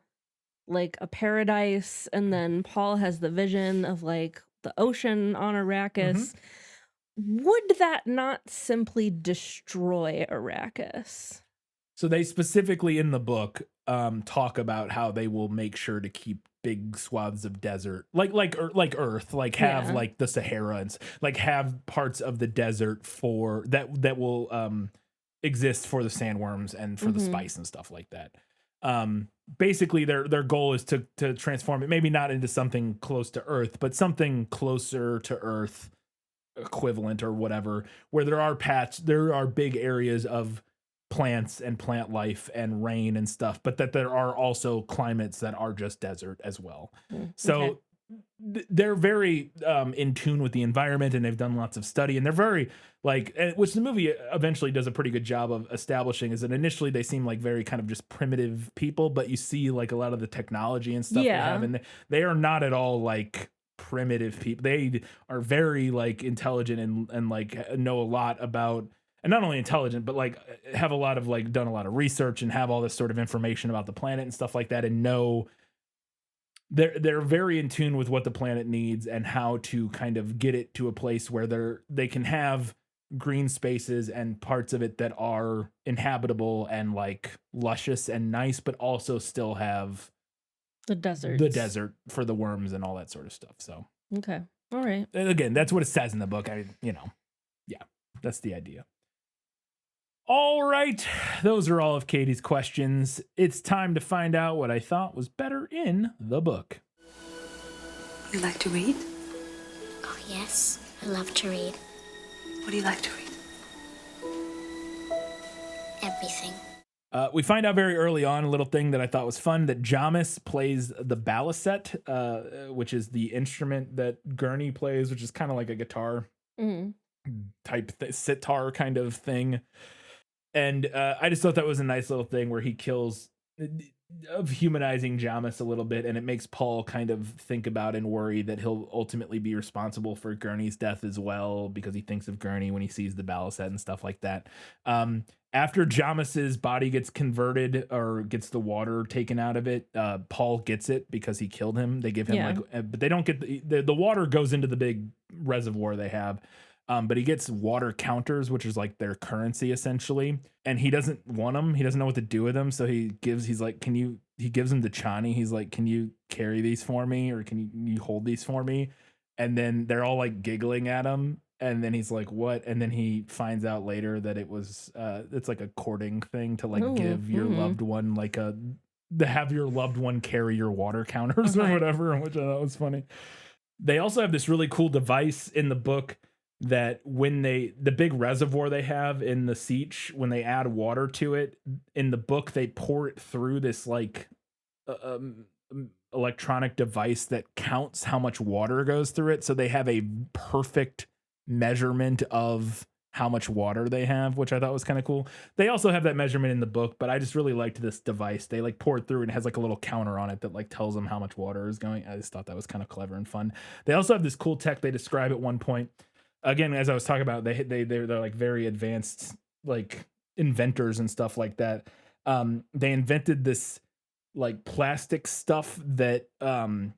like a paradise, and then Paul has the vision of like the ocean on Arrakis. Would that not simply destroy Arrakis? So they specifically in the book talk about how they will make sure to keep big swaths of desert, like Earth, like have Yeah. like the Sahara and like have parts of the desert for that will exist for the sandworms and for the spice and stuff like that. Basically their goal is to transform it, maybe not into something close to Earth, but something closer to Earth equivalent or whatever, where there are big areas of plants and plant life and rain and stuff, but that there are also climates that are just desert as well. So they're very in tune with the environment, and they've done lots of study, and they're very like, which the movie eventually does a pretty good job of establishing, is that initially they seem like very kind of just primitive people, but you see like a lot of the technology and stuff they have, and they are not at all like primitive people. They are very like intelligent and like know a lot about, and not only intelligent, but like have a lot of like done a lot of research and have all this sort of information about the planet and stuff like that, and know they're very in tune with what the planet needs and how to kind of get it to a place where they can have green spaces and parts of it that are inhabitable and like luscious and nice, but also still have the desert for the worms and all that sort of stuff. So okay, all right. And again, that's what it says in the book. Yeah, that's the idea. All right, those are all of Katie's questions. It's time to find out what I thought was better in the book. You like to read? Oh, yes. I love to read. What do you like to read? Everything. We find out very early on a little thing that I thought was fun, that Jamis plays the baliset, which is the instrument that Gurney plays, which is kind of like a guitar type sitar kind of thing. And I just thought that was a nice little thing where he kills, of humanizing Jamis a little bit, and it makes Paul kind of think about and worry that he'll ultimately be responsible for Gurney's death as well, because he thinks of Gurney when he sees the baliset and stuff like that. After Jamis's body gets converted or gets the water taken out of it, Paul gets it because he killed him. They give him but they don't get the water goes into the big reservoir they have. But he gets water counters, which is like their currency essentially. And he doesn't want them. He doesn't know what to do with them. So he gives them to Chani. He's like, can you carry these for me? Or can you hold these for me? And then they're all like giggling at him. And then he's like, what? And then he finds out later that it's like a courting thing to like give your loved one to have your loved one carry your water counters or whatever, which I thought was funny. They also have this really cool device in the book that when the big reservoir they have in the Sietch, when they add water to it, in the book, they pour it through this like electronic device that counts how much water goes through it. So they have a perfect measurement of how much water they have, which I thought was kind of cool. They also have that measurement in the book, but I just really liked this device. They like pour it through and it has like a little counter on it that like tells them how much water is going. I just thought that was kind of clever and fun. They also have this cool tech they describe at one point. Again, as I was talking about, they're like very advanced like inventors and stuff like that. They invented this like plastic stuff that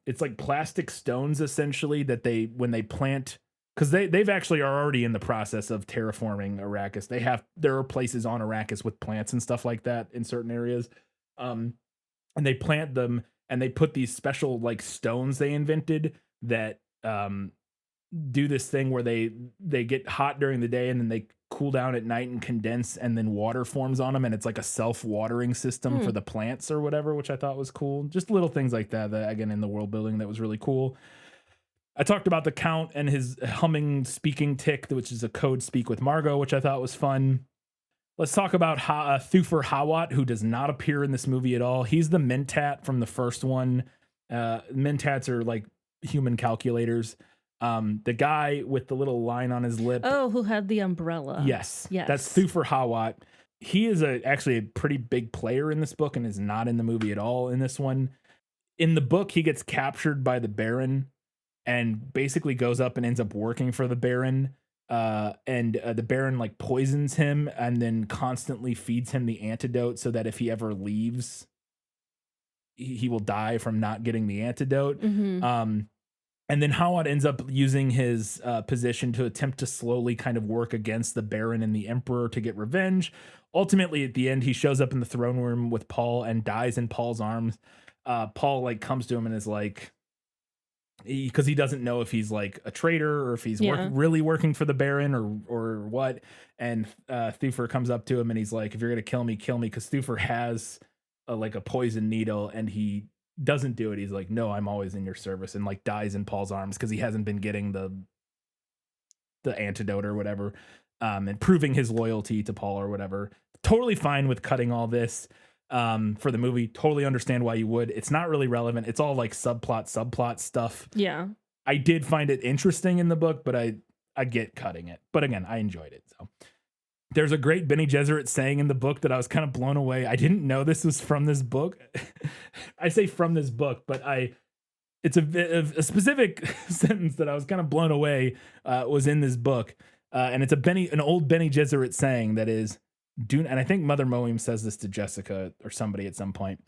it's like plastic stones essentially that when they plant, because they've actually are already in the process of terraforming Arrakis. There are places on Arrakis with plants and stuff like that in certain areas, and they plant them and they put these special like stones they invented that do this thing where they get hot during the day and then they cool down at night and condense, and then water forms on them, and it's like a self-watering system for the plants or whatever, which I thought was cool. Just little things like that again in the world building that was really cool. I talked about the Count and his humming speaking tick, which is a code speak with Margot, which I thought was fun. Let's talk about Thufir Hawat, who does not appear in this movie at all. He's the Mentat from the first one. Mentats are like human calculators. The guy with the little line on his lip. Oh, who had the umbrella. Yes. That's Thufir Hawat. He is actually a pretty big player in this book and is not in the movie at all in this one. In the book, he gets captured by the Baron and basically goes up and ends up working for the Baron. and the Baron like poisons him and then constantly feeds him the antidote so that if he ever leaves, he will die from not getting the antidote. And then Howard ends up using his position to attempt to slowly kind of work against the Baron and the Emperor to get revenge. Ultimately, at the end, he shows up in the throne room with Paul and dies in Paul's arms. Paul like comes to him and is like, because he doesn't know if he's like a traitor or if he's really working for the Baron or what. And Thufir comes up to him and he's like, if you're gonna kill me, because Thufir has like a poison needle and he doesn't do it. He's like, no, I'm always in your service, and like dies in Paul's arms because he hasn't been getting the antidote or whatever, and proving his loyalty to Paul or whatever. Totally fine with cutting all this for the movie. Totally understand why you would. It's not really relevant. It's all like subplot stuff. Yeah. I did find it interesting in the book, but I get cutting it. But again, I enjoyed it. So there's a great Bene Gesserit saying in the book that I was kind of blown away. I didn't know this was from this book. I say from this book, but it's a specific sentence that I was kind of blown away was in this book. And it's an old Bene Gesserit saying that is, and I think Mother Moeim says this to Jessica or somebody at some point,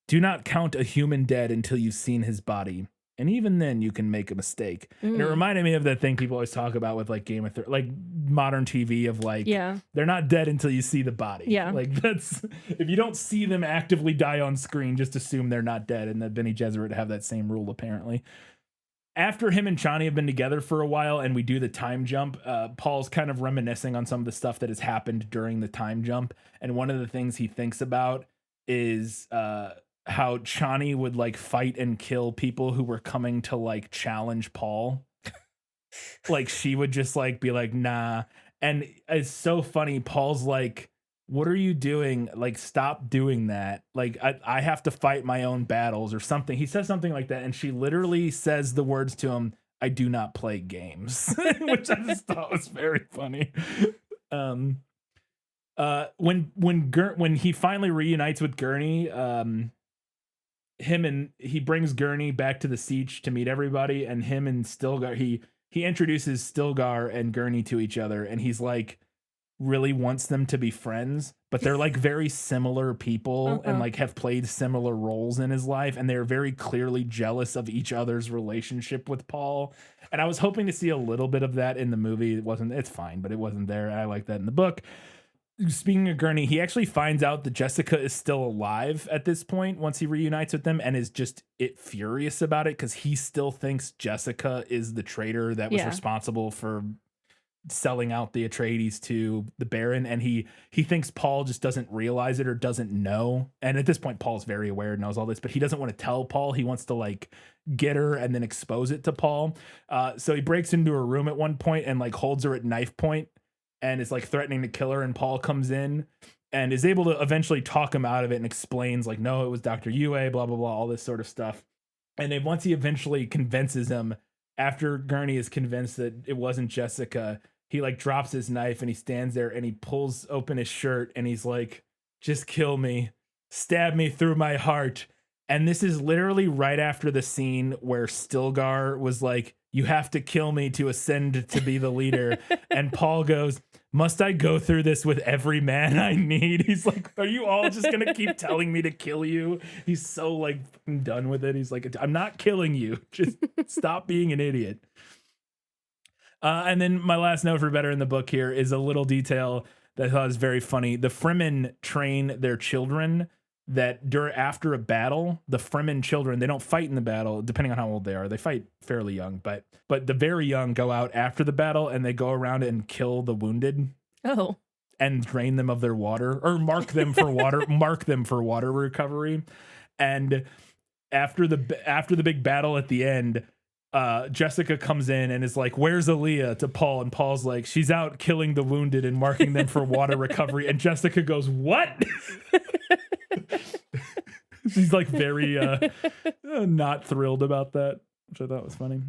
do not count a human dead until you've seen his body. And even then you can make a mistake. And it reminded me of that thing people always talk about with like Game of Thrones, like modern TV of like, they're not dead until you see the body. Yeah. Like that's, if you don't see them actively die on screen, just assume they're not dead. And the Bene Gesserit have that same rule apparently. After him and Chani have been together for a while and we do the time jump, Paul's kind of reminiscing on some of the stuff that has happened during the time jump. And one of the things he thinks about is, how Chani would like fight and kill people who were coming to like challenge Paul. Like she would just like be like, nah. And it's so funny. Paul's like, what are you doing? Like, stop doing that. Like, I have to fight my own battles or something. He says something like that. And she literally says the words to him, I do not play games, which I just thought was very funny. When he finally reunites with Gurney, he brings Gurney back to the siege to meet everybody, and him and Stilgar, he introduces Stilgar and Gurney to each other, and he's like really wants them to be friends, but they're like very similar people and like have played similar roles in his life, and they're very clearly jealous of each other's relationship with Paul. And I was hoping to see a little bit of that in the movie. It's fine, but it wasn't there. I like that in the book. Speaking of Gurney, he actually finds out that Jessica is still alive at this point once he reunites with them, and is just furious about it because he still thinks Jessica is the traitor that was responsible for selling out the Atreides to the Baron, and he thinks Paul just doesn't realize it or doesn't know. And at this point, Paul's very aware, knows all this, but he doesn't want to tell Paul. He wants to like get her and then expose it to Paul. So he breaks into her room at one point and like holds her at knife point and is like threatening to kill her, and Paul comes in and is able to eventually talk him out of it and explains like, no, it was Dr. Yue, blah, blah, blah, all this sort of stuff. And then once he eventually convinces him, after Gurney is convinced that it wasn't Jessica, he like drops his knife and he stands there and he pulls open his shirt and he's like, just kill me, stab me through my heart. And this is literally right after the scene where Stilgar was like, you have to kill me to ascend to be the leader. And Paul goes, must I go through this with every man I need? He's like, are you all just going to keep telling me to kill you? He's so like done with it. He's like, I'm not killing you. Just stop being an idiot. And then my last note for better in the book here is a little detail that I thought was very funny. The Fremen train their children that after a battle, the Fremen children, they don't fight in the battle, depending on how old they are. They fight fairly young, but the very young go out after the battle and they go around and kill the wounded. Oh. And drain them of their water, or mark them for water recovery. And after the big battle at the end, Jessica comes in and is like, where's Aaliyah, to Paul, and Paul's like, she's out killing the wounded and marking them for water recovery. And Jessica goes, what? She's like very not thrilled about that, which I thought was funny.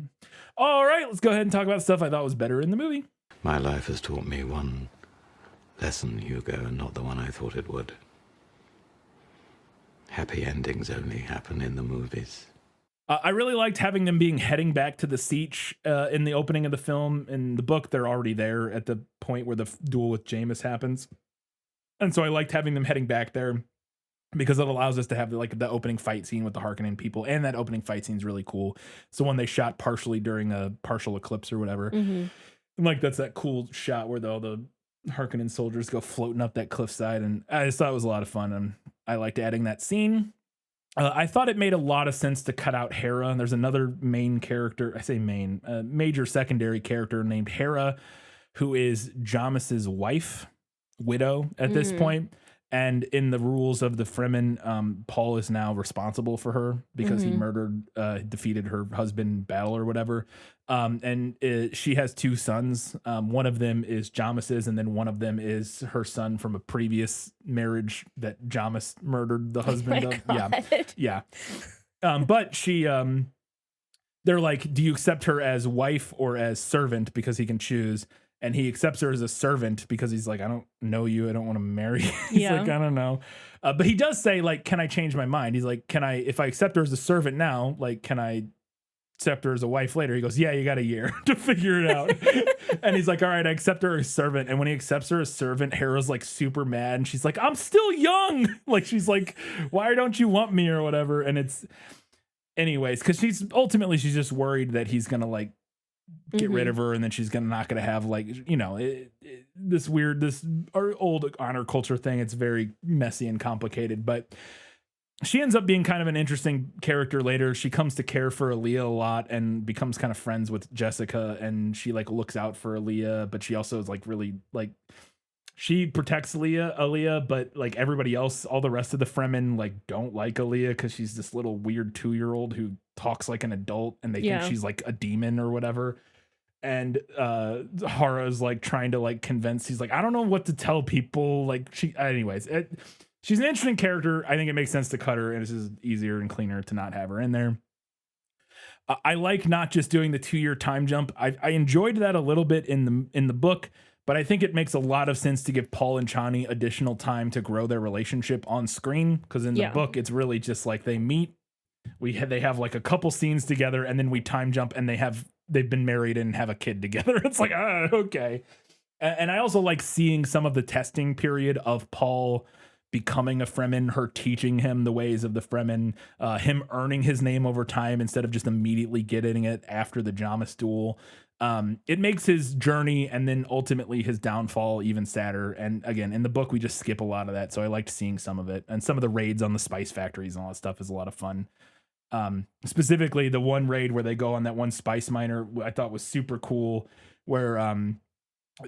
All right, let's go ahead and talk about stuff I thought was better in the movie. My life has taught me one lesson, Hugo, and not the one I thought it would. Happy endings only happen in the movies. I really liked having them heading back to the Siege in the opening of the film. In the book, they're already there at the point where the duel with Jameis happens. And so I liked having them heading back there because it allows us to have like the opening fight scene with the Harkonnen people. And that opening fight scene is really cool. So when they shot partially during a partial eclipse or whatever, and like that's that cool shot where all the Harkonnen soldiers go floating up that cliffside. And I just thought it was a lot of fun. And I liked adding that scene. I thought it made a lot of sense to cut out Hera. There's another main character, I say main, major secondary character named Hera, who is Jameis's wife, widow at this point. And in the rules of the Fremen, Paul is now responsible for her because he defeated her husband in battle or whatever. And she has two sons. One of them is Jameis's, and then one of them is her son from a previous marriage that Jameis murdered the husband of. God. Yeah. But she, they're like, do you accept her as wife or as servant? Because he can choose. And he accepts her as a servant because he's like, I don't know you. I don't want to marry you. He's like, I don't know. But he does say, like, can I change my mind? He's like, if I accept her as a servant now, like, can I accept her as a wife later? He goes, yeah, you got a year to figure it out. And he's like, all right, I accept her as servant. And when he accepts her as servant, Hera's like super mad. And she's like, I'm still young. Like, she's like, why don't you want me or whatever? And it's anyways, because she's just worried that he's going to like, get rid of her, and then she's not gonna have like, you know, this old honor culture thing. It's very messy and complicated, but she ends up being kind of an interesting character later. She comes to care for Aaliyah a lot and becomes kind of friends with Jessica, and she like looks out for Aaliyah, but she also is like really like she protects Aaliyah, but like everybody else, all the rest of the Fremen like don't like Aaliyah because she's this little weird 2-year-old who talks like an adult, and they think she's like a demon or whatever. And Hara's like trying to like convince, he's like, I don't know what to tell people. Like she's an interesting character. I think it makes sense to cut her, and it's just easier and cleaner to not have her in there. I like not just doing the 2-year time jump. I enjoyed that a little bit in the book, but I think it makes a lot of sense to give Paul and Chani additional time to grow their relationship on screen. Because in the book, it's really just like they meet. They have like a couple scenes together, and then we time jump, and they've been married and have a kid together. It's like, okay. And I also like seeing some of the testing period of Paul becoming a Fremen, her teaching him the ways of the Fremen, him earning his name over time instead of just immediately getting it after the Jameis duel. It makes his journey and then ultimately his downfall even sadder. And again, in the book, we just skip a lot of that. So I liked seeing some of it, and some of the raids on the spice factories and all that stuff is a lot of fun. Specifically the one raid where they go on that one spice miner, I thought was super cool, where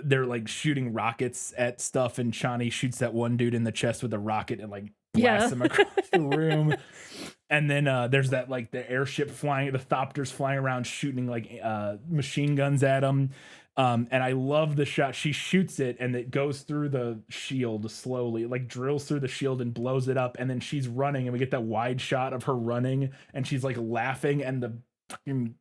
they're like shooting rockets at stuff, and Chani shoots that one dude in the chest with a rocket and like blasts him across the room. And then there's that like the airship flying, the Thopters flying around shooting like machine guns at him. And I love the shot. She shoots it and it goes through the shield slowly, like drills through the shield and blows it up. And then she's running, and we get that wide shot of her running, and she's like laughing, and the fucking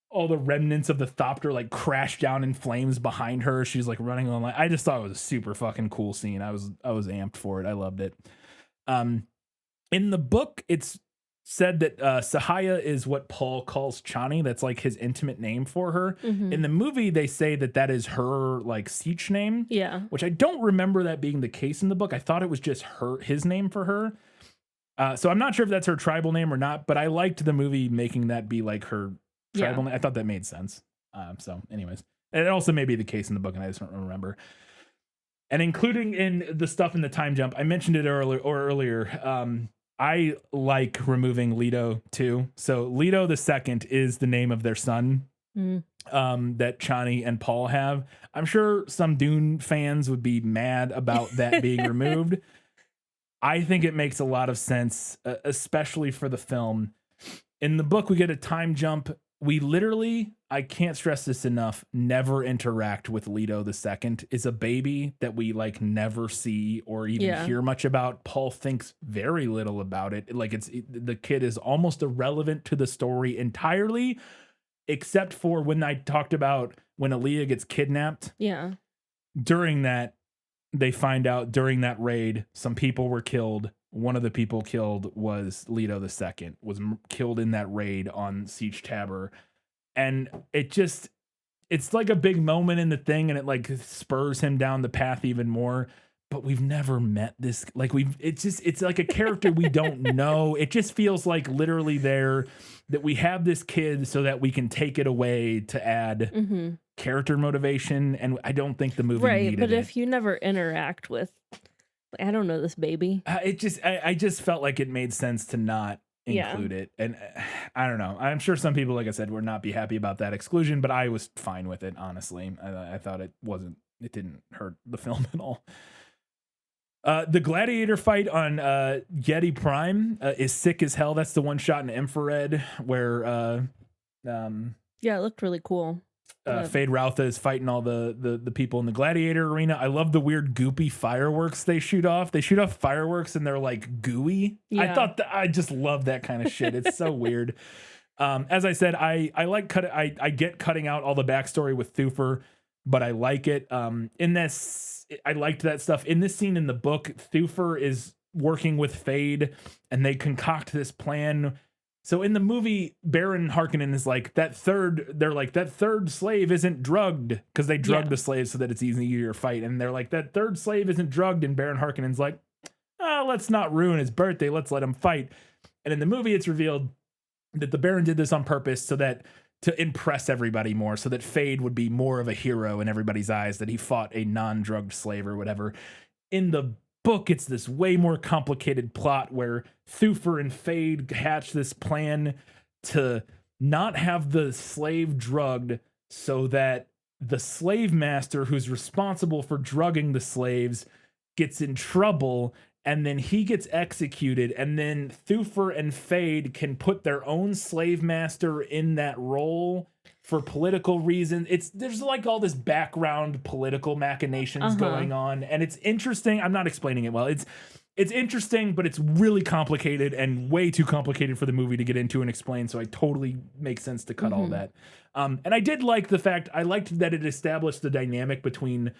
all the remnants of the Thopter like crash down in flames behind her. She's like running on. I just thought it was a super fucking cool scene. I was amped for it. I loved it. In the book, it's said that Sahaya is what Paul calls Chani. That's like his intimate name for her. In the movie, they say that is her like Siege name. Yeah. Which I don't remember that being the case in the book. I thought it was just his name for her. So I'm not sure if that's her tribal name or not, but I liked the movie making that be like her tribal name. I thought that made sense. So anyways, and it also may be the case in the book, and I just don't remember. And including in the stuff in the time jump, I mentioned it earlier. I like removing Leto too. So Leto the Second is the name of their son that Chani and Paul have. I'm sure some Dune fans would be mad about that being removed. I think it makes a lot of sense, especially for the film. In the book, we get a time jump. We literally, I can't stress this enough, never interact with Leto the Second. Is a baby that we like never see or even hear much about. Paul thinks very little about it. Like the kid is almost irrelevant to the story entirely, except for when I talked about when Aaliyah gets kidnapped. Yeah. During that, they find out during that raid, some people were killed. one of the people killed was Leto II, was killed in that raid on Siege Tabor. And it's like a big moment in the thing, and it like spurs him down the path even more. But we've never met this. Like it's like a character we don't know. It just feels like literally there that we have this kid so that we can take it away to add character motivation. And I don't think the movie needed but it. if you never interact with, I don't know this baby. I just felt like it made sense to not include it. And I don't know. I'm sure some people, like I said, would not be happy about that exclusion, but I was fine with it, honestly. I thought it didn't hurt the film at all. The gladiator fight on Yeti Prime is sick as hell. That's the one shot in infrared where it looked really cool. Fade Routha is fighting all the people in the gladiator arena. I love the weird goopy fireworks they shoot off. They shoot off fireworks and they're like gooey. Yeah. I just love that kind of shit. It's so weird. As I said, I get cutting out all the backstory with Thufir, but I like it. In this, I liked that stuff. In this scene in the book, Thufir is working with Fade and they concoct this plan. So in the movie, Baron Harkonnen is like, that third slave isn't drugged, because they drug the slaves so that it's easier to fight. And they're like, that third slave isn't drugged. And Baron Harkonnen's like, let's not ruin his birthday. Let's let him fight. And in the movie, it's revealed that the Baron did this on purpose to impress everybody more, so that Fade would be more of a hero in everybody's eyes, that he fought a non-drugged slave or whatever. In the book, it's this way more complicated plot where Thufir and Fade hatch this plan to not have the slave drugged, so that the slave master who's responsible for drugging the slaves gets in trouble, and then he gets executed, and then Thufir and Fade can put their own slave master in that role for political reasons. There's like all this background political machinations going on, and it's interesting. I'm not explaining it well. It's interesting, but it's really complicated and way too complicated for the movie to get into and explain. So I totally make sense to cut all that. And I did like I liked that it established the dynamic between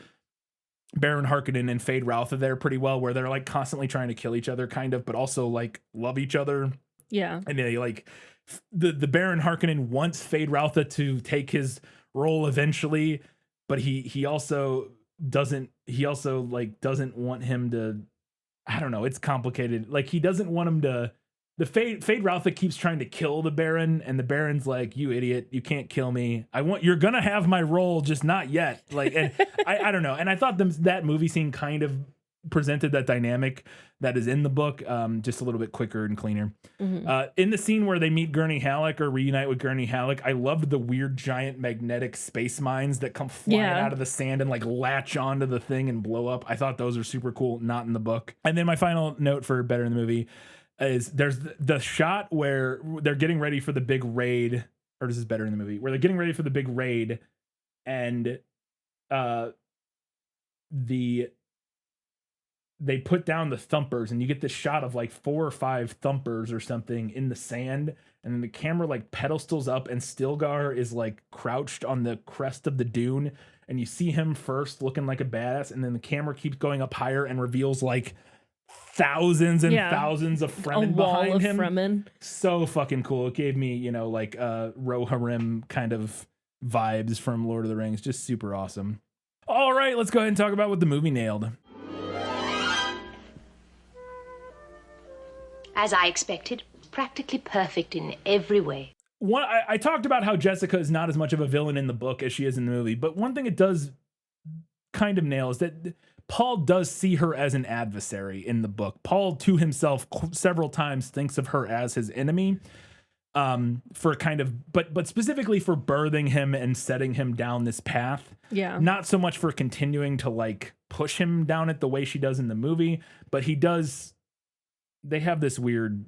Baron Harkonnen and Fade Routha there pretty well, where they're like constantly trying to kill each other kind of, but also like love each other. Yeah. And they like the Baron Harkonnen wants Fade Routha to take his role eventually, but he also doesn't want him to, I don't know, it's complicated. Like he doesn't want him to, the Fade Routha keeps trying to kill the Baron, and the Baron's like, you idiot, you can't kill me. You're gonna have my role, just not yet. Like, and I don't know. And I thought that movie scene kind of presented that dynamic that is in the book, just a little bit quicker and cleaner. In the scene where they meet Gurney Halleck or reunite with Gurney Halleck, I loved the weird giant magnetic space mines that come flying out of the sand and like latch onto the thing and blow up. I thought those are super cool, not in the book. And then my final note for better in the movie is there's the shot where they're getting ready for the big raid, or this is better in the movie, where they're getting ready for the big raid, and they put down the thumpers, and you get this shot of like 4 or 5 thumpers or something in the sand, and then the camera like pedestals up, and Stilgar is like crouched on the crest of the dune, and you see him first looking like a badass, and then the camera keeps going up higher and reveals like thousands and thousands of Fremen behind him. Fremen. So fucking cool. It gave me, like Rohirrim kind of vibes from Lord of the Rings. Just super awesome. All right, let's go ahead and talk about what the movie nailed. As I expected, practically perfect in every way. I talked about how Jessica is not as much of a villain in the book as she is in the movie, but one thing it does kind of nail is that Paul does see her as an adversary in the book. Paul, to himself, several times thinks of her as his enemy, for kind of, but specifically for birthing him and setting him down this path. Yeah. Not so much for continuing to like push him down it the way she does in the movie, but he does. They have this weird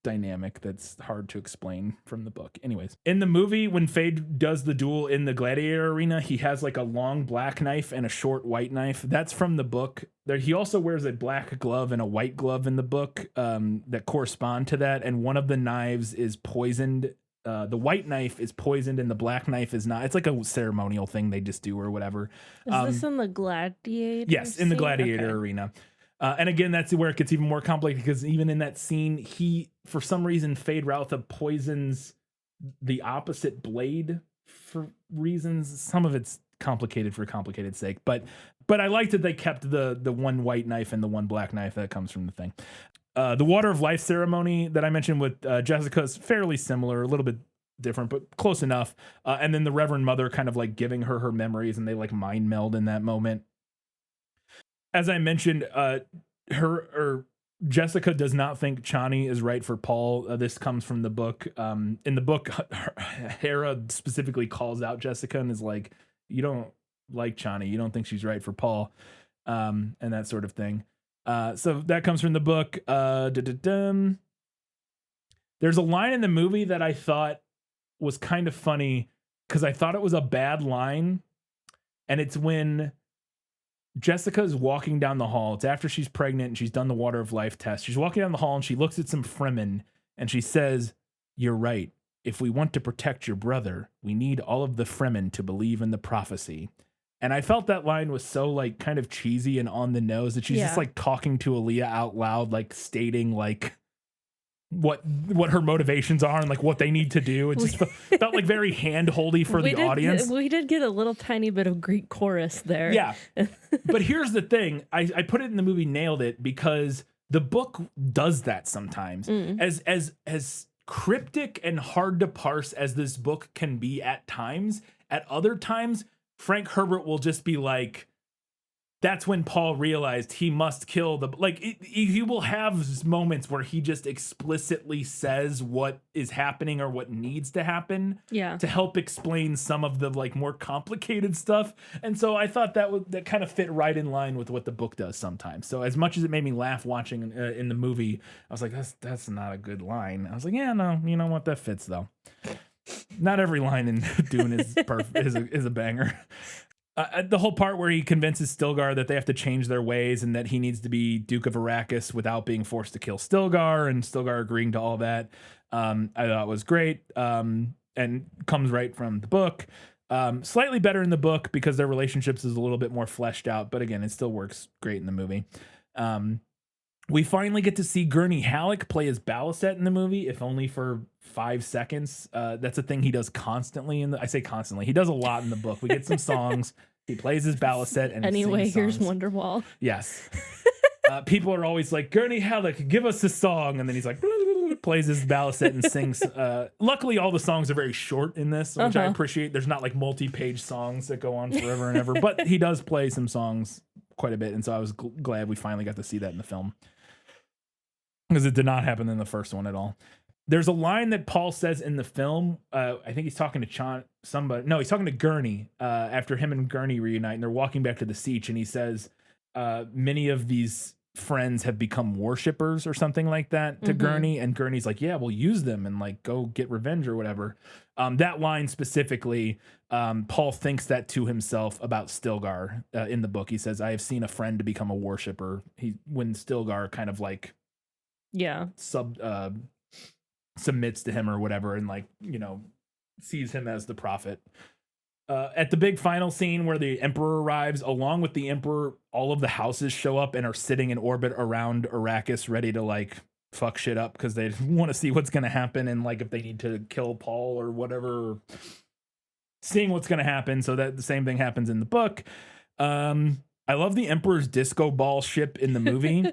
dynamic that's hard to explain from the book. Anyways, in the movie, when Fade does the duel in the gladiator arena, he has like a long black knife and a short white knife. That's from the book. There, he also wears a black glove and a white glove in the book that correspond to that. And one of the knives is poisoned. The white knife is poisoned and the black knife is not. It's like a ceremonial thing they just do or whatever. Is this in the gladiator? Yes, in the gladiator arena. And again, that's where it gets even more complicated because even in that scene, he, for some reason, Fade Routha poisons the opposite blade for reasons. Some of it's complicated for complicated sake, but I liked that they kept the one white knife and the one black knife that comes from the thing. The Water of Life ceremony that I mentioned with Jessica is fairly similar, a little bit different, but close enough. And then the Reverend Mother kind of like giving her memories, and they like mind meld in that moment. As I mentioned, Jessica does not think Chani is right for Paul. This comes from the book. In the book, Hera specifically calls out Jessica and is like, "You don't like Chani. You don't think she's right for Paul," and that sort of thing. So that comes from the book. There's a line in the movie that I thought was kind of funny because I thought it was a bad line, and it's when Jessica is walking down the hall. It's after she's pregnant and she's done the Water of Life test. She's walking down the hall and she looks at some Fremen and she says, "You're right. If we want to protect your brother, we need all of the Fremen to believe in the prophecy." And I felt that line was so like kind of cheesy and on the nose that she's just like talking to Aaliyah out loud, like stating like what her motivations are and like what they need to do. It just felt like very hand-holdy for the audience. We did get a little tiny bit of Greek chorus there. Yeah. But here's the thing. I put it in the movie, nailed it, because the book does that sometimes. As cryptic and hard to parse as this book can be at times, at other times, Frank Herbert will just be like, that's when Paul realized he must kill the, like, he will have moments where he just explicitly says what is happening or what needs to happen to help explain some of the like more complicated stuff. And so I thought that kind of fit right in line with what the book does sometimes. So as much as it made me laugh watching in the movie, I was like, that's not a good line. I was like, yeah, no, you know what, that fits though. Not every line in Dune is perfect, is a banger. The whole part where he convinces Stilgar that they have to change their ways and that he needs to be Duke of Arrakis without being forced to kill Stilgar, and Stilgar agreeing to all that, I thought was great, and comes right from the book. Slightly better in the book because their relationships is a little bit more fleshed out, but again, it still works great in the movie. We finally get to see Gurney Halleck play his Balicet in the movie, if only for 5 seconds. That's a thing he does constantly. I say constantly. He does a lot in the book. We get some songs. He plays his Balicet and anyway, sings here's songs. Wonderwall. Yes. People are always like, Gurney Halleck, give us a song. And then he's like, plays his Balicet and sings. Luckily, all the songs are very short in this, which I appreciate. There's not like multi-page songs that go on forever and ever. But he does play some songs quite a bit. And so I was glad we finally got to see that in the film, because it did not happen in the first one at all. There's a line that Paul says in the film. I think he's talking to somebody. No, he's talking to Gurney after him and Gurney reunite, and they're walking back to the Sietch, and he says, many of these friends have become worshippers or something like that to Gurney, and Gurney's like, yeah, we'll use them and like go get revenge or whatever. That line specifically, Paul thinks that to himself about Stilgar in the book. He says, I have seen a friend to become a worshipper. When Stilgar kind of like submits to him or whatever, and like, you know, sees him as the prophet. At the big final scene where the Emperor arrives, along with the Emperor, all of the houses show up and are sitting in orbit around Arrakis, ready to like fuck shit up because they want to see what's going to happen, and like if they need to kill Paul or whatever, seeing what's going to happen. So that the same thing happens in the book. I love the Emperor's disco ball ship in the movie.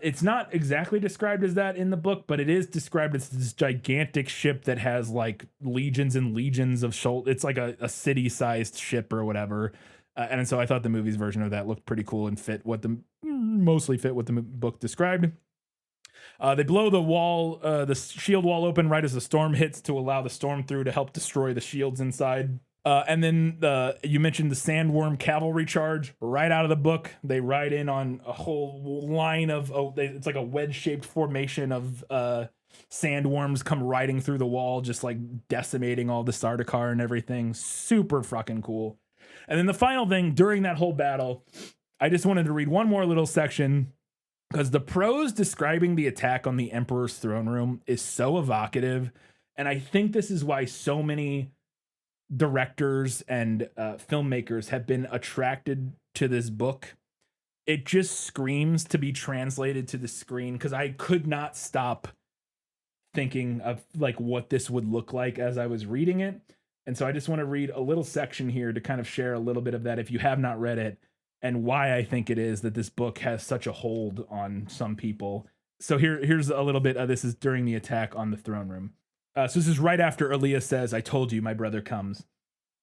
It's not exactly described as that in the book, but it is described as this gigantic ship that has like legions and legions of It's like a city-sized ship or whatever. And so I thought the movie's version of that looked pretty cool and mostly fit what the book described. They blow the wall, the shield wall open right as the storm hits to allow the storm through to help destroy the shields inside. And then you mentioned the sandworm cavalry charge right out of the book. They ride in on a whole line of, it's like a wedge-shaped formation of sandworms come riding through the wall, just like decimating all the Sardaukar and everything. Super fucking cool. And then the final thing during that whole battle, I just wanted to read one more little section, because the prose describing the attack on the Emperor's throne room is so evocative. And I think this is why so many directors and filmmakers have been attracted to this book. it just screams to be translated to the screen, because I could not stop thinking of like what this would look like as I was reading it. And so I just want to read a little section here to kind of share a little bit of that if you have not read it, and why I think it is that this book has such a hold on some people. So here's a little bit of this is during the attack on the throne room. So this is right after Aaliyah says, "I told you, my brother comes."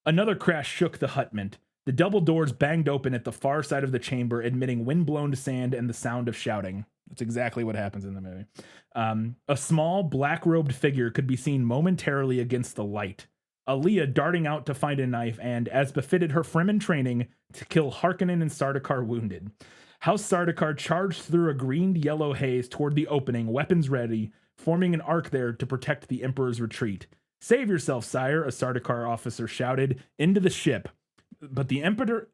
Another crash shook the hutment. The double doors banged open at the far side of the chamber, admitting wind-blown sand and the sound of shouting. That's exactly what happens in the movie. A small, black-robed figure could be seen momentarily against the light. Aaliyah darting out to find a knife and, as befitted her Fremen training, to kill Harkonnen and Sardaukar wounded. House Sardaukar charged through a green-yellow haze toward the opening, weapons ready, forming an arc there to protect the Emperor's retreat. "Save yourself, sire," a Sardaukar officer shouted. "Into the ship." But the Emperor,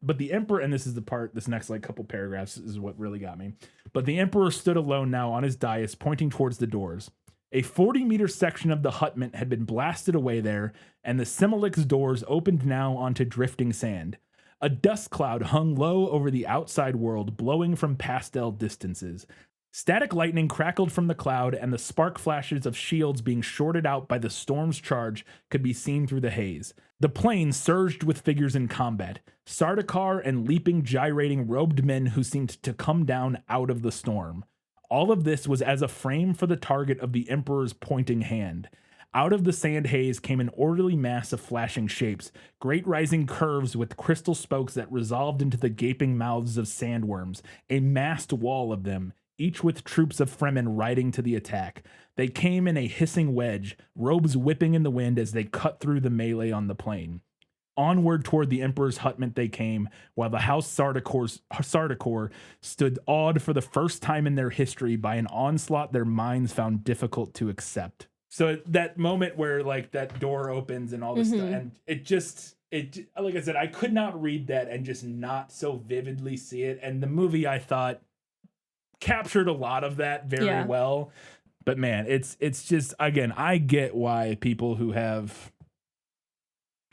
and this is the part, this next like couple paragraphs is what really got me. But the Emperor stood alone now on his dais, pointing towards the doors. A 40-meter section of the hutment had been blasted away there, and the Similix doors opened now onto drifting sand. A dust cloud hung low over the outside world, blowing from pastel distances. Static lightning crackled from the cloud, and the spark flashes of shields being shorted out by the storm's charge could be seen through the haze. The plain surged with figures in combat, Sardaukar and leaping, gyrating, robed men who seemed to come down out of the storm. All of this was as a frame for the target of the Emperor's pointing hand. Out of the sand haze came an orderly mass of flashing shapes, great rising curves with crystal spokes that resolved into the gaping mouths of sandworms, a massed wall of them, each with troops of Fremen riding to the attack. They came in a hissing wedge, robes whipping in the wind as they cut through the melee on the plain. Onward toward the Emperor's hutment they came, while the House Sardaukar stood awed for the first time in their history by an onslaught their minds found difficult to accept. So that moment where like that door opens and all this stuff, and it like I said, I could not read that and just not so vividly see it. And the movie, I thought, captured a lot of that very well. But man, it's just, again, I get why people who have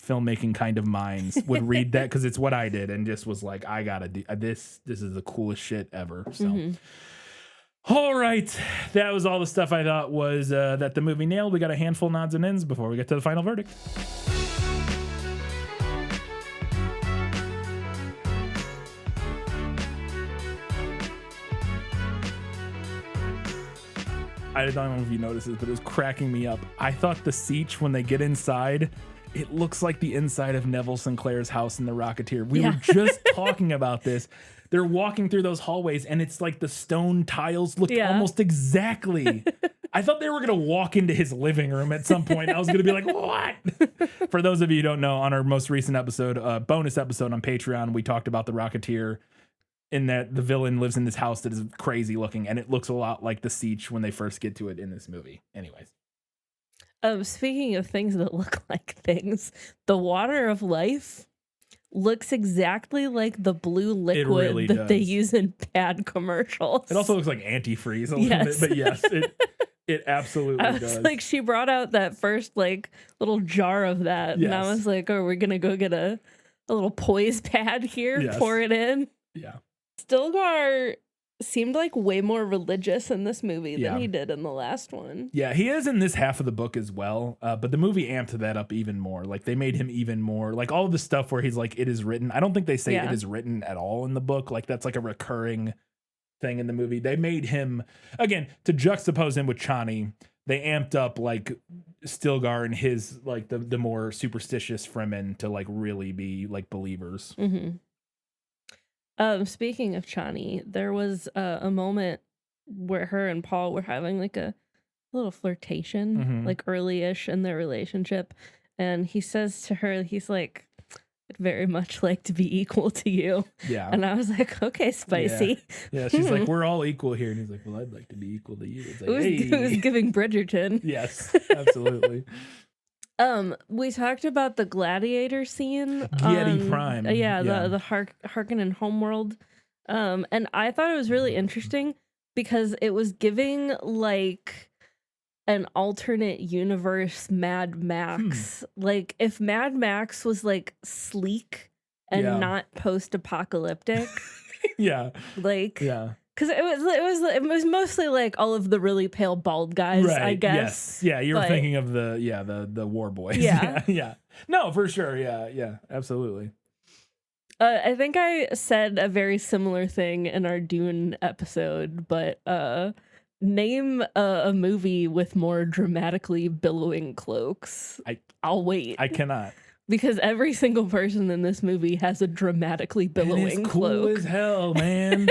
filmmaking kind of minds would read that, because it's what I did and just was like, I gotta do this. This is the coolest shit ever. So all right, that was all the stuff I thought was that the movie nailed. We got a handful of nods and ends before we get to the final verdict. I don't know if you noticed this, but it was cracking me up. I thought the Siege, when they get inside, it looks like the inside of Neville Sinclair's house in The Rocketeer. We were just talking about this. They're walking through those hallways, and it's like the stone tiles look almost exactly. I thought they were going to walk into his living room at some point. I was going to be like, what? For those of you who don't know, on our most recent episode, bonus episode on Patreon, we talked about The Rocketeer, in that the villain lives in this house that is crazy looking, and it looks a lot like the Siege when they first get to it in this movie. Anyways. Speaking of things that look like things, the water of life looks exactly like the blue liquid that they use in bad commercials. It also looks like antifreeze a little bit, but yes, it absolutely does. Like, she brought out that first like little jar of that, and I was like, "Oh, we're gonna go get a little poise pad here, pour it in." Yeah. Stilgar seemed like way more religious in this movie than he did in the last one. Yeah, he is in this half of the book as well, but the movie amped that up even more. Like, they made him even more, like, all of the stuff where he's like, "It is written." I don't think they say "it is written" at all in the book. Like, that's like a recurring thing in the movie. They made him, again, to juxtapose him with Chani, they amped up like Stilgar and his, like, the more superstitious Fremen to like really be like believers. Speaking of Chani, there was a moment where her and Paul were having like a little flirtation, like early-ish in their relationship. And he says to her, he's like, "I'd very much like to be equal to you." Yeah. And I was like, okay, spicy. Yeah, she's like, "We're all equal here." And he's like, "Well, I'd like to be equal to you." It's like, it was giving Bridgerton. Yes, absolutely. We talked about the gladiator scene. Giedi Prime. The Harkonnen homeworld. And I thought it was really interesting because it was giving like an alternate universe Mad Max. Like, if Mad Max was like sleek and not post-apocalyptic, Yeah. Like, Yeah. because it was mostly like all of the really pale bald guys, Right. I guess. Yes. Yeah. You were But- thinking of the war boys. Yeah. Yeah. No, for sure. Yeah. Yeah. Absolutely. I think I said a very similar thing in our Dune episode, but name a movie with more dramatically billowing cloaks. I'll wait. I cannot. Because every single person in this movie has a dramatically billowing And it's cool cloak. as hell, man.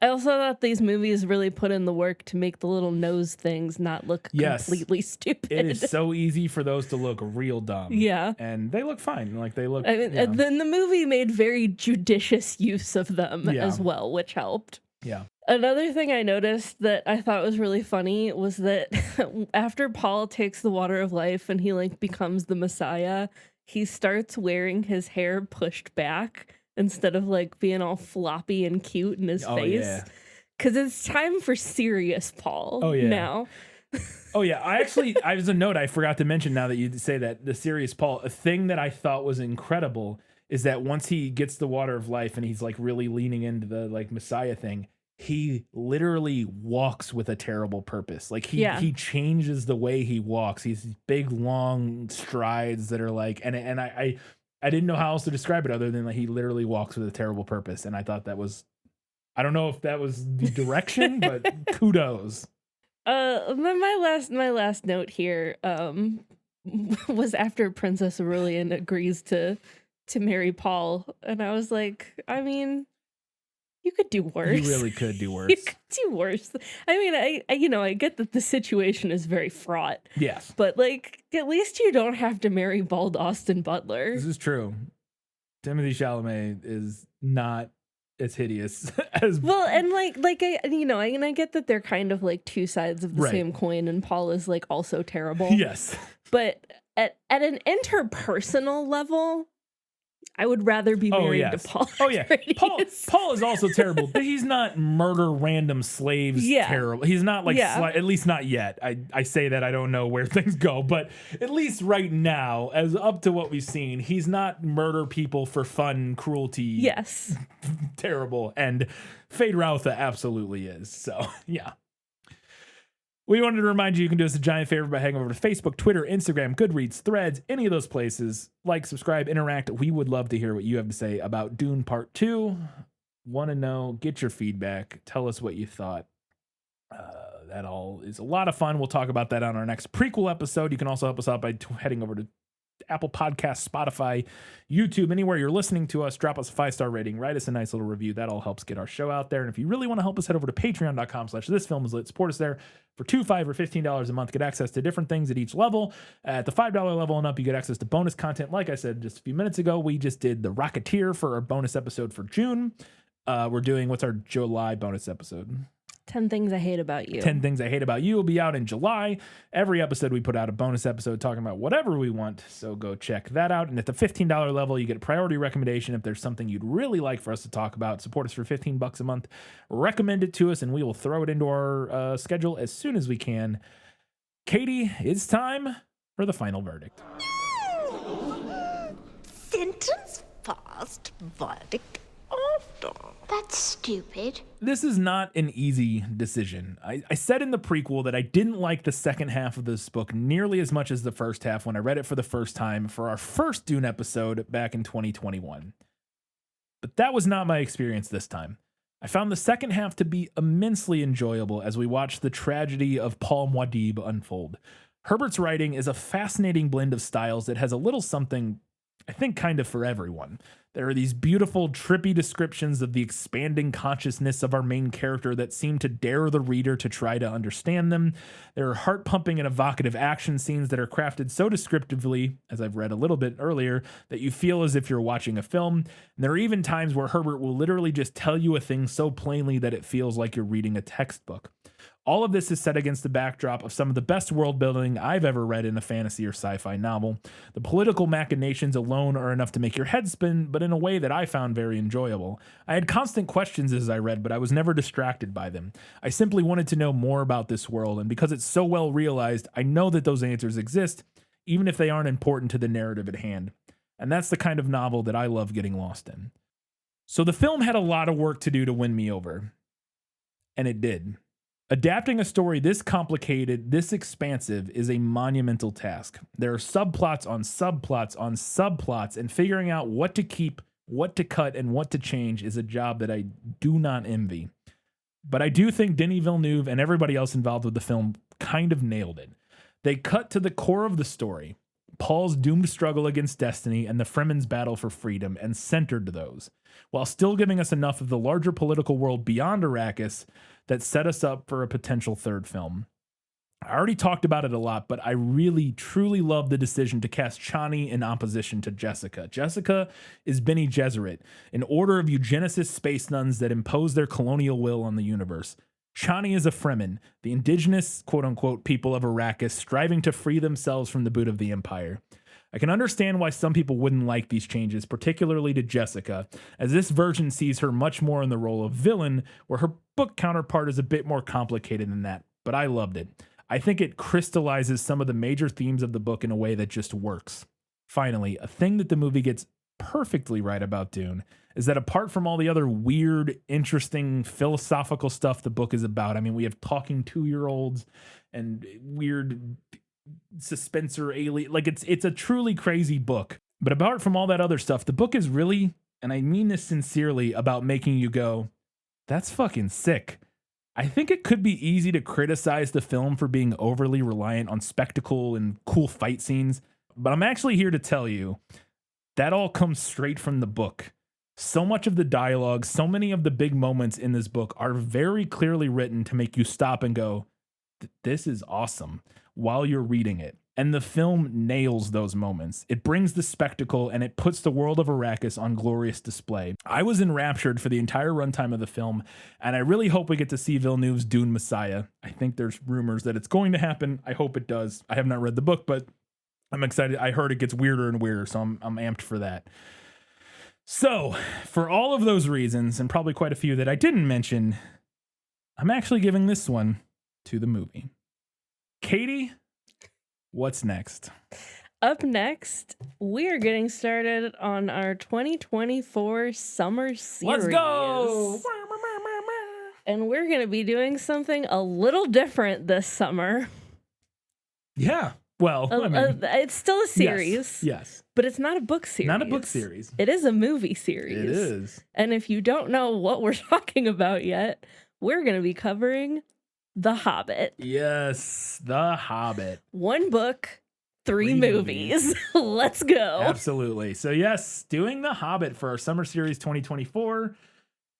I also thought these movies really put in the work to make the little nose things not look completely stupid. It is so easy for those to look real dumb. Yeah. And they look fine. Like they look. I mean, then the movie made very judicious use of them as well, which helped. Yeah. Another thing I noticed that I thought was really funny was that after Paul takes the water of life and he like becomes the Messiah, he starts wearing his hair pushed back instead of like being all floppy and cute in his face. Yeah. Because it's time for serious Paul now. Oh yeah, I was a note I forgot to mention now that you say that, the serious Paul, a thing that I thought was incredible is that once he gets the water of life and he's like really leaning into the like Messiah thing, he literally walks with a terrible purpose. Like he changes the way he walks. He's these big long strides that are like, and I didn't know how else to describe it other than like he literally walks with a terrible purpose. And I thought that was, I don't know if that was the direction, but kudos. My last note here was after Princess Aurelian agrees to marry Paul, and I was like, I mean, you could do worse. You really could do worse. You could do worse. I mean, I get that the situation is very fraught. Yes. But like, at least you don't have to marry bald Austin Butler. This is true. Timothy Chalamet is not as hideous as well, and I get that they're kind of like two sides of the same coin, and Paul is like also terrible. Yes. But at an interpersonal level, I would rather be married to Paul. Oh yeah, Paul is also terrible, but he's not murder random slaves. Terrible. He's not like at least not yet. I say that I don't know where things go, but at least right now, as up to what we've seen, he's not murder people for fun, cruelty. Yes, terrible. And Fade Rautha absolutely is. So yeah. We wanted to remind you can do us a giant favor by heading over to Facebook, Twitter, Instagram, Goodreads, Threads, any of those places. Like, subscribe, interact. We would love to hear what you have to say about Dune Part 2. Want to know, get your feedback. Tell us what you thought. That all is a lot of fun. We'll talk about that on our next prequel episode. You can also help us out by heading over to Apple Podcasts, Spotify, YouTube, anywhere you're listening to us. Drop us a 5-star rating, write us a nice little review. That all helps get our show out there. And if you really want to help us, head over to patreon.com/thisfilmislit. Support us there for $2, $5, or $15 a month. Get access to different things at each level. At the $5 level and up, you get access to bonus content. Like I said just a few minutes ago, we just did The Rocketeer for our bonus episode for June. We're doing, what's our July bonus episode? 10 Things I Hate About You. 10 Things I Hate About You will be out in July. Every episode we put out a bonus episode talking about whatever we want, so go check that out. And at the $15 level, you get a priority recommendation. If there's something you'd really like for us to talk about, support us for $15 a month, recommend it to us, and we will throw it into our schedule as soon as we can. Katie, it's time for the final verdict. Sentence fast, verdict after. That's stupid. This is not an easy decision. I said in the prequel that I didn't like the second half of this book nearly as much as the first half when I read it for the first time for our first Dune episode back in 2021. But that was not my experience this time. I found the second half to be immensely enjoyable as we watched the tragedy of Paul Muad'Dib unfold. Herbert's writing is a fascinating blend of styles that has a little something, I think, kind of for everyone. There are these beautiful, trippy descriptions of the expanding consciousness of our main character that seem to dare the reader to try to understand them. There are heart-pumping and evocative action scenes that are crafted so descriptively, as I've read a little bit earlier, that you feel as if you're watching a film. And there are even times where Herbert will literally just tell you a thing so plainly that it feels like you're reading a textbook. All of this is set against the backdrop of some of the best world building I've ever read in a fantasy or sci-fi novel. The political machinations alone are enough to make your head spin, but in a way that I found very enjoyable. I had constant questions as I read, but I was never distracted by them. I simply wanted to know more about this world, and because it's so well realized, I know that those answers exist, even if they aren't important to the narrative at hand. And that's the kind of novel that I love getting lost in. So the film had a lot of work to do to win me over. And it did. Adapting a story this complicated, this expansive, is a monumental task. There are subplots on subplots on subplots, and figuring out what to keep, what to cut, and what to change is a job that I do not envy. But I do think Denis Villeneuve and everybody else involved with the film kind of nailed it. They cut to the core of the story, Paul's doomed struggle against destiny and the Fremen's battle for freedom, and centered those, while still giving us enough of the larger political world beyond Arrakis that set us up for a potential third film. I already talked about it a lot, but I really, truly love the decision to cast Chani in opposition to Jessica. Jessica is Bene Gesserit, an order of eugenicist space nuns that impose their colonial will on the universe. Chani is a Fremen, the indigenous, quote-unquote, people of Arrakis striving to free themselves from the boot of the Empire. I can understand why some people wouldn't like these changes, particularly to Jessica, as this version sees her much more in the role of villain, where her book counterpart is a bit more complicated than that, but I loved it. I think it crystallizes some of the major themes of the book in a way that just works. Finally, a thing that the movie gets perfectly right about Dune is that apart from all the other weird, interesting, philosophical stuff the book is about, I mean, we have talking 2-year-olds and weird suspensor alien, like it's a truly crazy book. But apart from all that other stuff, the book is really, and I mean this sincerely, about making you go, that's fucking sick. I think it could be easy to criticize the film for being overly reliant on spectacle and cool fight scenes, but I'm actually here to tell you that all comes straight from the book. So much of the dialogue, so many of the big moments in this book are very clearly written to make you stop and go, this is awesome, while you're reading it. And the film nails those moments. It brings the spectacle and it puts the world of Arrakis on glorious display. I was enraptured for the entire runtime of the film, and I really hope we get to see Villeneuve's Dune Messiah. I think there's rumors that it's going to happen. I hope it does. I have not read the book, but I'm excited. I heard it gets weirder and weirder, so I'm amped for that. So, for all of those reasons, and probably quite a few that I didn't mention, I'm actually giving this one to the movie. Katie, what's next? Up next, we are getting started on our 2024 summer series. Let's go! And we're going to be doing something a little different this summer. Yeah. Well, I mean, it's still a series. Yes. But it's not a book series. Not a book series. It is a movie series. It is. And if you don't know what we're talking about yet, we're going to be covering The Hobbit. Yes, The Hobbit. 1 book, 3 movies. Let's go. Absolutely. So yes, doing The Hobbit for our summer series 2024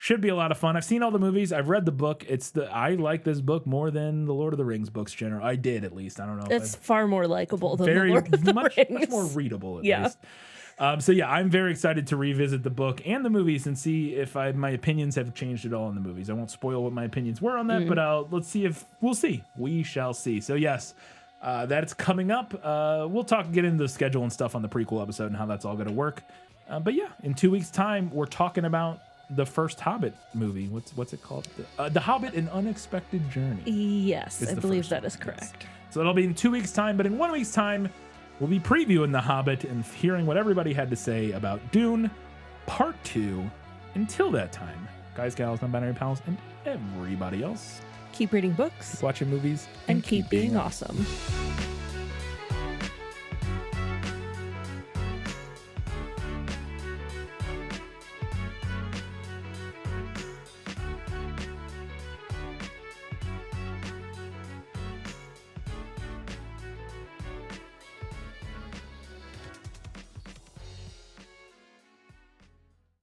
should be a lot of fun. I've seen all the movies. I've read the book. I like this book more than the Lord of the Rings books. I did, at least. I don't know. It's far more likable than the Lord of the Rings. Much more readable, at least. So yeah, I'm very excited to revisit the book and the movies and see if my opinions have changed at all in the movies. I won't spoil what my opinions were on that, but we'll see. We shall see. So yes, that's coming up. We'll get into the schedule and stuff on the prequel episode and how that's all going to work. But yeah, in 2 weeks' time, we're talking about the first Hobbit movie. What's it called? The Hobbit: An Unexpected Journey. Yes, I believe that is correct. Yes. So it'll be in 2 weeks' time, but in 1 week's time, we'll be previewing The Hobbit and hearing what everybody had to say about Dune Part 2. Until that time, guys, gals, non-binary pals, and everybody else, keep reading books, keep watching movies, and keep being awesome.